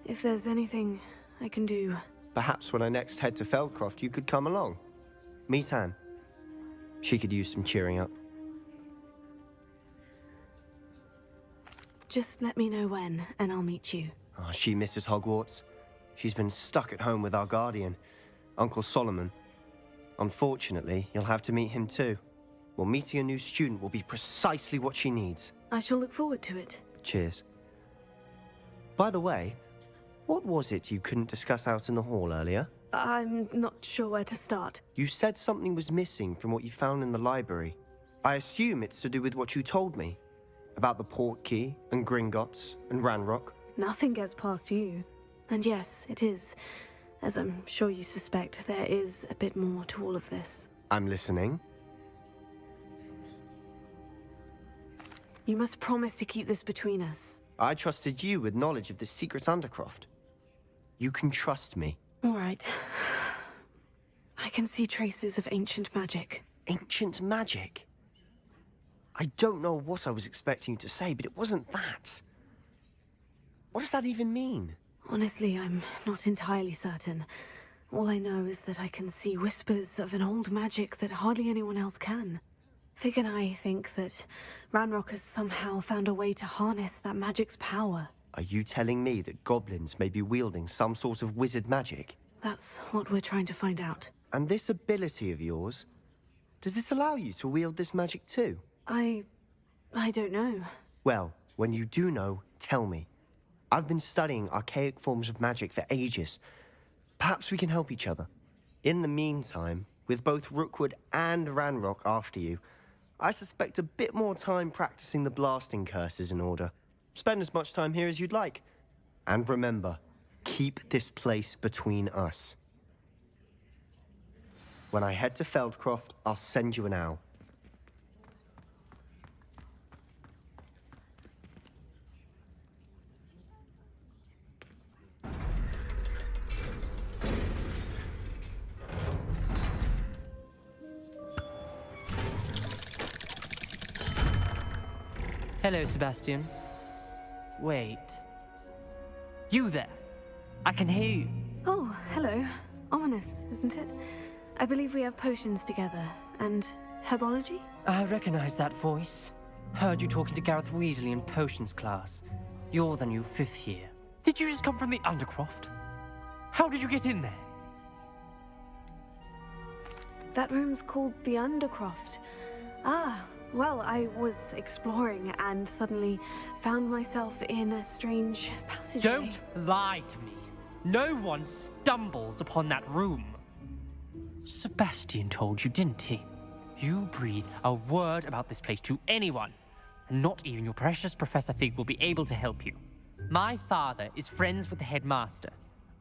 Speaker 3: If there's anything I can do...
Speaker 19: Perhaps when I next head to Feldcroft, you could come along. Meet Anne. She could use some cheering up.
Speaker 3: Just let me know when, and I'll meet you.
Speaker 19: Oh, she misses Hogwarts. She's been stuck at home with our guardian, Uncle Solomon. Unfortunately, you'll have to meet him too. Well, meeting a new student will be precisely what she needs.
Speaker 3: I shall look forward to it.
Speaker 19: Cheers. By the way, what was it you couldn't discuss out in the hall earlier?
Speaker 3: I'm not sure where to start.
Speaker 19: You said something was missing from what you found in the library. I assume it's to do with what you told me. About the Portkey, and Gringotts, and Ranrock.
Speaker 3: Nothing gets past you. And yes, it is. As I'm sure you suspect, there is a bit more to all of this.
Speaker 19: I'm listening.
Speaker 3: You must promise to keep this between us.
Speaker 19: I trusted you with knowledge of the secret Undercroft. You can trust me.
Speaker 3: All right. I can see traces of ancient magic.
Speaker 19: Ancient magic? I don't know what I was expecting you to say, but it wasn't that. What does that even mean?
Speaker 3: Honestly, I'm not entirely certain. All I know is that I can see whispers of an old magic that hardly anyone else can. Fig and I think that Ranrock has somehow found a way to harness that magic's power.
Speaker 19: Are you telling me that goblins may be wielding some sort of wizard magic?
Speaker 3: That's what we're trying to find out.
Speaker 19: And this ability of yours, does it allow you to wield this magic too?
Speaker 3: I don't know.
Speaker 19: Well, when you do know, tell me. I've been studying archaic forms of magic for ages. Perhaps we can help each other. In the meantime, with both Rookwood and Ranrock after you, I suspect a bit more time practicing the blasting curse is in order. Spend as much time here as you'd like. And remember, Keep this place between us. When I head to Feldcroft, I'll send you an owl.
Speaker 4: Hello, Sebastian. Wait. You there? I can hear you.
Speaker 3: Oh, hello. Ominous, isn't it? I believe we have potions together. And herbology?
Speaker 4: I recognize that voice. Heard you talking to Gareth Weasley in potions class. You're the new 5th year. Did you just come from the Undercroft? How did you get in there?
Speaker 3: That room's called the Undercroft. Ah, well, I was exploring and suddenly found myself in a strange passageway.
Speaker 4: Don't lie to me. No one stumbles upon that room. Sebastian told you, didn't he? You breathe a word about this place to anyone, and not even your precious Professor Fig will be able to help you. My father is friends with the headmaster.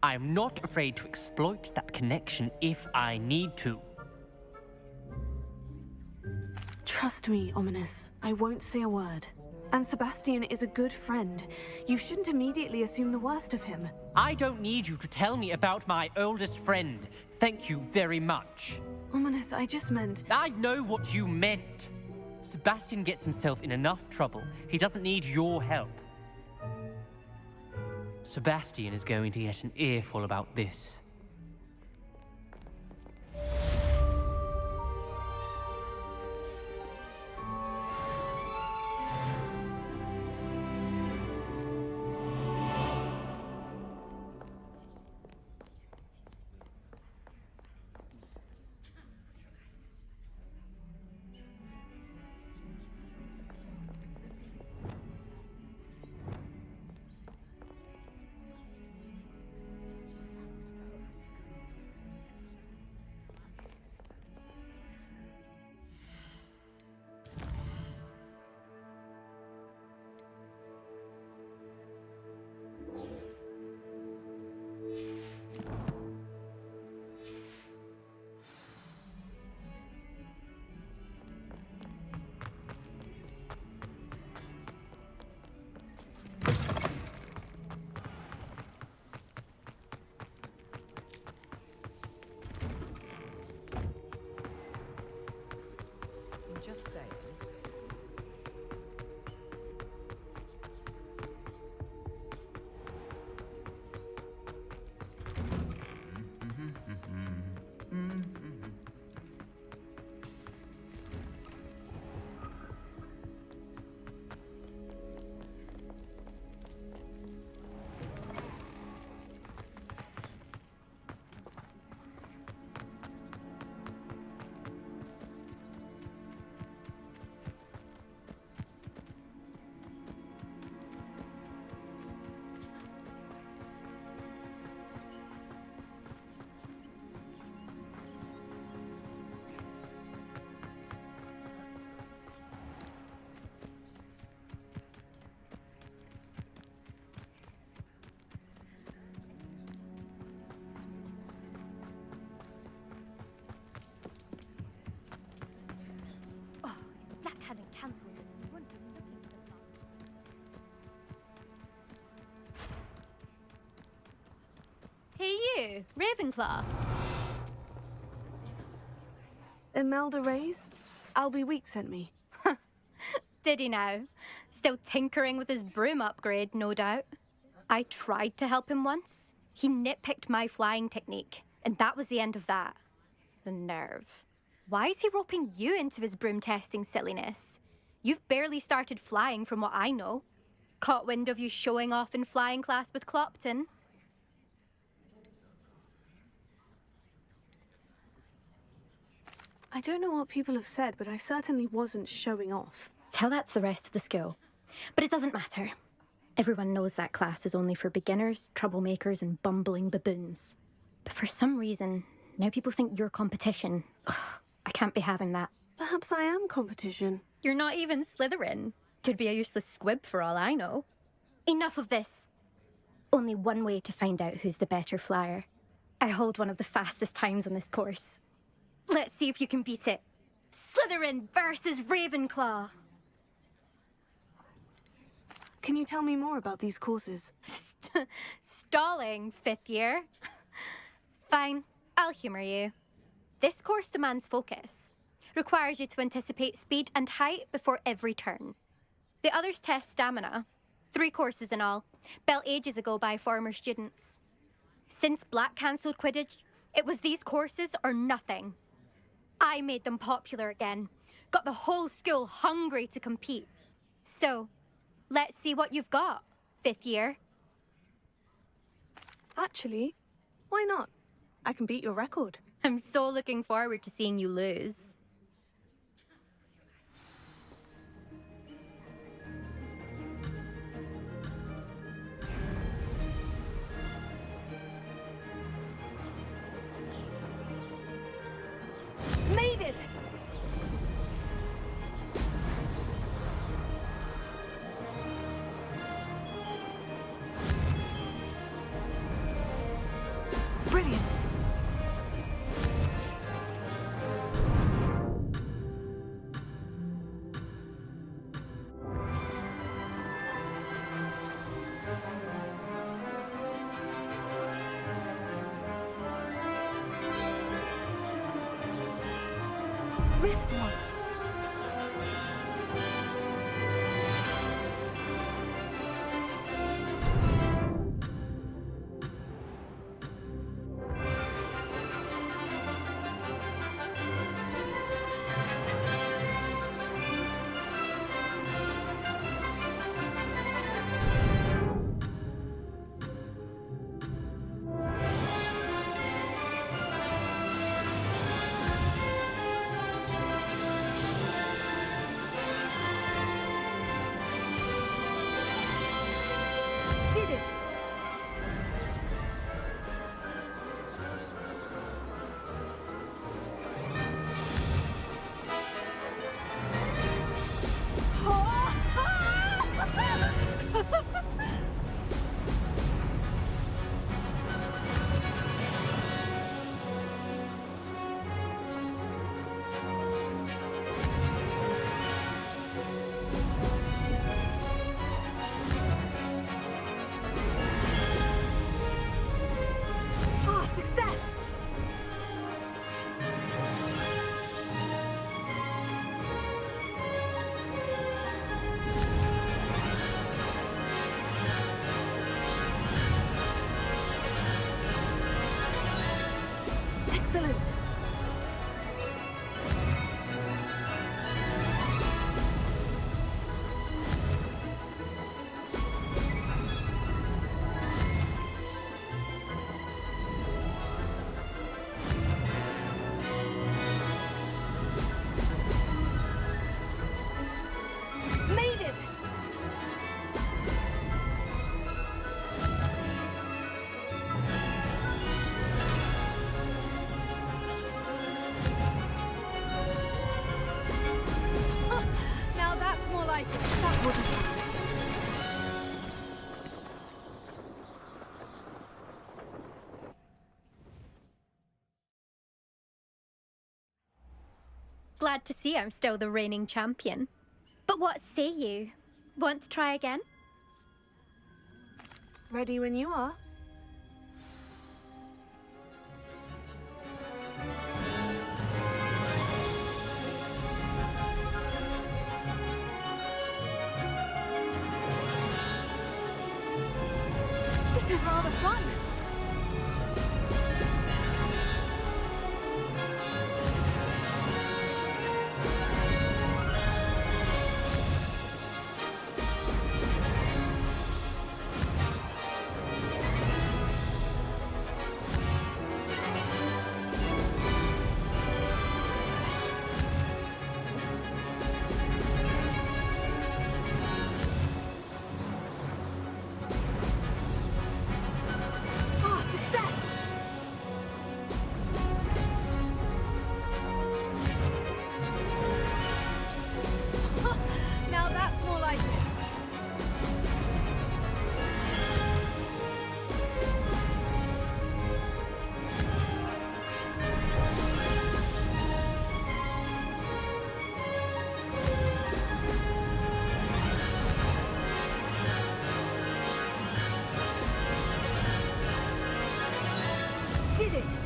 Speaker 4: I am not afraid to exploit that connection if I need to.
Speaker 3: Trust me, Ominous. I won't say a word. And Sebastian is a good friend. You shouldn't immediately assume the worst of him.
Speaker 4: I don't need you to tell me about my oldest friend. Thank you very much.
Speaker 3: Ominous, I just meant...
Speaker 4: I know what you meant. Sebastian gets himself in enough trouble. He doesn't need your help. Sebastian is going to get an earful about this.
Speaker 6: Hadn't cancelled it. We wouldn't be looking for the clock. Hey you, Ravenclaw.
Speaker 3: Imelda Reyes? Albie Week sent me.
Speaker 6: Did he now? Still tinkering with his broom upgrade, no doubt. I tried to help him once. He nitpicked my flying technique, and that was the end of that. The nerve. Why is he roping you into his broom testing silliness? You've barely started flying from what I know. Caught wind of you showing off in flying class with Clopton.
Speaker 3: I don't know what people have said, but I certainly wasn't showing off.
Speaker 6: Tell that to the rest of the school. But it doesn't matter. Everyone knows that class is only for beginners, troublemakers, and bumbling baboons. But for some reason, now people think you're competition. Ugh, I can't be having that.
Speaker 3: Perhaps I am competition.
Speaker 6: You're not even Slytherin. Could be a useless squib for all I know. Enough of this. only one way to find out who's the better flyer. I hold one of the fastest times on this course. Let's see if you can beat it. Slytherin versus Ravenclaw.
Speaker 3: Can you tell me more about these courses?
Speaker 6: Stalling, 5th year. Fine, I'll humour you. This course demands focus. Requires you to anticipate speed and height before every turn. The others test stamina. 3 courses in all, built ages ago by former students. Since Black cancelled Quidditch, it was these courses or nothing. I made them popular again. Got the whole school hungry to compete. So, let's see what you've got, 5th year.
Speaker 3: Actually, why not? I can beat your record.
Speaker 6: I'm so looking forward to seeing you lose.
Speaker 3: Made it! Brilliant! Missed one. Did it! Ah, success! Excellent! Made it! Now that's more like it. That wouldn't happen.
Speaker 6: Glad to see I'm still the reigning champion. But what say you? Want to try again?
Speaker 3: Ready when you are. This is rather fun.
Speaker 15: did it!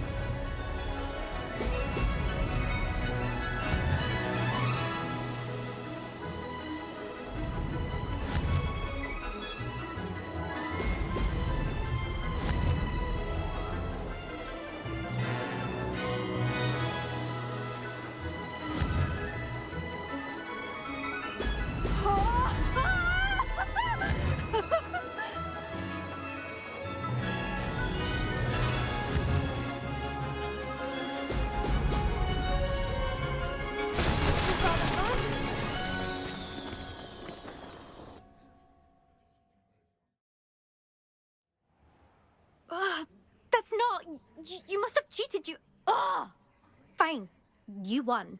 Speaker 6: That's not... You must have cheated, you... Ugh! Fine. You won.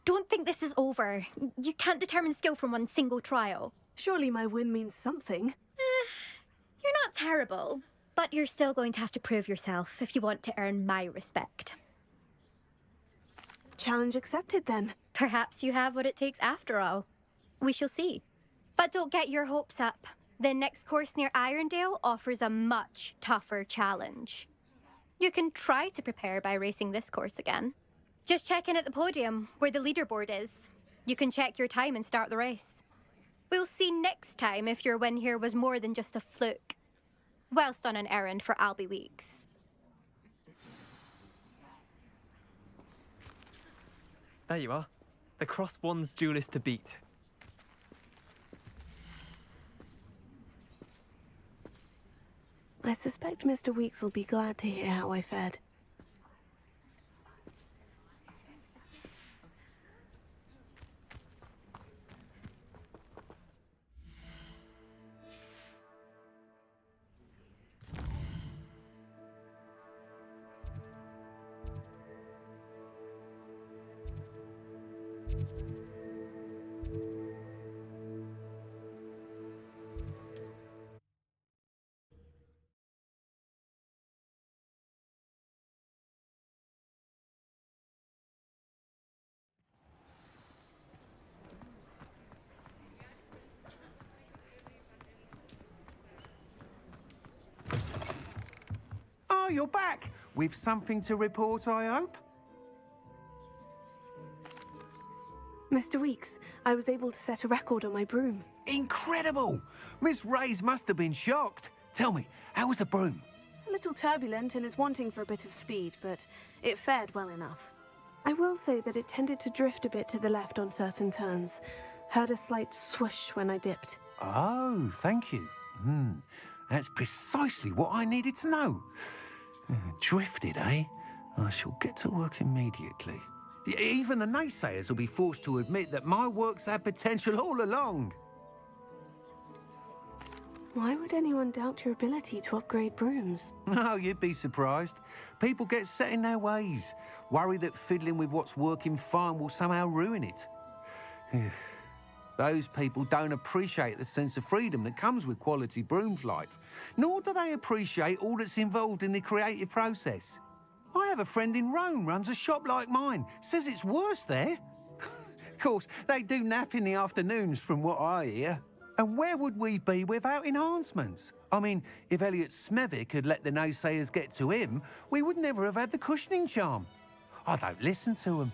Speaker 6: Don't think this is over. You can't determine skill from one single trial.
Speaker 15: Surely my win means something.
Speaker 6: You're not terrible, but you're still going to have to prove yourself if you want to earn my respect.
Speaker 15: Challenge accepted, then.
Speaker 6: Perhaps you have what it takes after all. We shall see. But don't get your hopes up. The next course near Irondale offers a much tougher challenge. You can try to prepare by racing this course again. Just check in at the podium, where the leaderboard is. You can check your time and start the race. We'll see next time if your win here was more than just a fluke, whilst on an errand for Albie Weeks.
Speaker 8: There you are. The Cross Wands duelist to beat.
Speaker 15: I suspect Mr. Weeks will be glad to hear how I fared.
Speaker 13: Oh, you're back! With something to report, I hope?
Speaker 15: Mr. Weeks, I was able to set a record on my broom.
Speaker 13: Incredible! Miss Reyes must have been shocked. Tell me, how was the broom?
Speaker 15: A little turbulent and is wanting for a bit of speed, but it fared well enough. I will say that it tended to drift a bit to the left on certain turns. Heard a slight swoosh when I dipped.
Speaker 13: Oh, thank you. That's precisely what I needed to know. Drifted, eh? I shall get to work immediately. Even the naysayers will be forced to admit that my work's had potential all along.
Speaker 15: Why would anyone doubt your ability to upgrade brooms?
Speaker 13: No, you'd be surprised. People get set in their ways, worry that fiddling with what's working fine will somehow ruin it. Those people don't appreciate the sense of freedom that comes with quality broom flight, nor do they appreciate all that's involved in the creative process. I have a friend in Rome runs a shop like mine, says it's worse there. Of course, they do nap in the afternoons from what I hear. And where would we be without enhancements? I mean, if Elliot Smethwick had let the naysayers get to him, we would never have had the cushioning charm. I don't listen to them.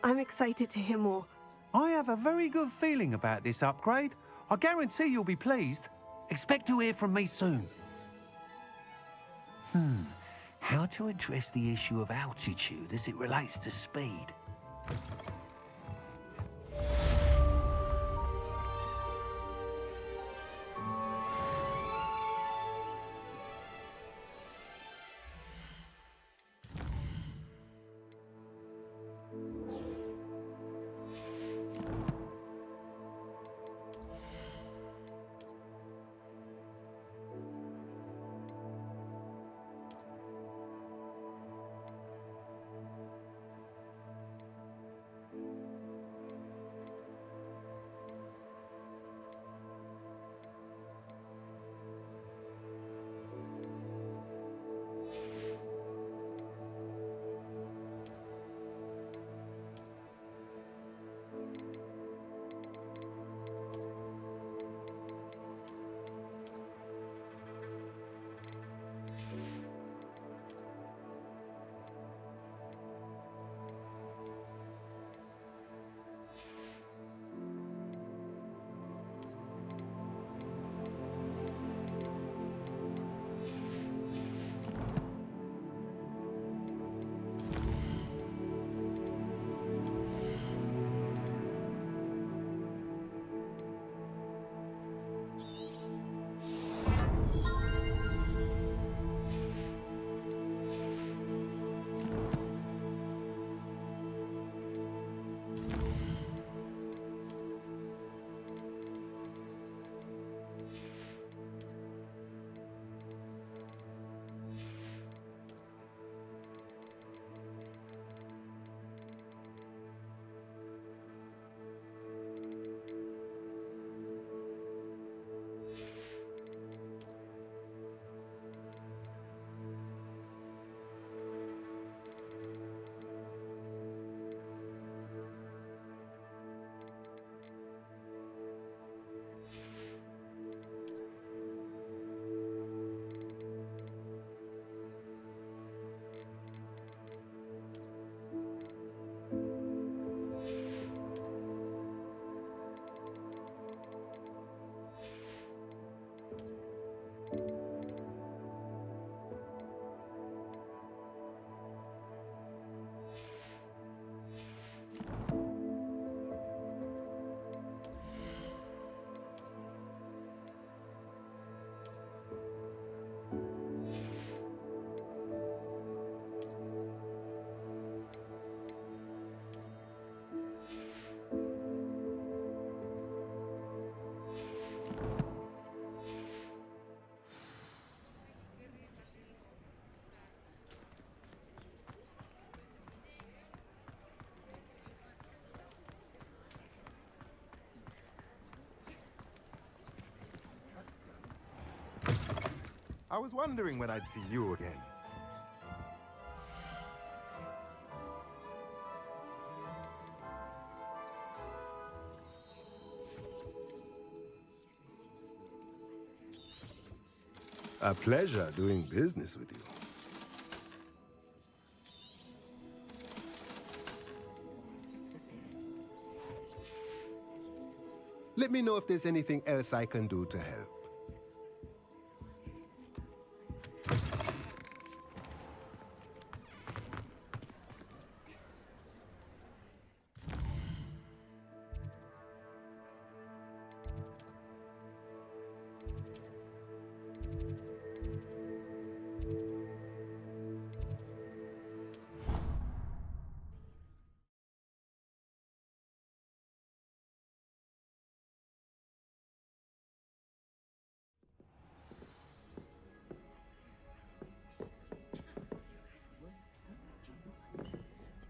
Speaker 15: I'm excited to hear more.
Speaker 13: I have a very good feeling about this upgrade. I guarantee you'll be pleased. Expect to hear from me soon. How to address the issue of altitude as it relates to speed?
Speaker 2: I was wondering when I'd see you again. A pleasure doing business with you. Let me know if there's anything else I can do to help.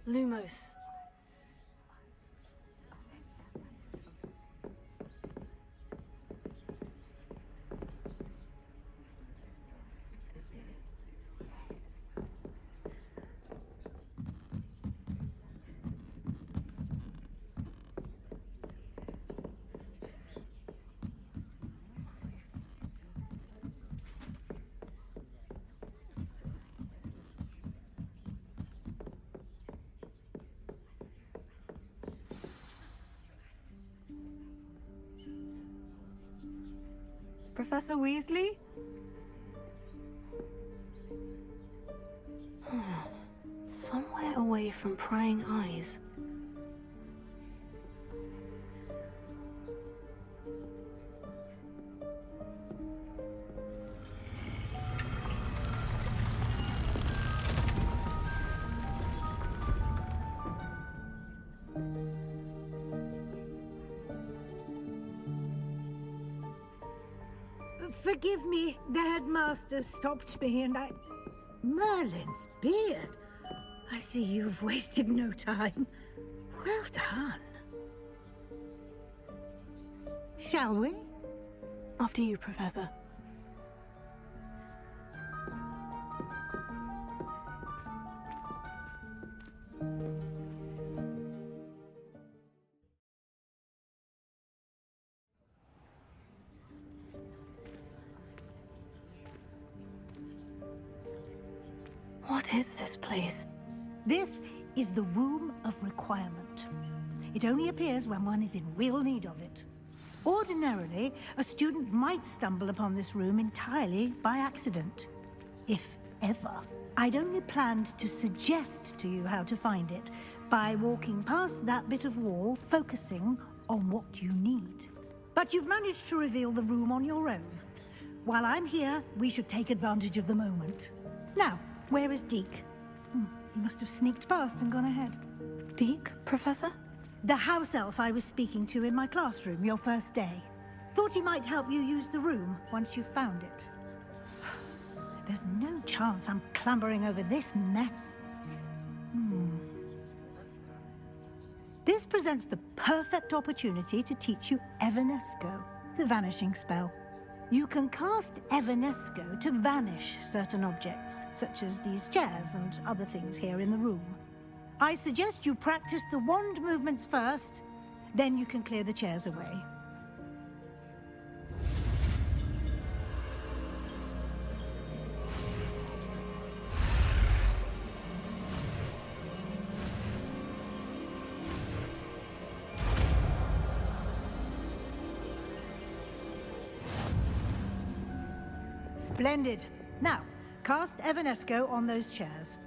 Speaker 15: Lumos. Professor Weasley? Somewhere away from prying eyes.
Speaker 21: Forgive me, the headmaster stopped me and I... Merlin's beard. I see you've wasted no time. Well done. Shall we?
Speaker 15: After you, Professor. What is this place?
Speaker 21: This is the Room of Requirement. It only appears when one is in real need of it. Ordinarily, a student might stumble upon this room entirely by accident. If ever. I'd only planned to suggest to you how to find it by walking past that bit of wall, focusing on what you need. But you've managed to reveal the room on your own. While I'm here, we should take advantage of the moment. Now, where is Deke? He must have sneaked past and gone ahead.
Speaker 15: Deke, Professor?
Speaker 21: The house elf I was speaking to in my classroom your first day. Thought he might help you use the room once you've found it. There's no chance I'm clambering over this mess. This presents the perfect opportunity to teach you Evanesco, the vanishing spell. You can cast Evanesco to vanish certain objects, such as these chairs and other things here in the room. I suggest you practice the wand movements first, then you can clear the chairs away.
Speaker 20: Splendid. Now, cast Evanesco on those chairs.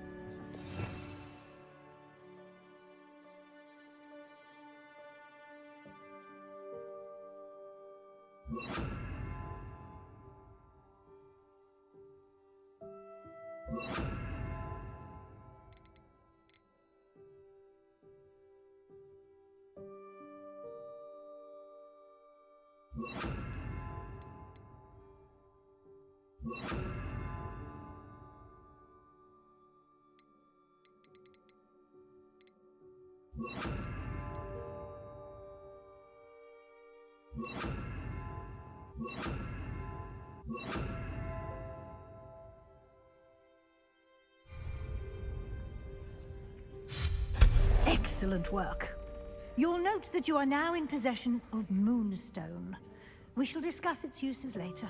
Speaker 20: Excellent work. You'll note that you are now in possession of Moonstone. We shall discuss its uses later.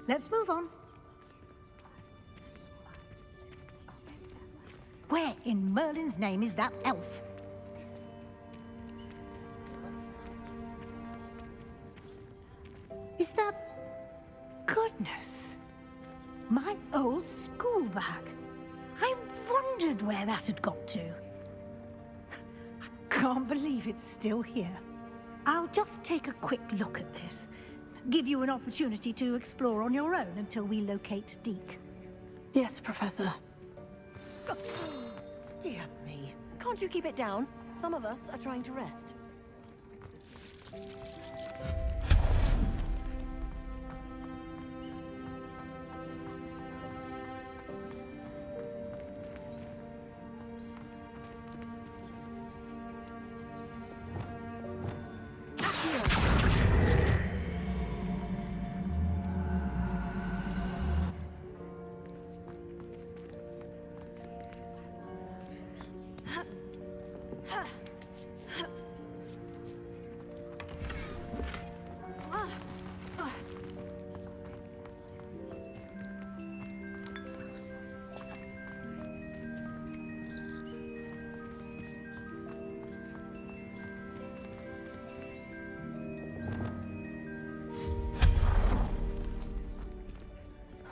Speaker 20: Let's move on. Where in Merlin's name is that elf? Is that... Goodness. My old school bag. I wondered where that had got to. I can't believe it's still here. I'll just take a quick look at this. Give you an opportunity to explore on your own until we locate Deke.
Speaker 3: Yes, Professor.
Speaker 11: Dear me. Can't you keep it down? Some of us are trying to rest.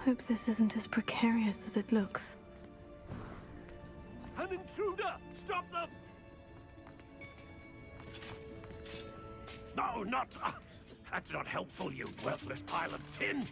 Speaker 3: Hope this isn't as precarious as it looks.
Speaker 14: An intruder! Stop them! No, not... that's not helpful, you worthless pile of tin!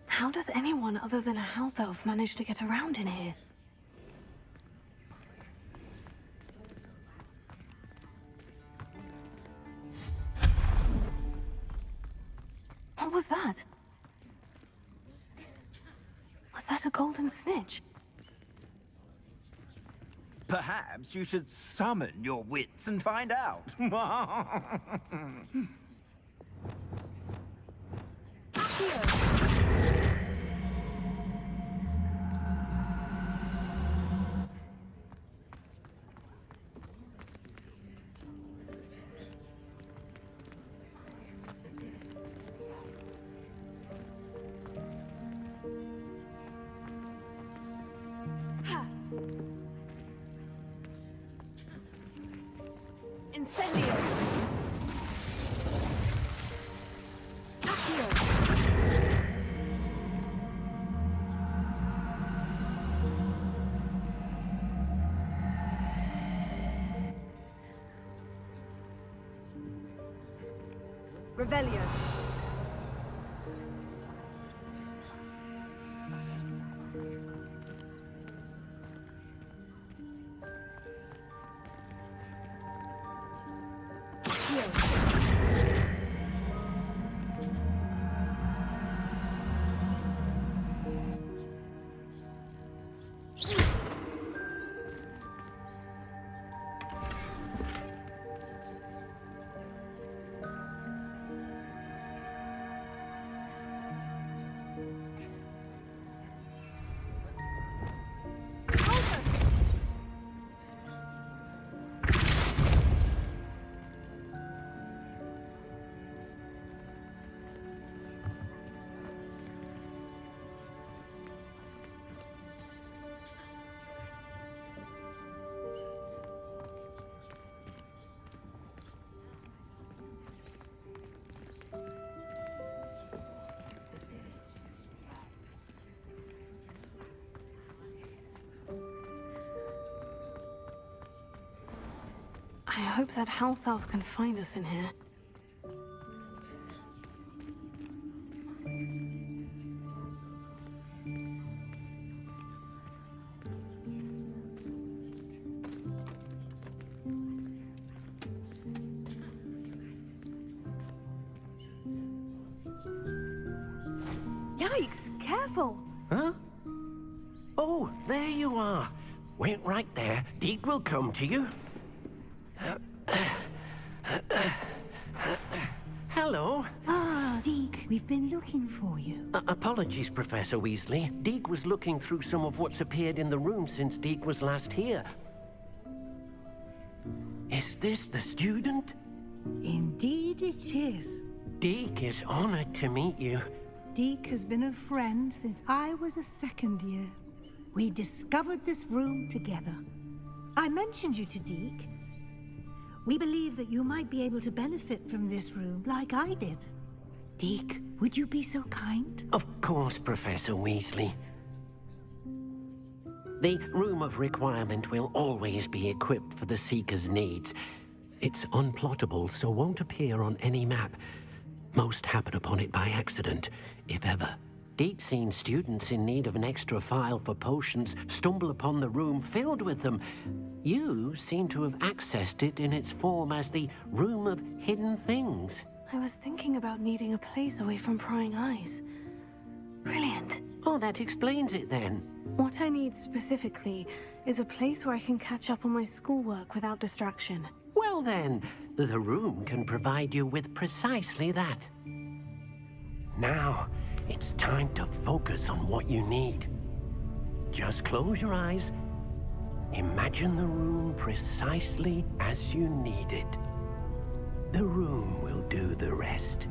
Speaker 3: How does anyone other than a house elf manage to get around in here? What was that? Was that a golden snitch?
Speaker 16: Perhaps you should summon your wits and find out.
Speaker 3: Incendio!
Speaker 22: Revelio.
Speaker 15: I hope that house elf can find us in here.
Speaker 11: Yikes! Careful!
Speaker 12: Huh? Oh, there you are. Wait right there. Deek will come to you. Hello.
Speaker 10: Ah, Deke, we've been looking for you.
Speaker 12: Apologies, Professor Weasley. Deek was looking through some of what's appeared in the room since Deek was last here. Is this the student?
Speaker 10: Indeed it is.
Speaker 12: Deek is honored to meet you.
Speaker 10: Deke has been a friend since I was a second year. We discovered this room together. I mentioned you to Deke. We believe that you might be able to benefit from this room like I did. Deke, would you be so kind?
Speaker 12: Of course, Professor Weasley. The Room of Requirement will always be equipped for the Seeker's needs. It's unplottable, so won't appear on any map. Most happen upon it by accident, if ever. Deke's seen students in need of an extra file for potions stumble upon the room filled with them. You seem to have accessed it in its form as the Room of Hidden Things.
Speaker 15: I was thinking about needing a place away from prying eyes. Brilliant.
Speaker 12: Oh, that explains it then.
Speaker 15: What I need specifically is a place where I can catch up on my schoolwork without distraction.
Speaker 12: Well then, the room can provide you with precisely that. Now, it's time to focus on what you need. Just close your eyes. Imagine the room precisely as you need it. The room will do the rest.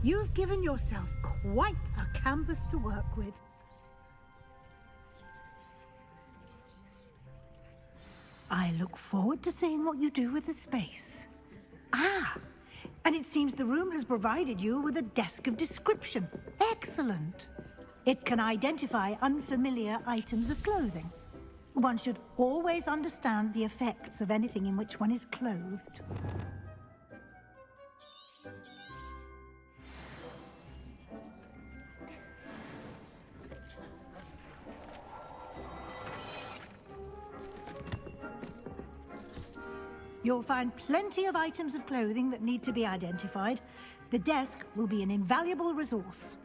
Speaker 10: You've given yourself quite a canvas to work with. I look forward to seeing what you do with the space. Ah, and it seems the room has provided you with a desk of description. Excellent. It can identify unfamiliar items of clothing. One should always understand the effects of anything in which one is clothed. You'll find plenty of items of clothing that need to be identified. The desk will be an invaluable resource.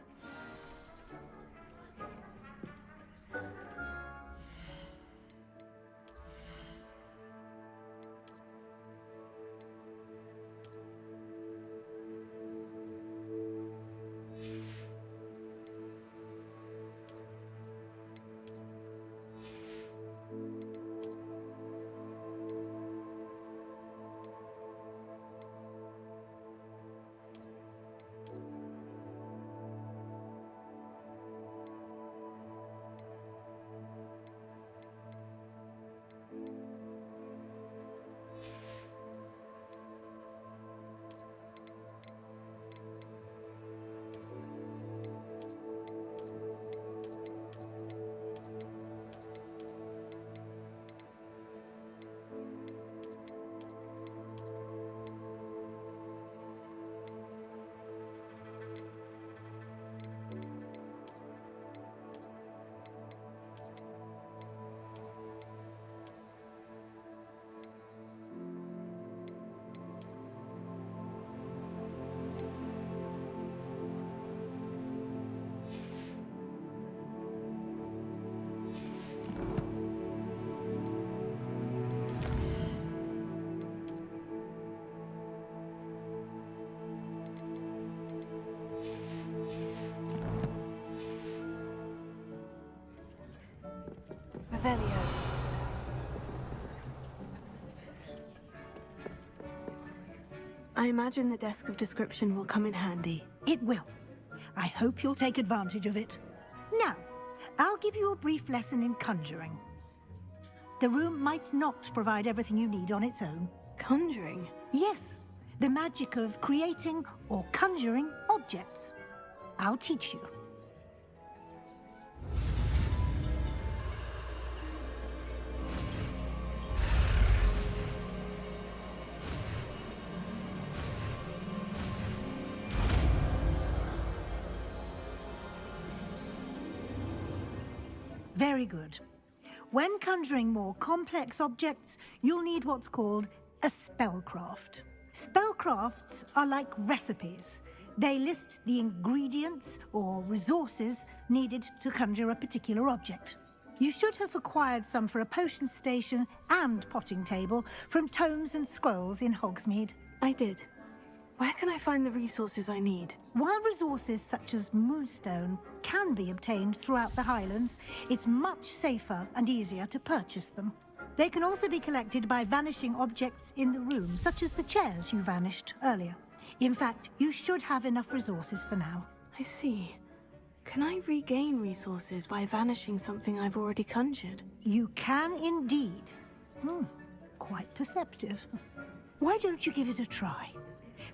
Speaker 15: Revelio. I imagine the desk of description will come in handy.
Speaker 20: It will. I hope you'll take advantage of it. Now, I'll give you a brief lesson in conjuring. The room might not provide everything you need on its own.
Speaker 15: Conjuring?
Speaker 20: Yes, the magic of creating or conjuring objects. I'll teach you. Very good. When conjuring more complex objects, you'll need what's called a spellcraft. Spellcrafts are like recipes. They list the ingredients or resources needed to conjure a particular object. You should have acquired some for a potion station and potting table from tomes and scrolls in Hogsmeade.
Speaker 15: I did. Where can I find the resources I need?
Speaker 20: While resources such as moonstone can be obtained throughout the Highlands, it's much safer and easier to purchase them. They can also be collected by vanishing objects in the room, such as the chairs you vanished earlier. In fact, you should have enough resources for now.
Speaker 15: I see. Can I regain resources by vanishing something I've already conjured?
Speaker 20: You can indeed. Quite perceptive. Why don't you give it a try?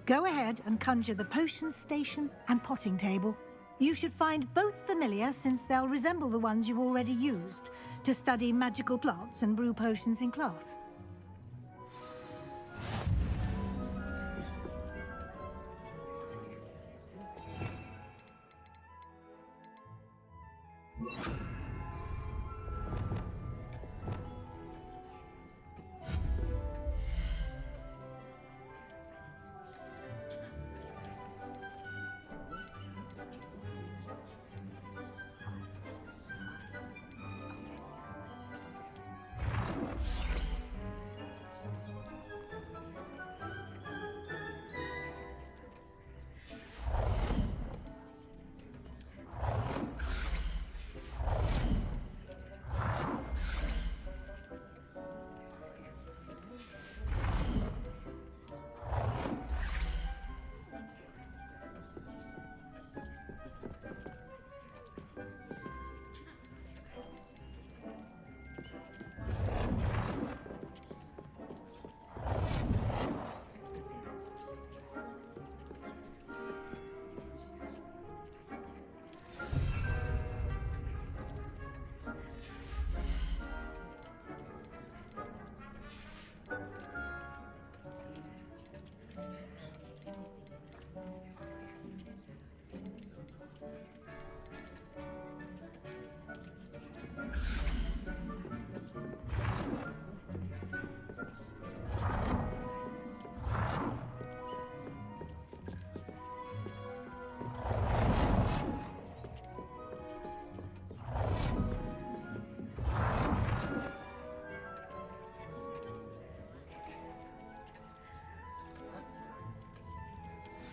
Speaker 20: Go ahead and conjure the potion station and potting table. You should find both familiar, since they'll resemble the ones you've already used to study magical plants and brew potions in class.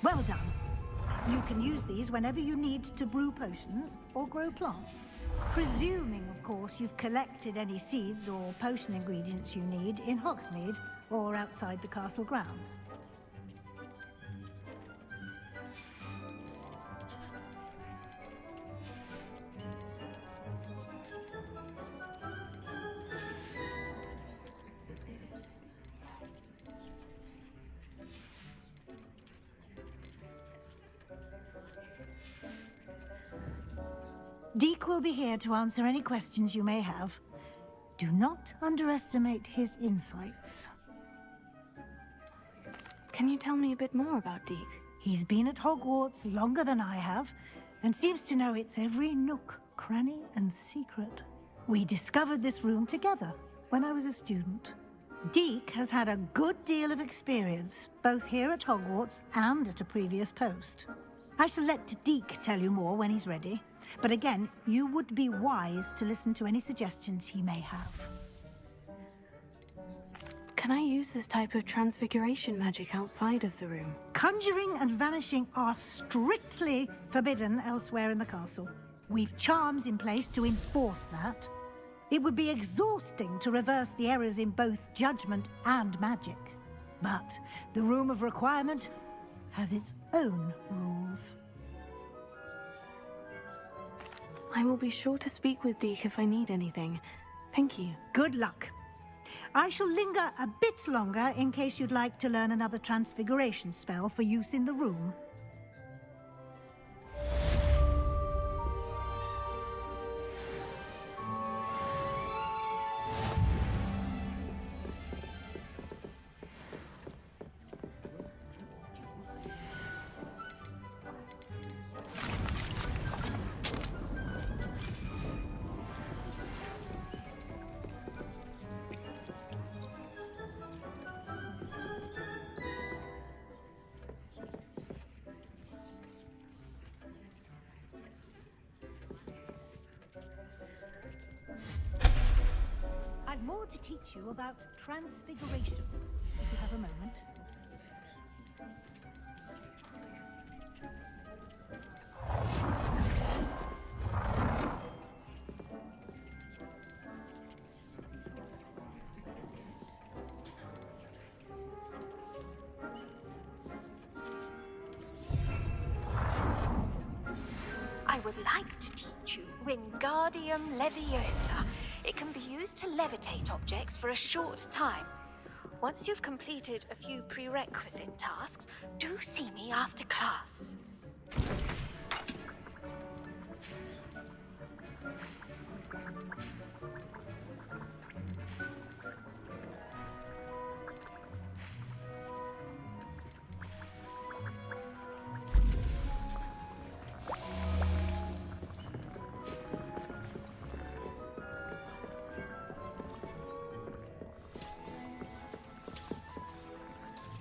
Speaker 20: Well done. You can use these whenever you need to brew potions or grow plants. Presuming, of course, you've collected any seeds or potion ingredients you need in Hogsmeade or outside the castle grounds. Deek will be here to answer any questions you may have. Do not underestimate his insights.
Speaker 15: Can you tell me a bit more about Deek?
Speaker 20: He's been at Hogwarts longer than I have, and seems to know its every nook, cranny, and secret. We discovered this room together when I was a student. Deek has had a good deal of experience, both here at Hogwarts and at a previous post. I shall let Deek tell you more when he's ready. But again, you would be wise to listen to any suggestions he may have.
Speaker 15: Can I use this type of transfiguration magic outside of the room?
Speaker 20: Conjuring and vanishing are strictly forbidden elsewhere in the castle. We've charms in place to enforce that. It would be exhausting to reverse the errors in both judgment and magic. But the Room of Requirement has its own rules.
Speaker 15: I will be sure to speak with Deke if I need anything. Thank you.
Speaker 20: Good luck. I shall linger a bit longer in case you'd like to learn another transfiguration spell for use in the room. I've more to teach you about transfiguration, if you have a moment.
Speaker 5: I would like to teach you Wingardium Leviosa. It can be used to levitate objects for a short time. Once you've completed a few prerequisite tasks, do see me after class.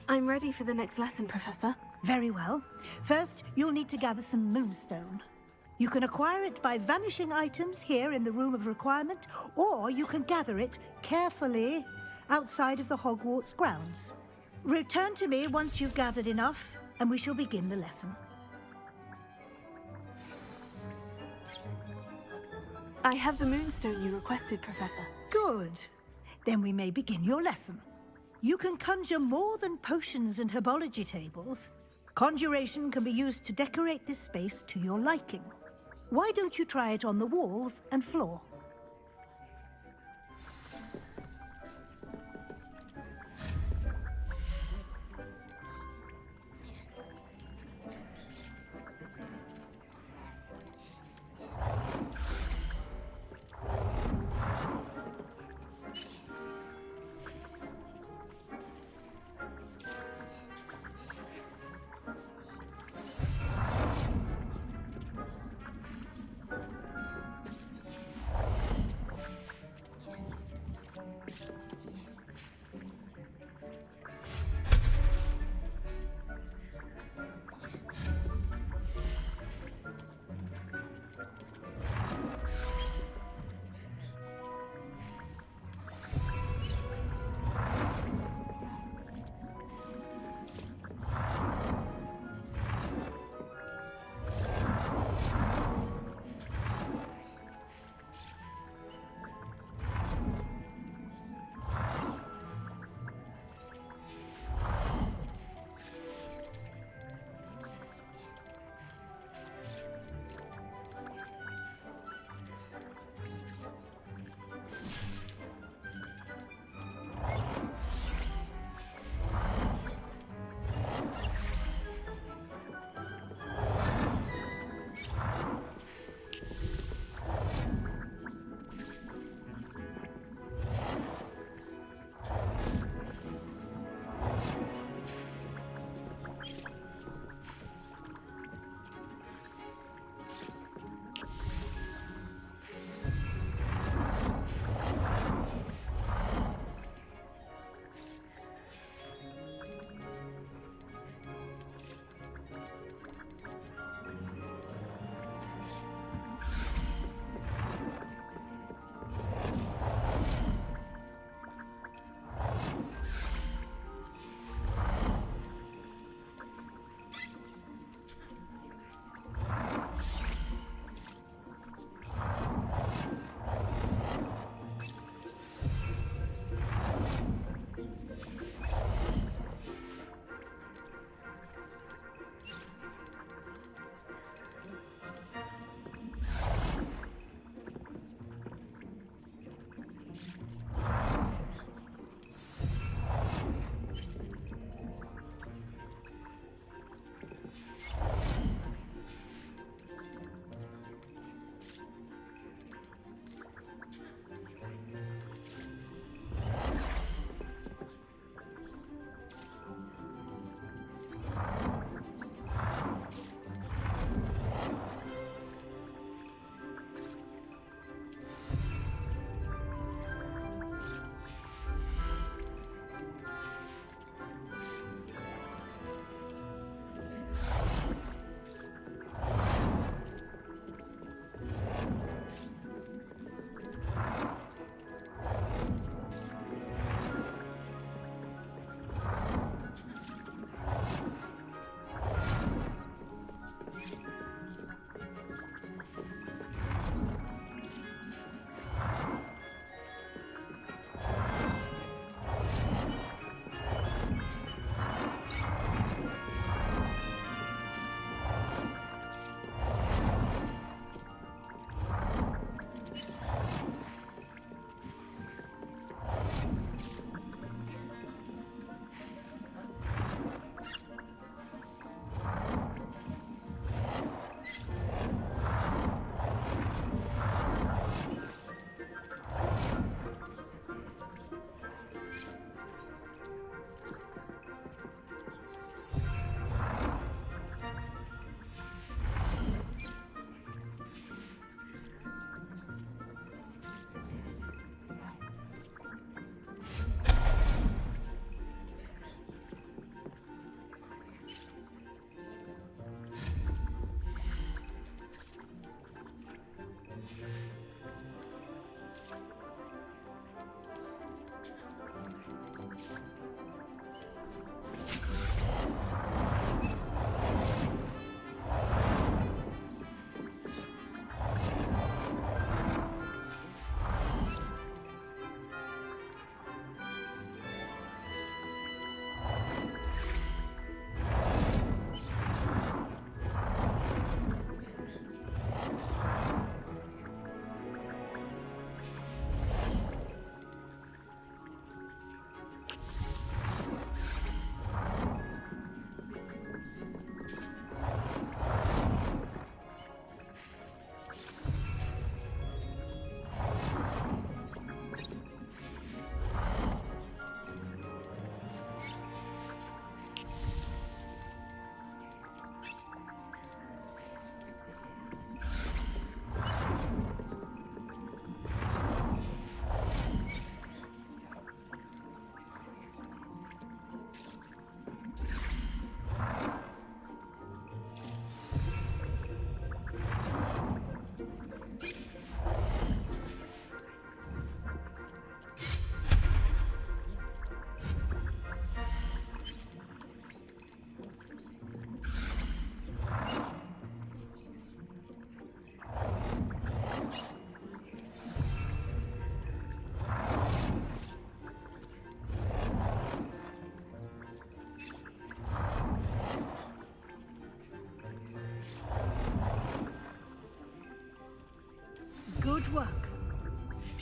Speaker 15: I'm ready for the next lesson, Professor.
Speaker 20: Very well. First, you'll need to gather some moonstone. You can acquire it by vanishing items here in the Room of Requirement, or you can gather it carefully outside of the Hogwarts grounds. Return to me once you've gathered enough, and we shall begin the lesson.
Speaker 15: I have the moonstone you requested, Professor.
Speaker 20: Good. Then we may begin your lesson. You can conjure more than potions and herbology tables. Conjuration can be used to decorate this space to your liking. Why don't you try it on the walls and floor?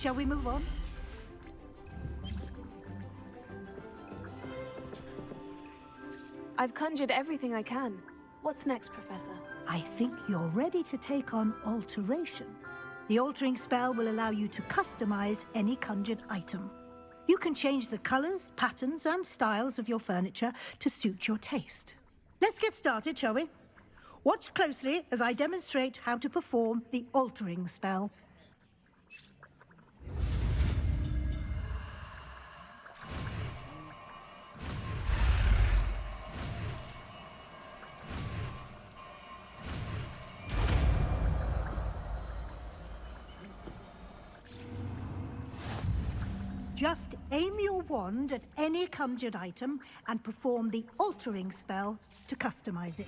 Speaker 20: Shall we move on?
Speaker 15: I've conjured everything I can. What's next, Professor?
Speaker 20: I think you're ready to take on alteration. The altering spell will allow you to customize any conjured item. You can change the colors, patterns, and styles of your furniture to suit your taste. Let's get started, shall we? Watch closely as I demonstrate how to perform the altering spell. Just aim your wand at any conjured item and perform the altering spell to customize it.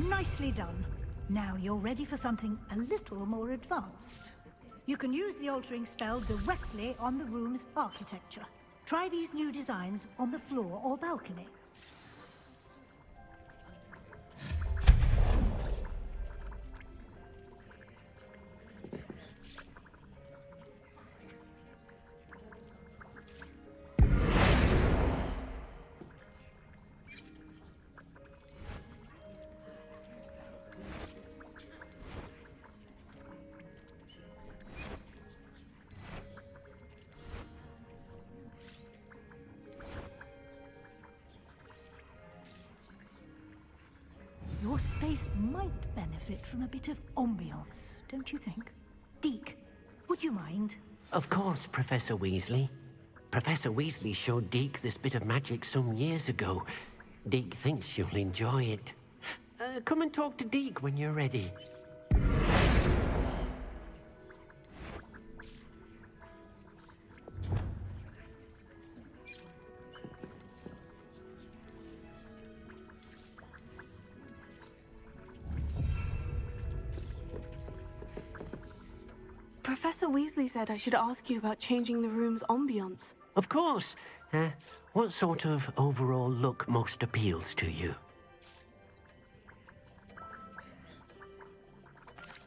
Speaker 20: Nicely done. Now you're ready for something a little more advanced. You can use the altering spell directly on the room's architecture. Try these new designs on the floor or balcony. Your space might benefit from a bit of ambiance, don't you think? Deke, would you mind?
Speaker 12: Of course, Professor Weasley. Professor Weasley showed Deke this bit of magic some years ago. Deke thinks you'll enjoy it. Come and talk to Deke when you're ready.
Speaker 15: Professor Weasley said I should ask you about changing the room's ambiance.
Speaker 12: Of course. What sort of overall look most appeals to you?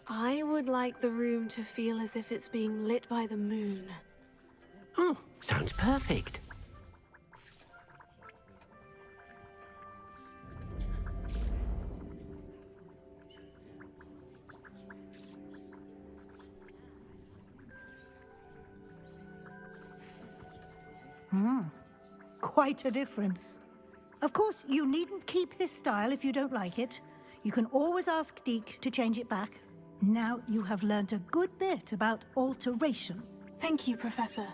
Speaker 15: I would like the room to feel as if it's being lit by the moon.
Speaker 12: Oh, sounds perfect.
Speaker 20: Quite a difference. Of course, you needn't keep this style if you don't like it. You can always ask Deke to change it back. Now you have learnt a good bit about alteration.
Speaker 15: Thank you, Professor.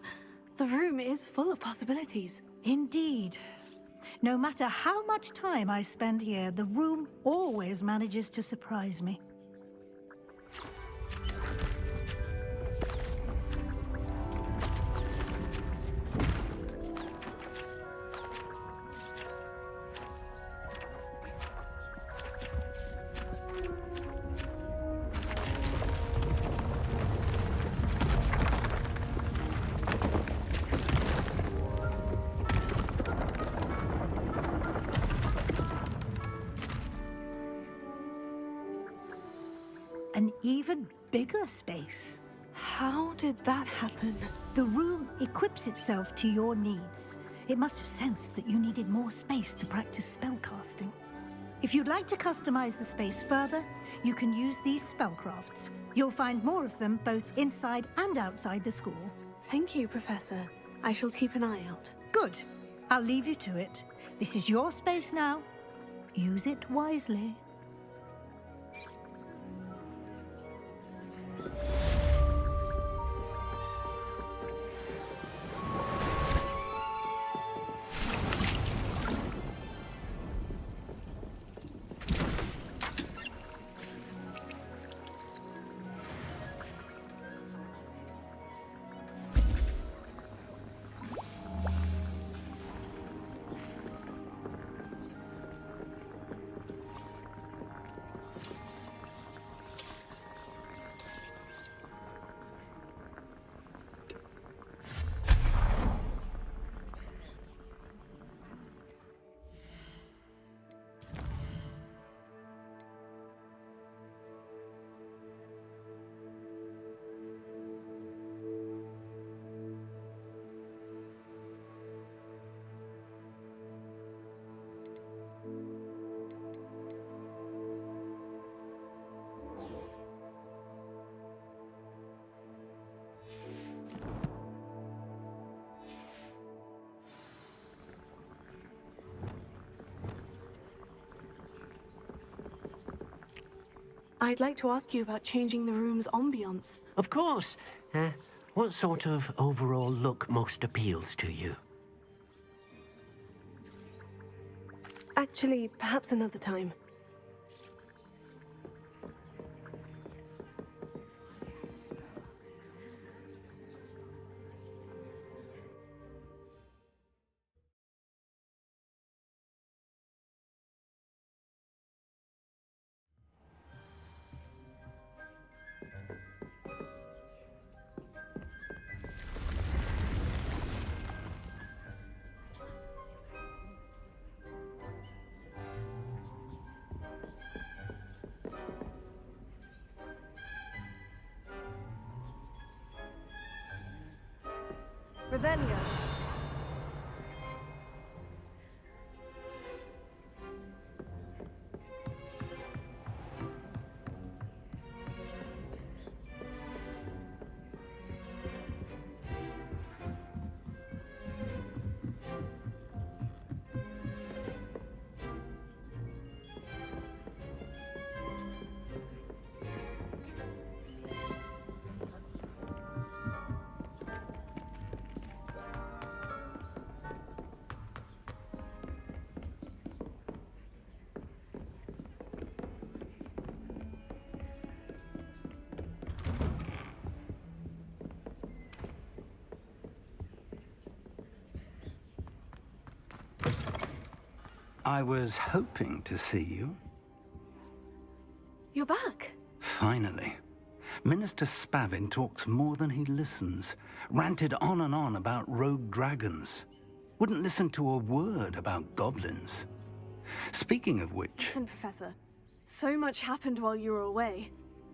Speaker 15: The room is full of possibilities.
Speaker 20: Indeed. No matter how much time I spend here, the room always manages to surprise me. An even bigger space.
Speaker 15: How did that happen?
Speaker 20: The room equips itself to your needs. It must have sensed that you needed more space to practice spellcasting. If you'd like to customize the space further, you can use these spellcrafts. You'll find more of them both inside and outside the school.
Speaker 15: Thank you, Professor. I shall keep an eye out.
Speaker 20: Good. I'll leave you to it. This is your space now. Use it wisely.
Speaker 15: I'd like to ask you about changing the room's ambiance.
Speaker 12: Of course. What sort of overall look most appeals to you?
Speaker 15: Actually, perhaps another time. Revelio.
Speaker 9: I was hoping to see you.
Speaker 15: You're back.
Speaker 9: Finally. Minister Spavin talks more than he listens. Ranted on and on about rogue dragons. Wouldn't listen to a word about goblins. Speaking of which...
Speaker 15: Listen, Professor. So much happened while you were away.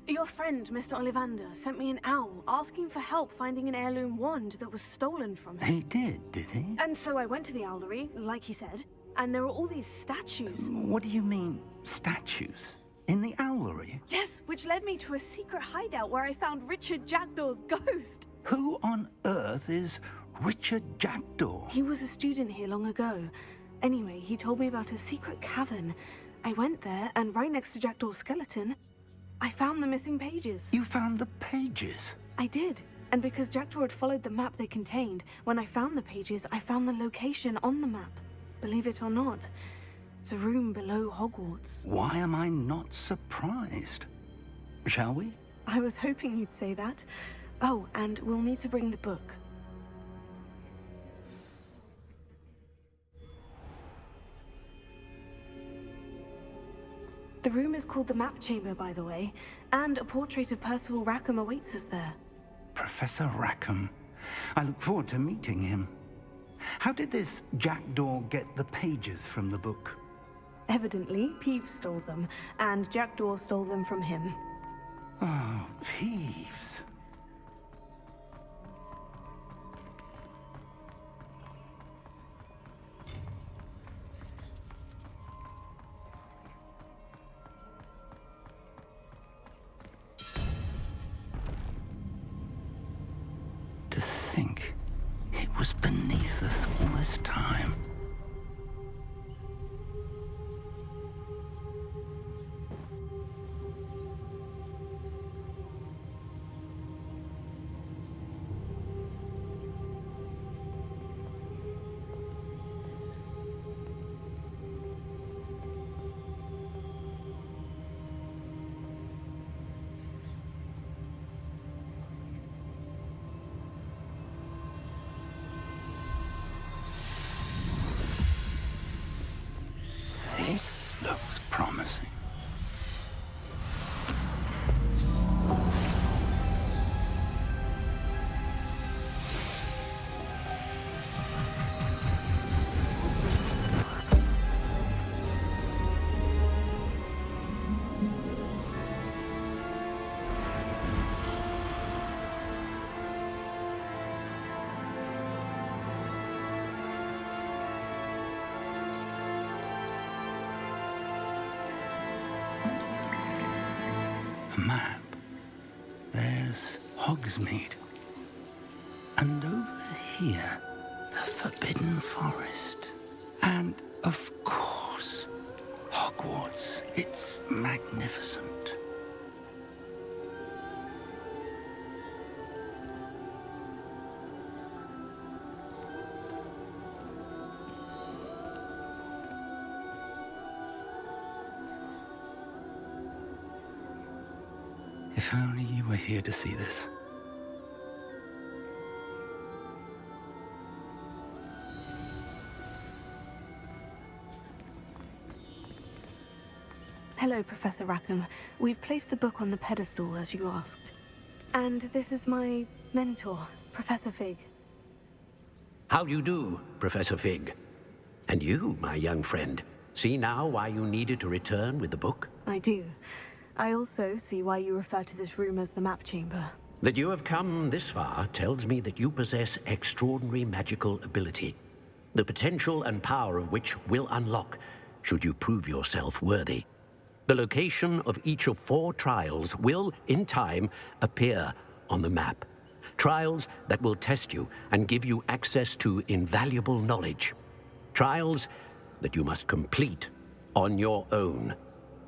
Speaker 15: Your friend, Mr. Ollivander, sent me an owl asking for help finding an heirloom wand that was stolen from him.
Speaker 9: He did he?
Speaker 15: And so I went to the owlery, like he said, and there were all these statues.
Speaker 9: What do you mean, statues? In the owlery?
Speaker 15: Yes, which led me to a secret hideout where I found Richard Jackdaw's ghost.
Speaker 9: Who on earth is Richard Jackdaw?
Speaker 15: He was a student here long ago. Anyway, he told me about a secret cavern. I went there, and right next to Jackdaw's skeleton, I found the missing pages.
Speaker 9: You found the pages?
Speaker 15: I did. And because Jackdaw had followed the map they contained, when I found the pages, I found the location on the map. believe it or not. It's a room below Hogwarts.
Speaker 9: Why am I not surprised? Shall we?
Speaker 15: I was hoping you'd say that. Oh, and we'll need to bring the book. The room is called the Map Chamber, by the way, and a portrait of Percival Rackham awaits us there.
Speaker 9: Professor Rackham. I look forward to meeting him. How did this jackdaw get the pages from the book?
Speaker 15: Evidently, Peeves stole them, and Jackdaw stole them from him.
Speaker 9: Oh, Peeves. To think it was beneath us all this time. This looks promising. A map. There's Hogsmeade. And over here, the Forbidden Forest. And, of course, Hogwarts. It's magnificent. If only you were here to see this.
Speaker 15: Hello, Professor Rackham. We've placed the book on the pedestal, as you asked. And this is my mentor, Professor Fig.
Speaker 12: How do you do, Professor Fig? And you, my young friend, see now why you needed to return with the book?
Speaker 15: I do. I also see why you refer to this room as the Map Chamber.
Speaker 12: That you have come this far tells me that you possess extraordinary magical ability, the potential and power of which will unlock should you prove yourself worthy. The location of each of 4 trials will, in time, appear on the map. Trials that will test you and give you access to invaluable knowledge. Trials that you must complete on your own.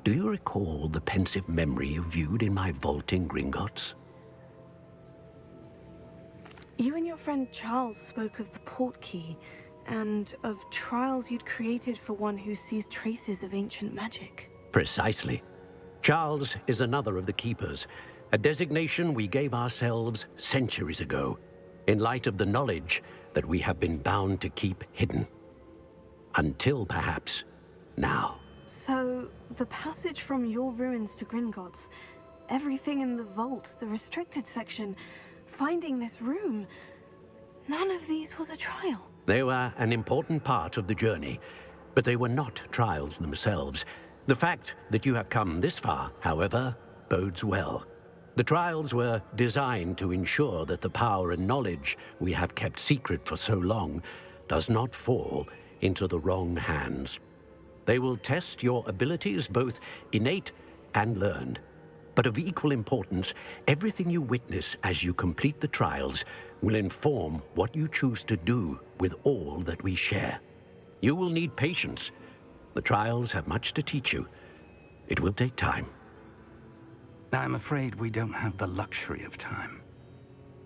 Speaker 12: Do you recall the pensive memory you viewed in my vault in Gringotts?
Speaker 15: You and your friend Charles spoke of the portkey, and of trials you'd created for one who sees traces of ancient magic.
Speaker 12: Precisely. Charles is another of the Keepers, a designation we gave ourselves centuries ago, in light of the knowledge that we have been bound to keep hidden. Until, perhaps, now.
Speaker 15: So, the passage from your ruins to Gringotts, everything in the vault, the restricted section, finding this room, none of these was a trial.
Speaker 12: They were an important part of the journey, but they were not trials themselves. The fact that you have come this far, however, bodes well. The trials were designed to ensure that the power and knowledge we have kept secret for so long does not fall into the wrong hands. They will test your abilities, both innate and learned. But of equal importance, everything you witness as you complete the trials will inform what you choose to do with all that we share. You will need patience. The trials have much to teach you. It will take time.
Speaker 9: I'm afraid we don't have the luxury of time.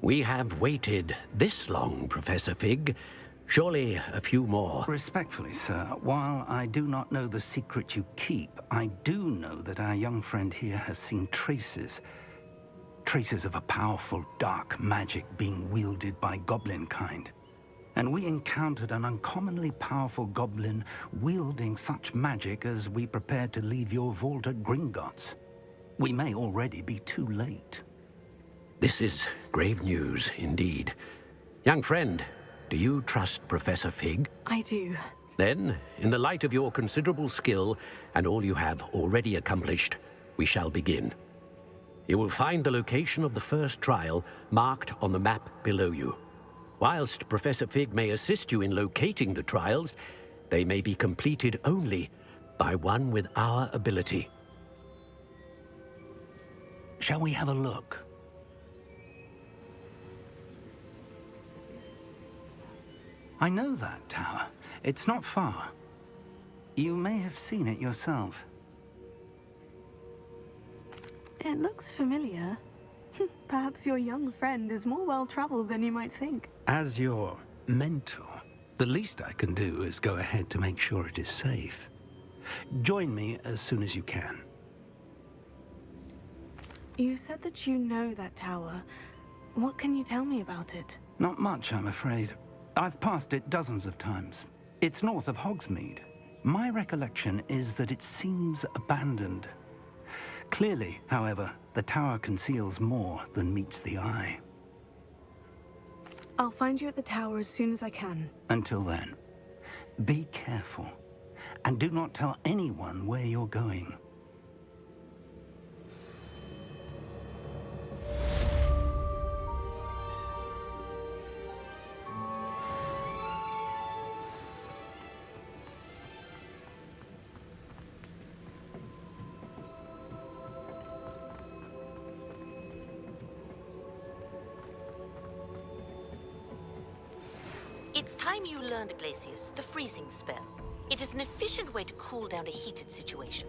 Speaker 12: We have waited this long, Professor Fig. Surely a few more.
Speaker 9: Respectfully, sir, while I do not know the secret you keep, I do know that our young friend here has seen traces of a powerful dark magic being wielded by goblin kind. And we encountered an uncommonly powerful goblin wielding such magic as we prepared to leave your vault at Gringotts. We may already be too late.
Speaker 12: This is grave news indeed. Young friend, do you trust Professor Fig?
Speaker 15: I do.
Speaker 12: Then, in the light of your considerable skill and all you have already accomplished, we shall begin. You will find the location of the first trial marked on the map below you. Whilst Professor Fig may assist you in locating the trials, they may be completed only by one with our ability.
Speaker 9: Shall we have a look? I know that tower. It's not far. You may have seen it yourself.
Speaker 15: It looks familiar. Perhaps your young friend is more well-traveled than you might think.
Speaker 9: As your mentor, the least I can do is go ahead to make sure it is safe. Join me as soon as you can.
Speaker 15: You said that you know that tower. What can you tell me about it?
Speaker 9: Not much, I'm afraid. I've passed it dozens of times. It's north of Hogsmeade. My recollection is that it seems abandoned. Clearly, however, the tower conceals more than meets the eye.
Speaker 15: I'll find you at the tower as soon as I can.
Speaker 9: Until then, be careful, and do not tell anyone where you're going.
Speaker 7: It's time you learned, Glacius, the freezing spell. It is an efficient way to cool down a heated situation.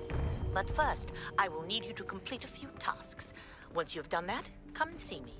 Speaker 7: But first, I will need you to complete a few tasks. Once you have done that, come and see me.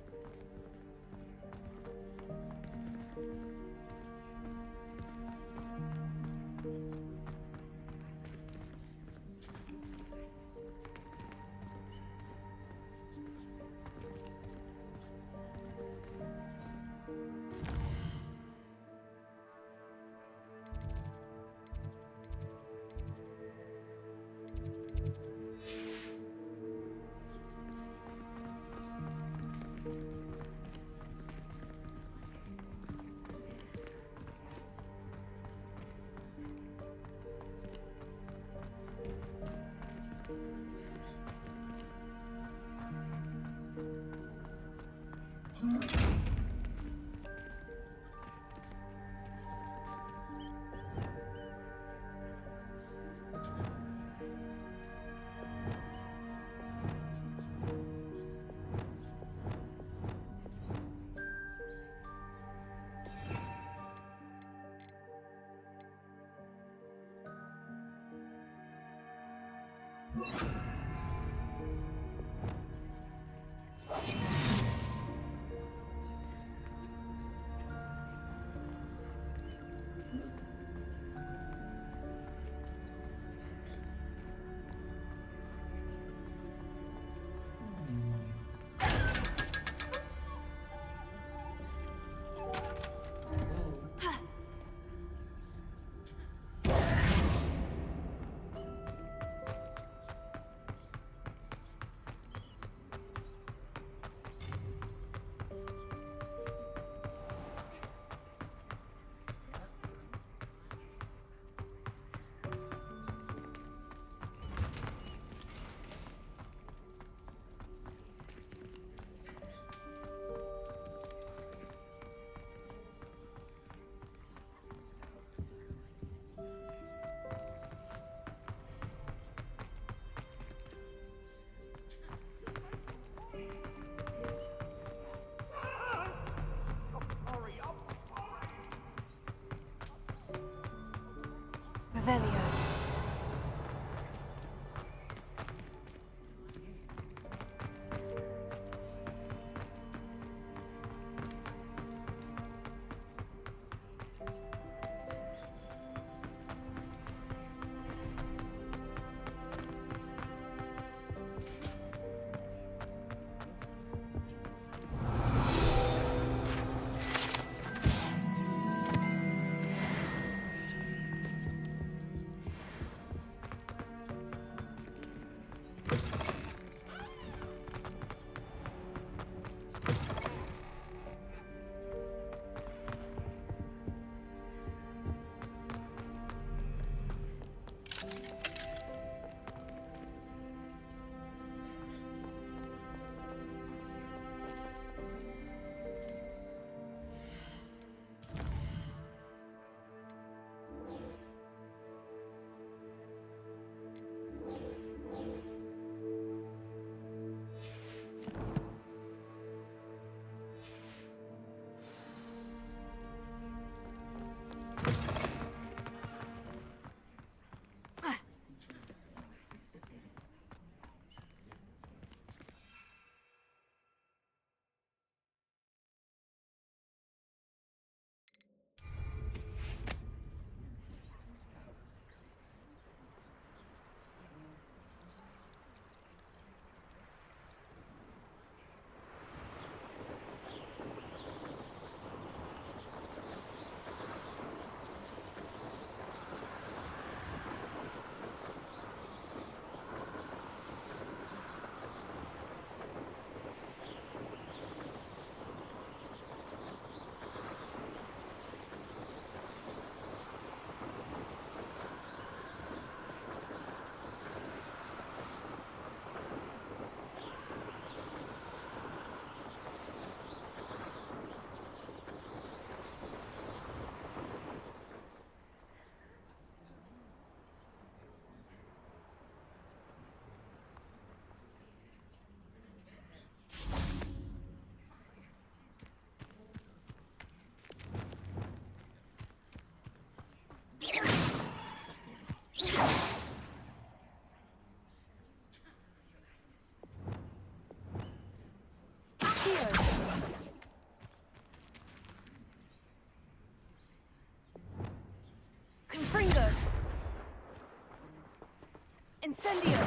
Speaker 3: Incendio!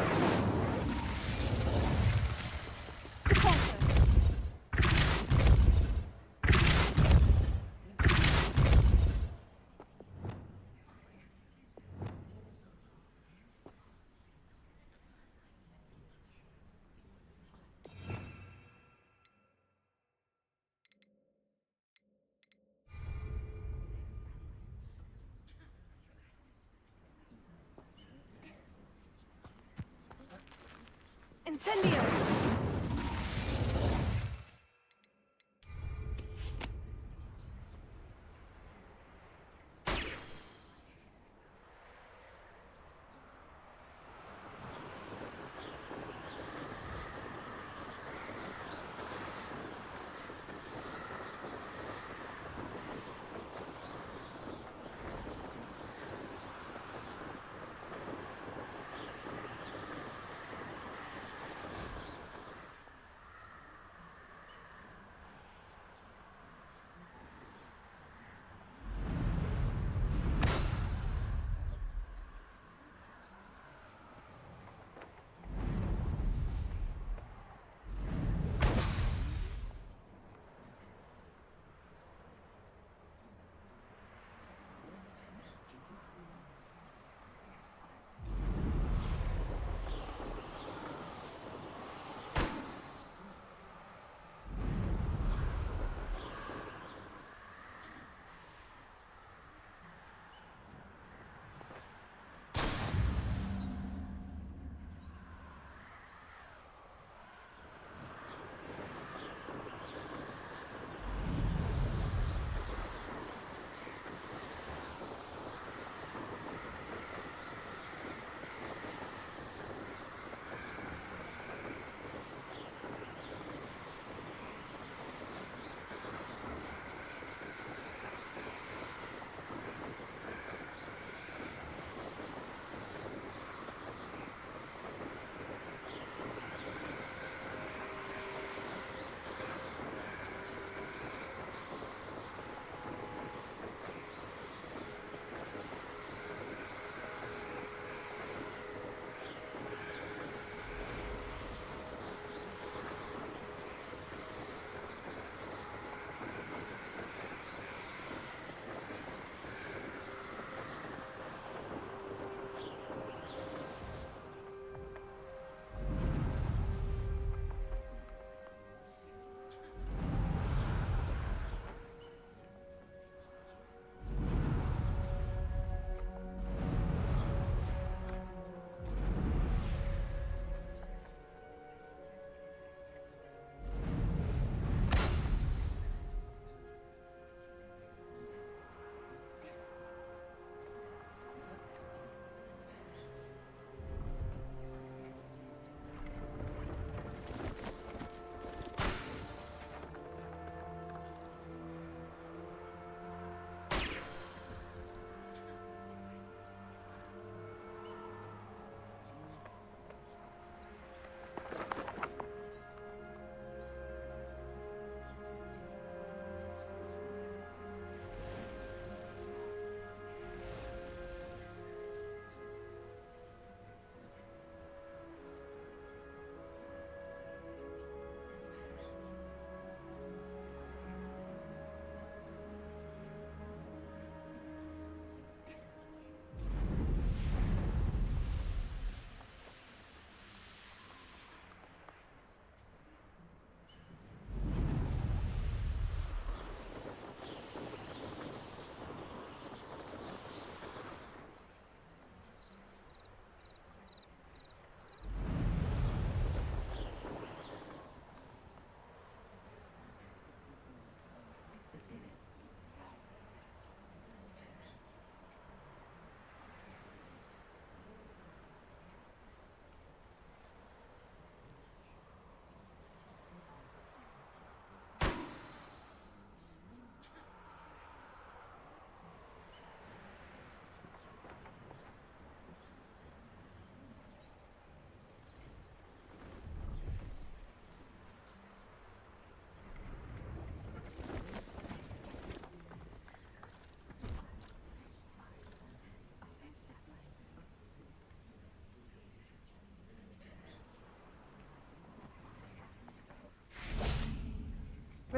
Speaker 3: Incendio!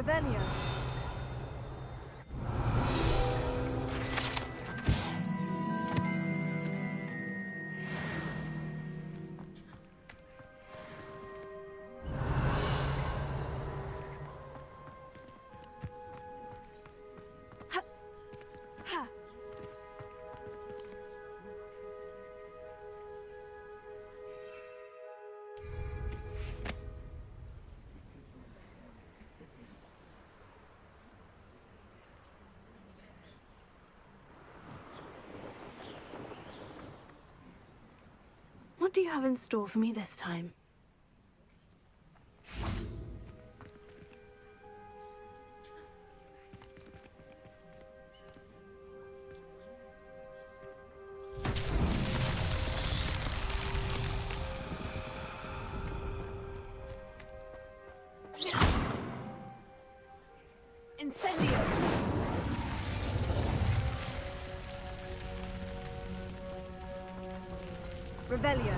Speaker 15: Revelio. What do you have in store for me this time? Incendio! Revelio.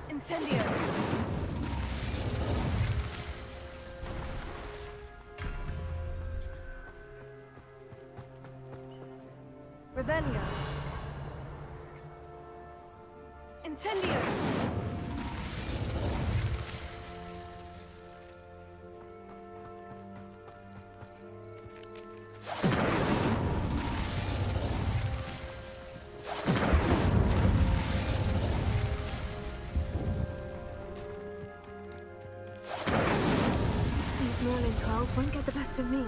Speaker 15: Incendio. Revelio. Incendio. Merlin trials won't get the best of me.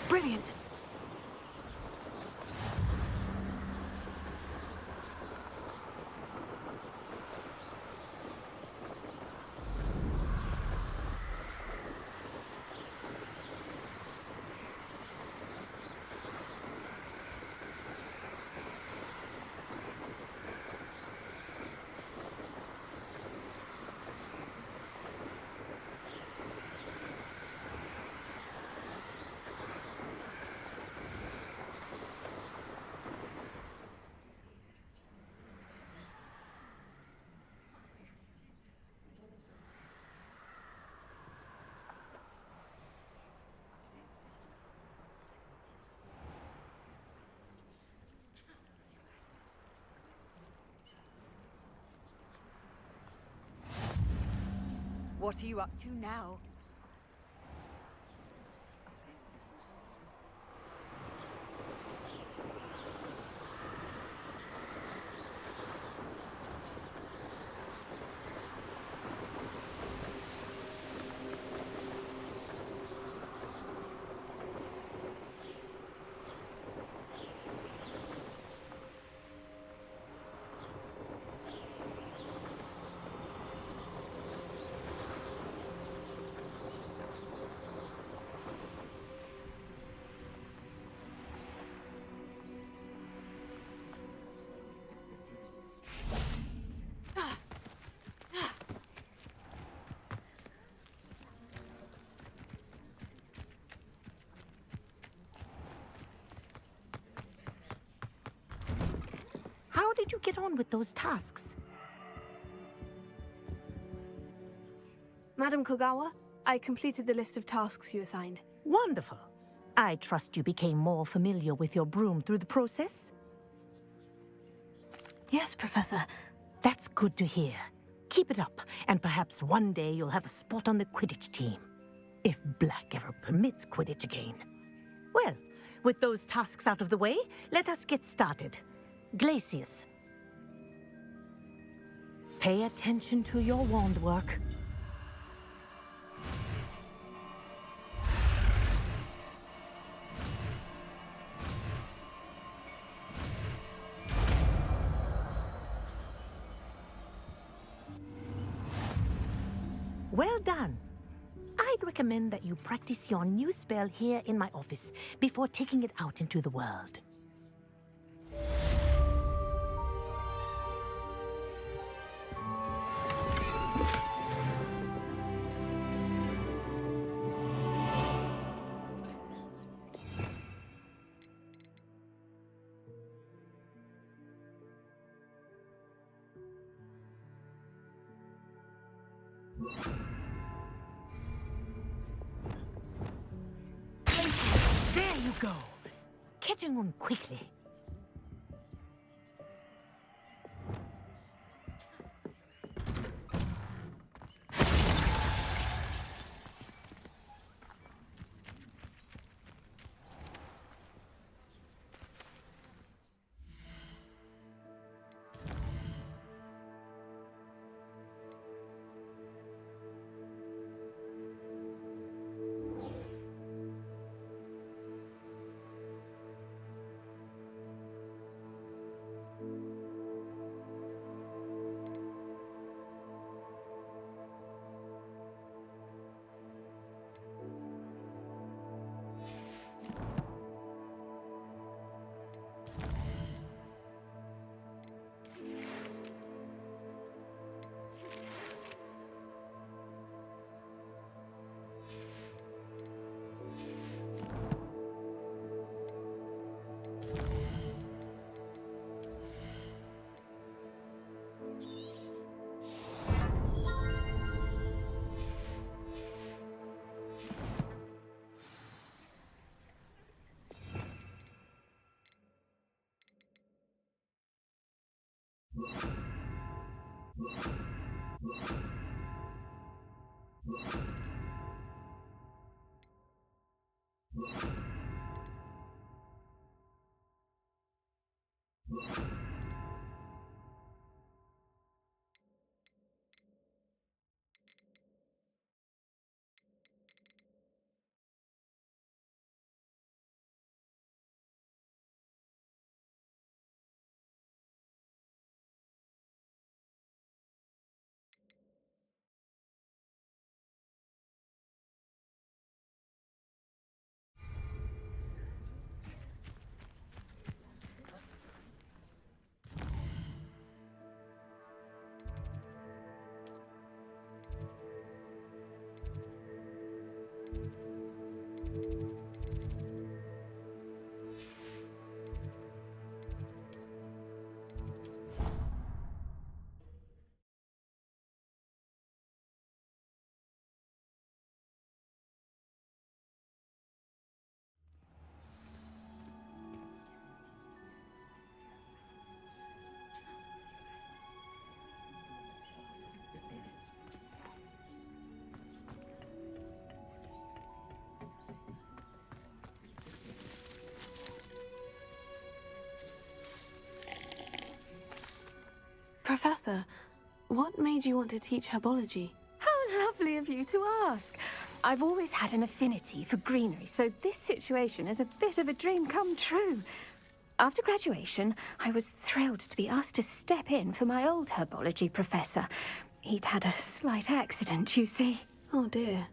Speaker 15: Brilliant.
Speaker 22: What are you up to now?
Speaker 16: How did you get on with those tasks?
Speaker 15: Madam Kogawa, I completed the list of tasks you assigned.
Speaker 16: Wonderful. I trust you became more familiar with your broom through the process?
Speaker 3: Yes, Professor.
Speaker 16: That's good to hear. Keep it up, and perhaps one day you'll have a spot on the Quidditch team. If Black ever permits Quidditch again. Well, with those tasks out of the way, let us get started. Glacius. Pay attention to your wand work.
Speaker 17: Well done. I'd recommend that you practice your new spell here in my office before taking it out into the world. There you go. Catching on quickly.
Speaker 15: Professor, what made you want to teach herbology?
Speaker 18: How lovely of you to ask. I've always had an affinity for greenery, so this situation is a bit of a dream come true. After graduation, I was thrilled to be asked to step in for my old herbology professor. He'd had a slight accident, you see.
Speaker 15: Oh dear.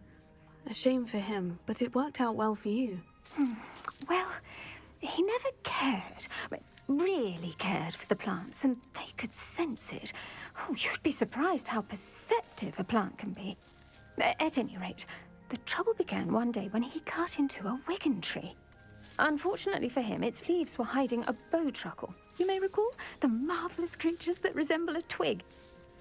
Speaker 15: A shame for him, but it worked out well for you.
Speaker 18: Well, he never cared, really cared for the plants, and they could sense it. Oh, you'd be surprised how perceptive a plant can be. At any rate, the trouble began one day when he cut into a wigan tree. Unfortunately for him, its leaves were hiding a bowtruckle. You may recall the marvellous creatures that resemble a twig.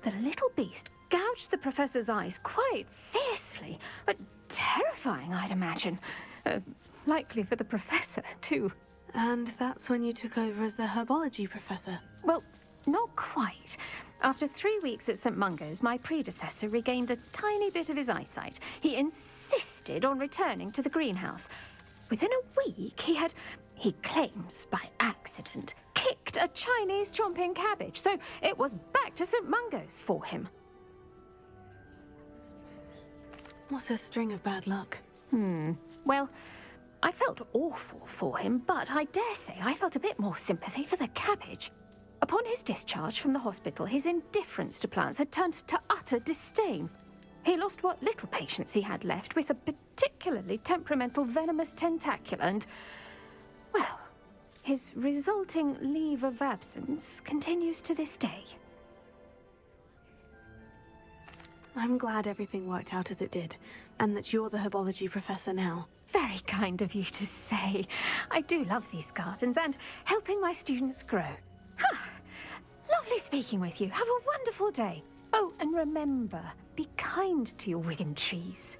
Speaker 18: The little beast gouged the professor's eyes quite fiercely, but terrifying, I'd imagine. Likely for the professor, too.
Speaker 15: And that's when you took over as the herbology professor?
Speaker 18: Well, not quite. After 3 weeks at St. Mungo's, my predecessor regained a tiny bit of his eyesight. He insisted on returning to the greenhouse. Within a week, he claims by accident, kicked a Chinese chomping cabbage, so it was back to St. Mungo's for him.
Speaker 15: What a string of bad luck.
Speaker 18: Well, I felt awful for him, but I dare say I felt a bit more sympathy for the cabbage. Upon his discharge from the hospital, his indifference to plants had turned to utter disdain. He lost what little patience he had left with a particularly temperamental venomous tentacula and, well, his resulting leave of absence continues to this day.
Speaker 15: I'm glad everything worked out as it did, and that you're the herbology professor now.
Speaker 18: Very kind of you to say. I do love these gardens and helping my students grow. Lovely speaking with you. Have a wonderful day. Oh, and remember, be kind to your Wigan trees.